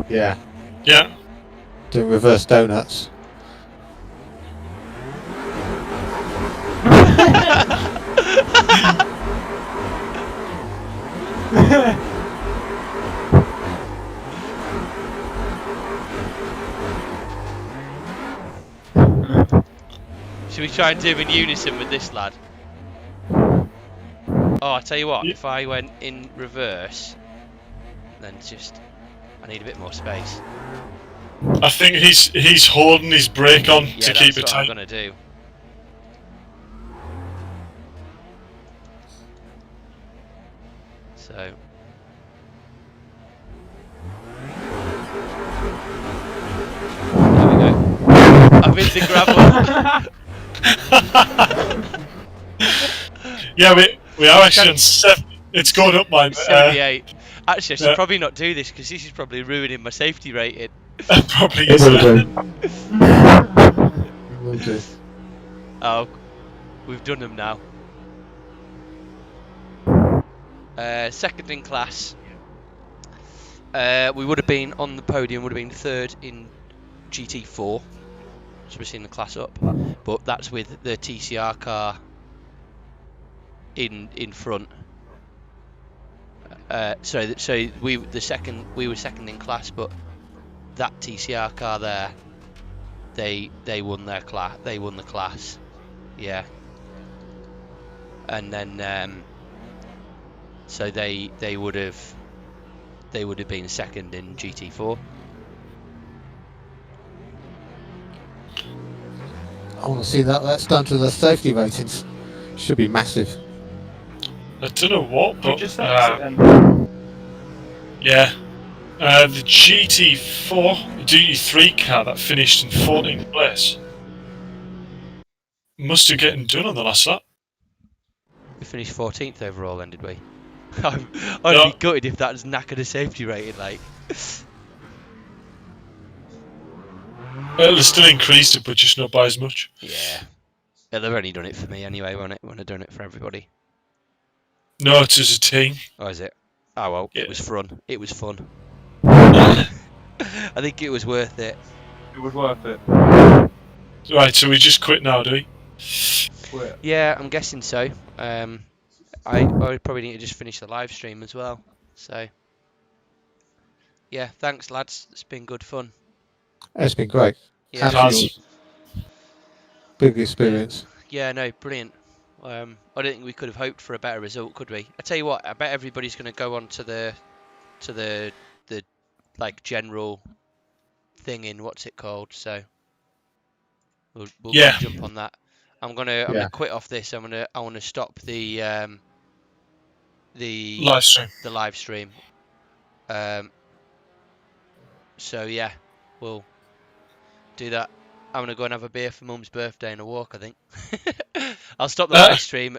Yeah. Yeah. Doing reverse donuts. Should we try and do in unison with this lad? Oh, I tell you what, Yeah. if I went in reverse, then I need a bit more space. I think he's holding his brake on Yeah, to that's keep it what I'm tight. gonna do. So. There we go. I'm in the gravel. Yeah, we are actually on 7. It's going up, mine. 78. Actually, I should yeah. probably not do this because this is probably ruining my safety rating. Probably It is. will do. It will do. Oh, we've done them now. Second in class. We would have been on the podium, would have been third in GT4. So we're seeing the class up. But that's with the TCR car in front. So we were second in class, but that TCR car there, they won their class. They won the class, yeah. And then so they would have been second in GT4. I want to see that. That's done to the safety ratings. Should be massive. I don't know what, You but just fix it then. yeah. The GT4 GT3 car that finished in 14th place must have getting done on the last lap. We finished 14th overall, then, did we? I'd be gutted if that's knackered a safety rating, like. Well, they still increased it, but just not by as much. Yeah. They've only done it for me anyway, won't it? When they've done it for everybody. No, it's as a team. Oh, is it? Oh well, Yeah. it was fun. It was fun. I think it was worth it. It was worth it. Right, so we just quit now, do we? Quit. Yeah, I'm guessing so. I probably need to just finish the live stream as well. So, yeah, thanks lads. It's been good fun. It's been great. Yeah, It has. Big experience. yeah, no, brilliant. I don't think we could have hoped for a better result, could we? I tell you what, I bet everybody's going to go on to the like general thing in what's it called. So we'll Yeah. jump on that. I'm gonna quit off this. I want to stop the Live stream. the live stream. So yeah, we'll do that. I'm gonna go and have a beer for Mum's birthday and a walk, I think. I'll stop the live stream